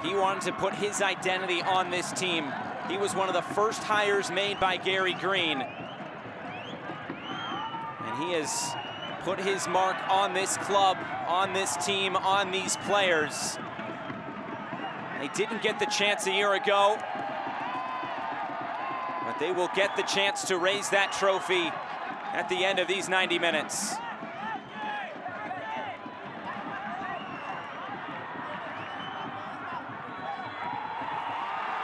He wanted to put his identity on this team. He was one of the first hires made by Gary Green. And he has put his mark on this club, on this team, on these players. They didn't get the chance a year ago, but they will get the chance to raise that trophy at the end of these 90 minutes.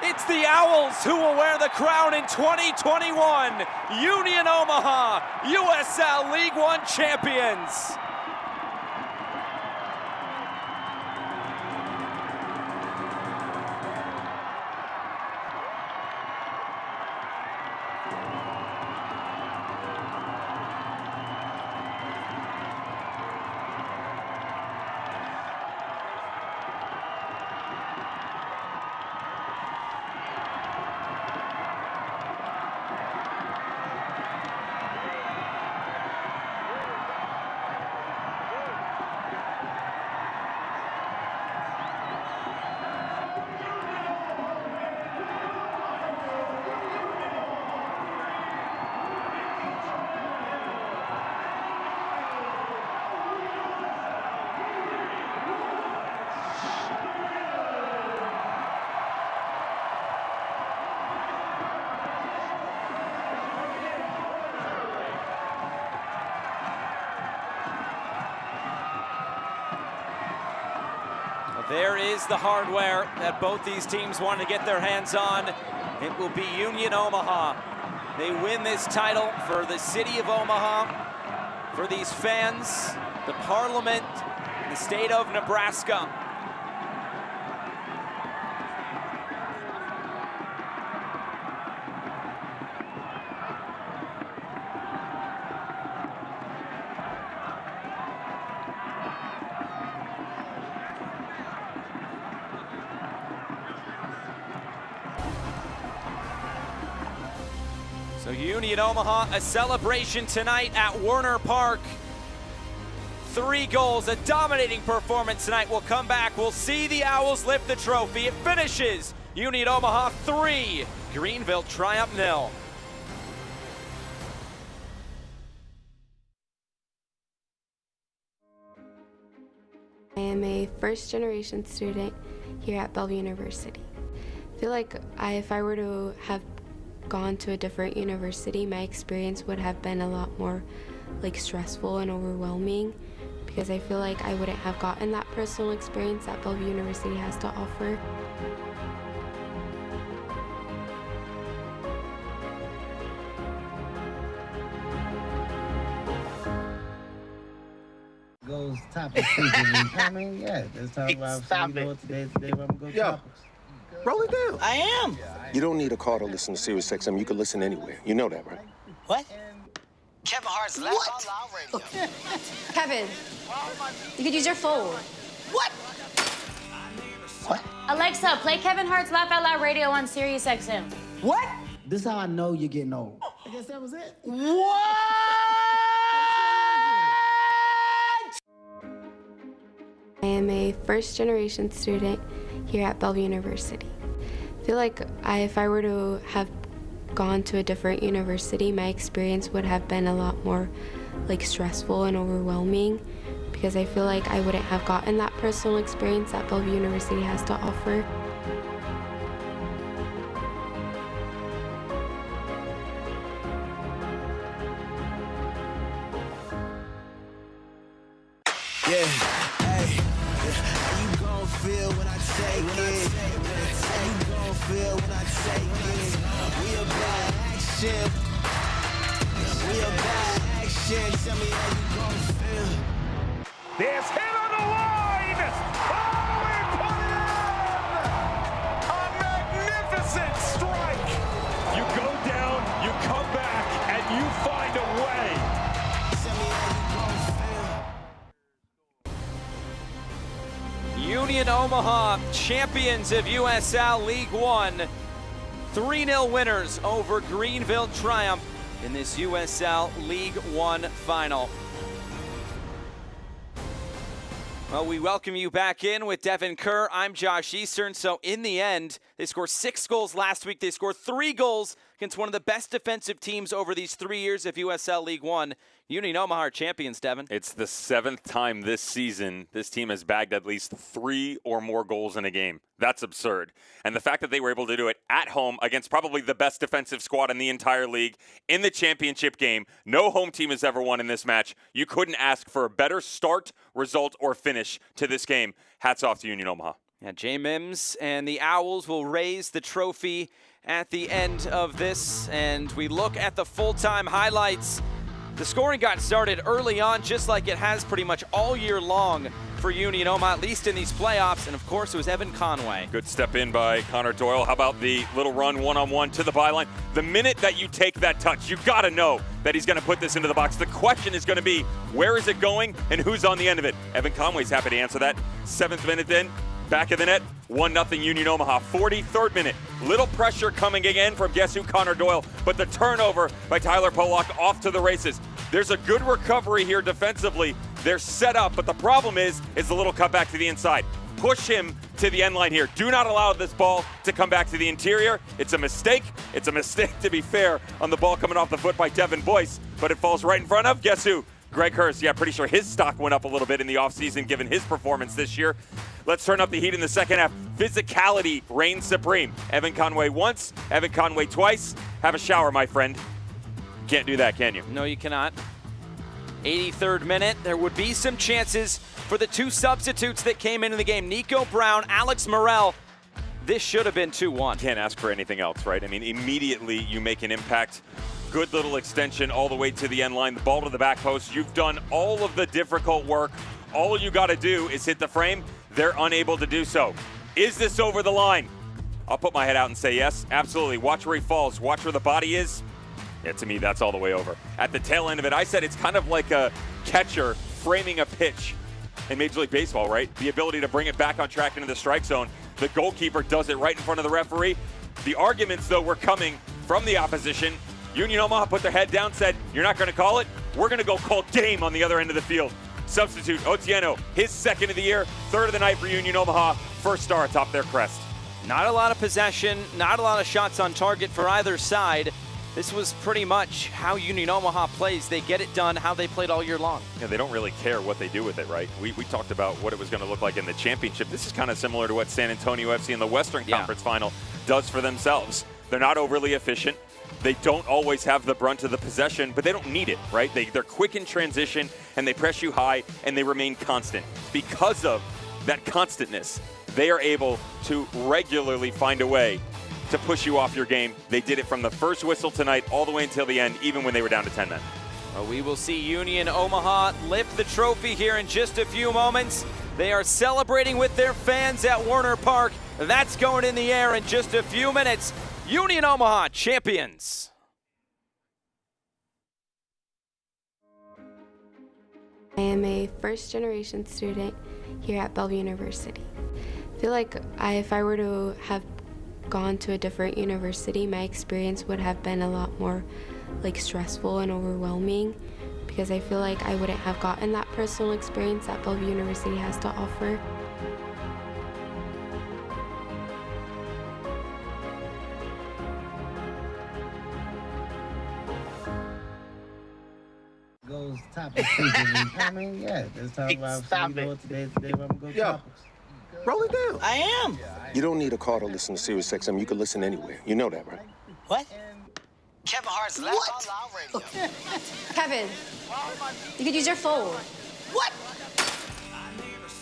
It's the Owls who will wear the crown in 2021. Union Omaha, USL League One champions. There is the hardware that both these teams want to get their hands on. It will be Union Omaha. They win this title for the city of Omaha, for these fans, the parliament, the state of Nebraska. So Union Omaha, a celebration tonight at Werner Park. 3 goals, a dominating performance tonight. We'll come back, we'll see the Owls lift the trophy. It finishes Union Omaha 3, Greenville Triumph 0. I am a first-generation student here at Bellevue University. I feel like if I were to have gone to a different university, my experience would have been a lot more stressful and overwhelming, because I feel like I wouldn't have gotten that personal experience that Bellevue University has to offer. Goes topics frequently. I mean, yeah, let's talk about today where I'm gonna go topics. Roll it down. I am. You don't need a car to listen to Sirius XM. You can listen anywhere. You know that, right? What? Kevin Hart's Laugh Out Loud Radio. Kevin, you could use your phone. What? Alexa, play Kevin Hart's Laugh Out Loud Radio on Sirius XM. What? This is how I know you're getting old. I guess that was it. What? I am a first-generation student here at Bellevue University. I feel like if I were to have gone to a different university, my experience would have been a lot more stressful and overwhelming, because I feel like I wouldn't have gotten that personal experience that Bellevue University has to offer. Yeah, hey, how you gon' feel when I take it? How you gon' feel when I take it? We about action. We about action. Tell me how you gon' feel. There's hit on the line! Oh, he put it in! A magnificent strike! You go down, you come back, and you find a way. Tell me how you gon' feel. Union Omaha, champions of USL League One. 3-0 winners over Greenville Triumph in this USL League One final. Well, we welcome you back in with Devin Kerr. I'm Josh Eastern. So in the end, they scored 6 goals last week. They scored 3 goals against one of the best defensive teams over these 3 years of USL League One. Union Omaha are champions, Devin. It's the 7th time this season this team has bagged at least 3 or more goals in a game. That's absurd. And the fact that they were able to do it at home against probably the best defensive squad in the entire league in the championship game. No home team has ever won in this match. You couldn't ask for a better start, result, or finish to this game. Hats off to Union Omaha. Yeah, Jay Mims and the Owls will raise the trophy at the end of this. And we look at the full-time highlights. The scoring got started early on, just like it has pretty much all year long for Union Omaha, at least in these playoffs. And, of course, it was Evan Conway. Good step in by Connor Doyle. How about the little run one-on-one to the byline? The minute that you take that touch, you got to know that he's going to put this into the box. The question is going to be, where is it going and who's on the end of it? Evan Conway's happy to answer that. 7th minute in, back of the net, 1-0 Union Omaha. 43rd minute, little pressure coming again from guess who, Connor Doyle, but the turnover by Tyler Pollock off to the races. There's a good recovery here defensively. They're set up, but the problem is the little cut back to the inside. Push him to the end line here. Do not allow this ball to come back to the interior. It's a mistake. It's a mistake, to be fair, on the ball coming off the foot by Devin Boyce, but it falls right in front of, guess who? Greg Hurst. Yeah, pretty sure his stock went up a little bit in the offseason given his performance this year. Let's turn up the heat in the second half. Physicality reigns supreme. Evan Conway once, Evan Conway twice. Have a shower, my friend. Can't do that, can you? No, you cannot. 83rd minute, there would be some chances for the 2 substitutes that came into the game. Nico Brown, Alex Morel. This should have been 2-1. Can't ask for anything else, right? I mean, immediately you make an impact. Good little extension all the way to the end line, the ball to the back post. You've done all of the difficult work. All you got to do is hit the frame. They're unable to do so. Is this over the line? I'll put my head out and say yes, absolutely. Watch where he falls. Watch where the body is. Yeah, to me, that's all the way over. At the tail end of it, I said it's kind of like a catcher framing a pitch in Major League Baseball, right? The ability to bring it back on track into the strike zone. The goalkeeper does it right in front of the referee. The arguments, though, were coming from the opposition. Union Omaha put their head down, said, you're not going to call it? We're going to go call game on the other end of the field. Substitute Otieno, his 2nd of the year, 3rd of the night for Union Omaha. First star atop their crest. Not a lot of possession, not a lot of shots on target for either side. This was pretty much how Union Omaha plays. They get it done how they played all year long. Yeah, they don't really care what they do with it, right? We talked about what it was going to look like in the championship. This is kind of similar to what San Antonio FC in the Western Conference Final does for themselves. They're not overly efficient. They don't always have the brunt of the possession, but they don't need it, right? They're quick in transition, and they press you high, and they remain constant. Because of that constantness, they are able to regularly find a way to push you off your game. They did it from the first whistle tonight all the way until the end, even when they were down to 10 men. Well, we will see Union Omaha lift the trophy here in just a few moments. They are celebrating with their fans at Werner Park. That's going in the air in just a few minutes. Union Omaha champions. I am a first-generation student here at Bellevue University. I feel like if I were to have gone to a different university, my experience would have been a lot more stressful and overwhelming, because I feel like I wouldn't have gotten that personal experience that Bellevue University has to offer. Goes topics. I mean, yeah, let's talk about today where I'm going to topics. Roll it down. I am. You don't need a car to listen to Sirius XM. You can listen anywhere. You know that, right? What? Kevin Hart's Laugh Out Loud Radio. Kevin, you could use your phone. What?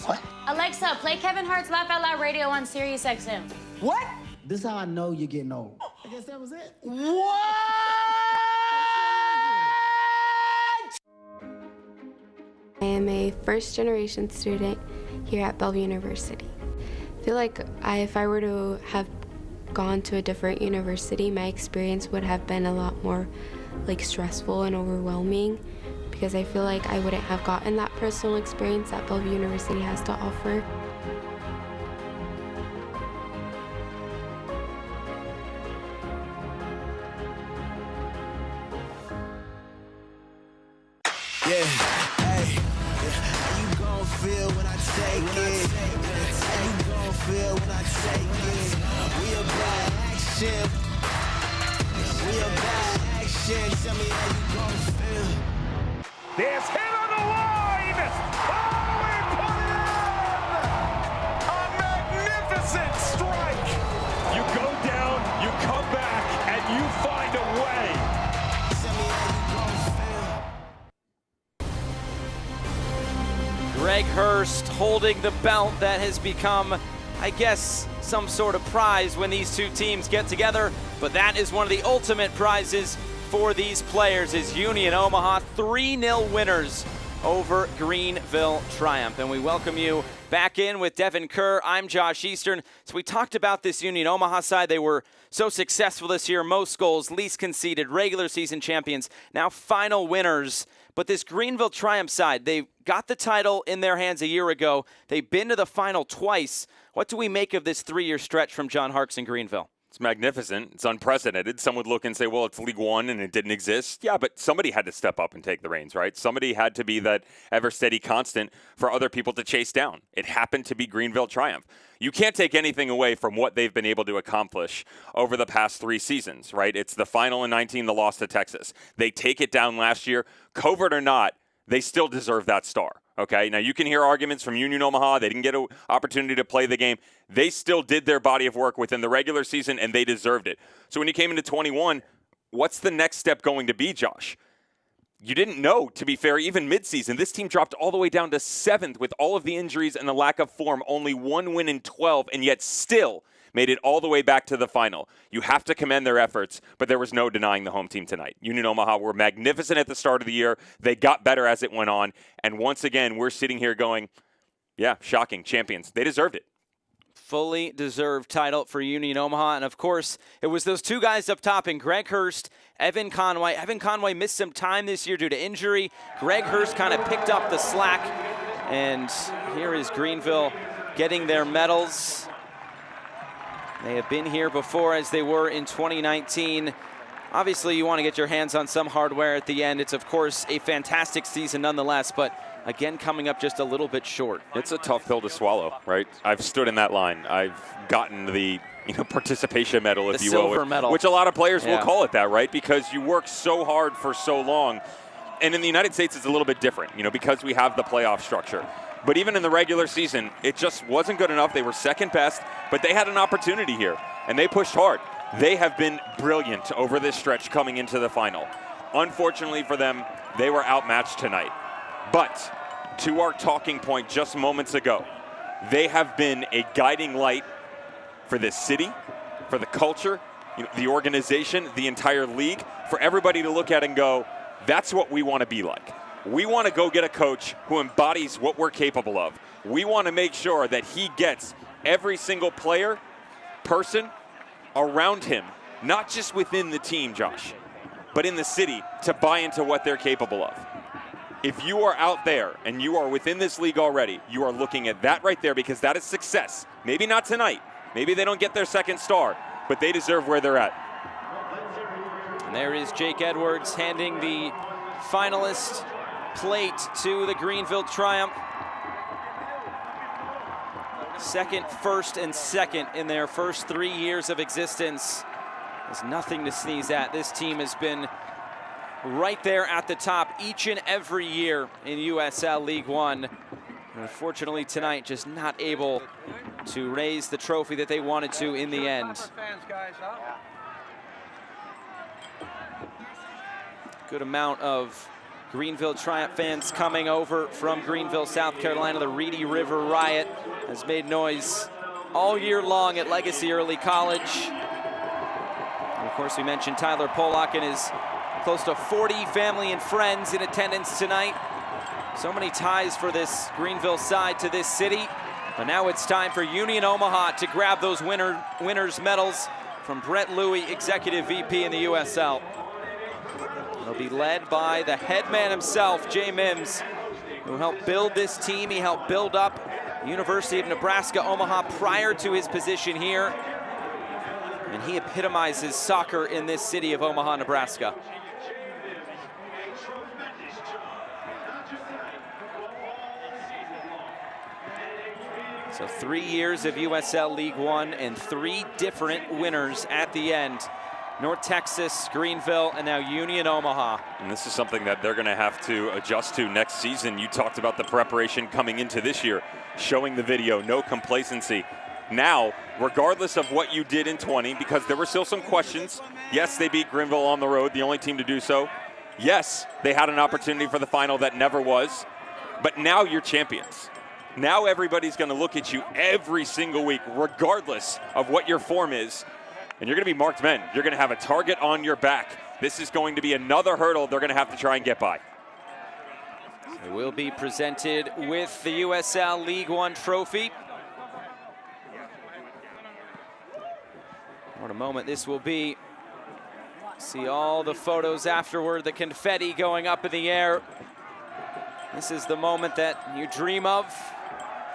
What? Alexa, play Kevin Hart's Laugh Out Loud Radio on Sirius XM. What? This is how I know you're getting old. I guess that was it. What? I am a first-generation student here at Bellevue University. I feel like if I were to have gone to a different university, my experience would have been a lot more stressful and overwhelming, because I feel like I wouldn't have gotten that personal experience that Bellevue University has to offer. Yeah, hey, how you gon' feel when I take it? How you gon' feel when I take it? We about action. We about action. Tell me how you gon' feel. There's hit on the line! Oh, he put it in! A magnificent strike! You go down, you come back, and you find a way. Tell me how you gon' feel. Greg Hurst holding the belt that has become, I guess, some sort of prize when these two teams get together, but that is one of the ultimate prizes for these players is Union Omaha 3-0 winners over Greenville Triumph. And we welcome you back in with Devin Kerr. I'm Josh Eastern. So we talked about this Union Omaha side. They were so successful this year, most goals, least conceded, regular season champions, now final winners. But this Greenville Triumph side, they got the title in their hands a year ago. They've been to the final twice. What do we make of this 3-year stretch from John Harkes in Greenville? It's magnificent. It's unprecedented. Some would look and say, well, it's League One and it didn't exist. Yeah, but somebody had to step up and take the reins, right? Somebody had to be that ever-steady constant for other people to chase down. It happened to be Greenville Triumph. You can't take anything away from what they've been able to accomplish over the past 3 seasons, right? It's the final in 19, the loss to Texas. They take it down last year. Covert or not, they still deserve that star. Okay, now you can hear arguments from Union Omaha. They didn't get an opportunity to play the game. They still did their body of work within the regular season, and they deserved it. So when you came into 21, what's the next step going to be, Josh? You didn't know, to be fair, even midseason. This team dropped all the way down to 7th with all of the injuries and the lack of form. Only 1 win in 12, and yet still made it all the way back to the final. You have to commend their efforts, but there was no denying the home team tonight. Union Omaha were magnificent at the start of the year. They got better as it went on. And once again, we're sitting here going, yeah, shocking, champions. They deserved it. Fully deserved title for Union Omaha. And of course, it was those two guys up top in Greg Hurst, Evan Conway. Evan Conway missed some time this year due to injury. Greg Hurst kind of picked up the slack. And here is Greenville getting their medals. They have been here before as they were in 2019. Obviously, you want to get your hands on some hardware at the end. It's, of course, a fantastic season nonetheless, but again, coming up just a little bit short. It's a tough pill to swallow, right? I've stood in that line. I've gotten the participation medal, if you will. Silver medal. Which a lot of players will call it that, right? Because you work so hard for so long. And in the United States, it's a little bit different, because we have the playoff structure. But even in the regular season, it just wasn't good enough. They were second best, but they had an opportunity here, and they pushed hard. They have been brilliant over this stretch coming into the final. Unfortunately for them, they were outmatched tonight. But to our talking point just moments ago, they have been a guiding light for this city, for the culture, the organization, the entire league, for everybody to look at and go, that's what we want to be like. We want to go get a coach who embodies what we're capable of. We want to make sure that he gets every single player, person around him, not just within the team, Josh, but in the city to buy into what they're capable of. If you are out there and you are within this league already, you are looking at that right there because that is success. Maybe not tonight. Maybe they don't get their second star, but they deserve where they're at. And there is Jake Edwards handing the finalist plate to the Greenville Triumph. Second, first, and second in their first 3 years of existence. There's nothing to sneeze at. This team has been right there at the top each and every year in USL League One. Unfortunately tonight, just not able to raise the trophy that they wanted to in the end. Good amount of Greenville Triumph fans coming over from Greenville, South Carolina. The Reedy River Riot has made noise all year long at Legacy Early College. And of course, we mentioned Tyler Pollock and his close to 40 family and friends in attendance tonight. So many ties for this Greenville side to this city. But now it's time for Union Omaha to grab those winners' medals from Brett Louie, Executive VP in the USL. It'll be led by the head man himself, Jay Mims, who helped build this team. He helped build up the University of Nebraska Omaha prior to his position here. And he epitomizes soccer in this city of Omaha, Nebraska. So 3 years of USL League One and 3 different winners at the end. North Texas, Greenville, and now Union Omaha. And this is something that they're going to have to adjust to next season. You talked about the preparation coming into this year, showing the video, no complacency. Now, regardless of what you did in 20, because there were still some questions. Yes, they beat Greenville on the road, the only team to do so. Yes, they had an opportunity for the final that never was. But now you're champions. Now everybody's going to look at you every single week, regardless of what your form is. And you're going to be marked men. You're going to have a target on your back. This is going to be another hurdle they're going to have to try and get by. They will be presented with the USL League One trophy. What a moment this will be. See all the photos afterward, the confetti going up in the air. This is the moment that you dream of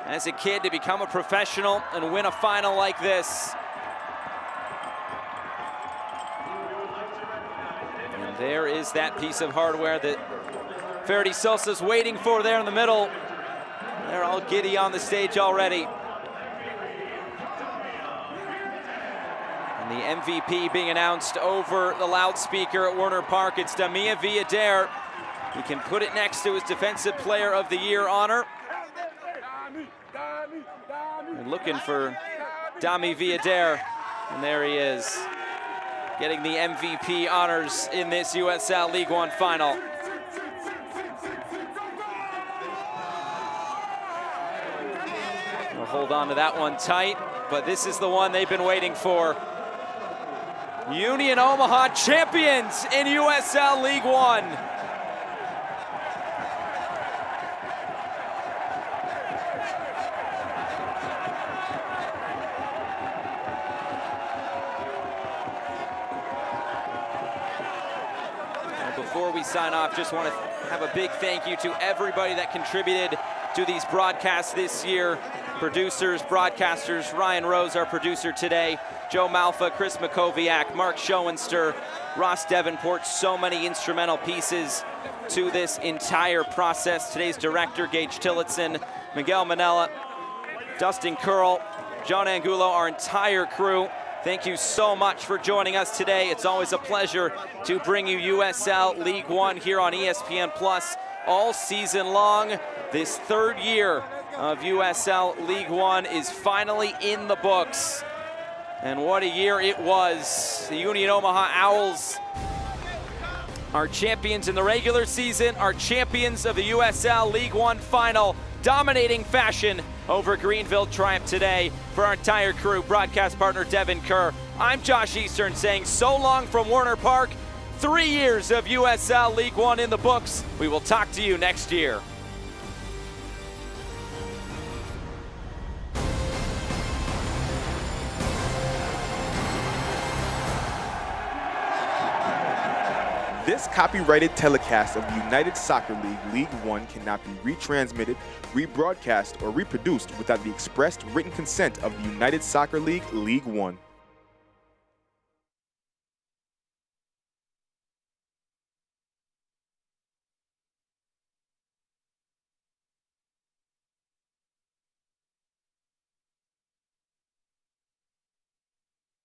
as a kid, to become a professional and win a final like this. And there is that piece of hardware that Ferdy Sosa's waiting for there in the middle. They're all giddy on the stage already. And the MVP being announced over the loudspeaker at Werner Park. It's Damia Villader. He can put it next to his Defensive Player of the Year honor. We're looking for Dami Villader, and there he is, getting the MVP honors in this USL League One final. We'll hold on to that one tight, but this is the one they've been waiting for. Union Omaha champions in USL League One. Before we sign off, just want to have a big thank you to everybody that contributed to these broadcasts this year. Producers, broadcasters, Ryan Rose, our producer today, Joe Malfa, Chris Makoviak, Mark Schoenster, Ross Davenport, so many instrumental pieces to this entire process. Today's director, Gage Tillotson, Miguel Manella, Dustin Curl, John Angulo, our entire crew. Thank you so much for joining us today. It's always a pleasure to bring you USL League One here on ESPN Plus all season long. This third year of USL League One is finally in the books. And what a year it was. The Union Omaha Owls are champions in the regular season, are champions of the USL League One final, dominating fashion over Greenville triumph today. For our entire crew, broadcast partner Devin Kerr, I'm Josh Eastern saying so long from Werner Park. 3 years of USL League One in the books. We will talk to you next year. This copyrighted telecast of the United Soccer League League One cannot be retransmitted, rebroadcast, or reproduced without the expressed written consent of the United Soccer League League One.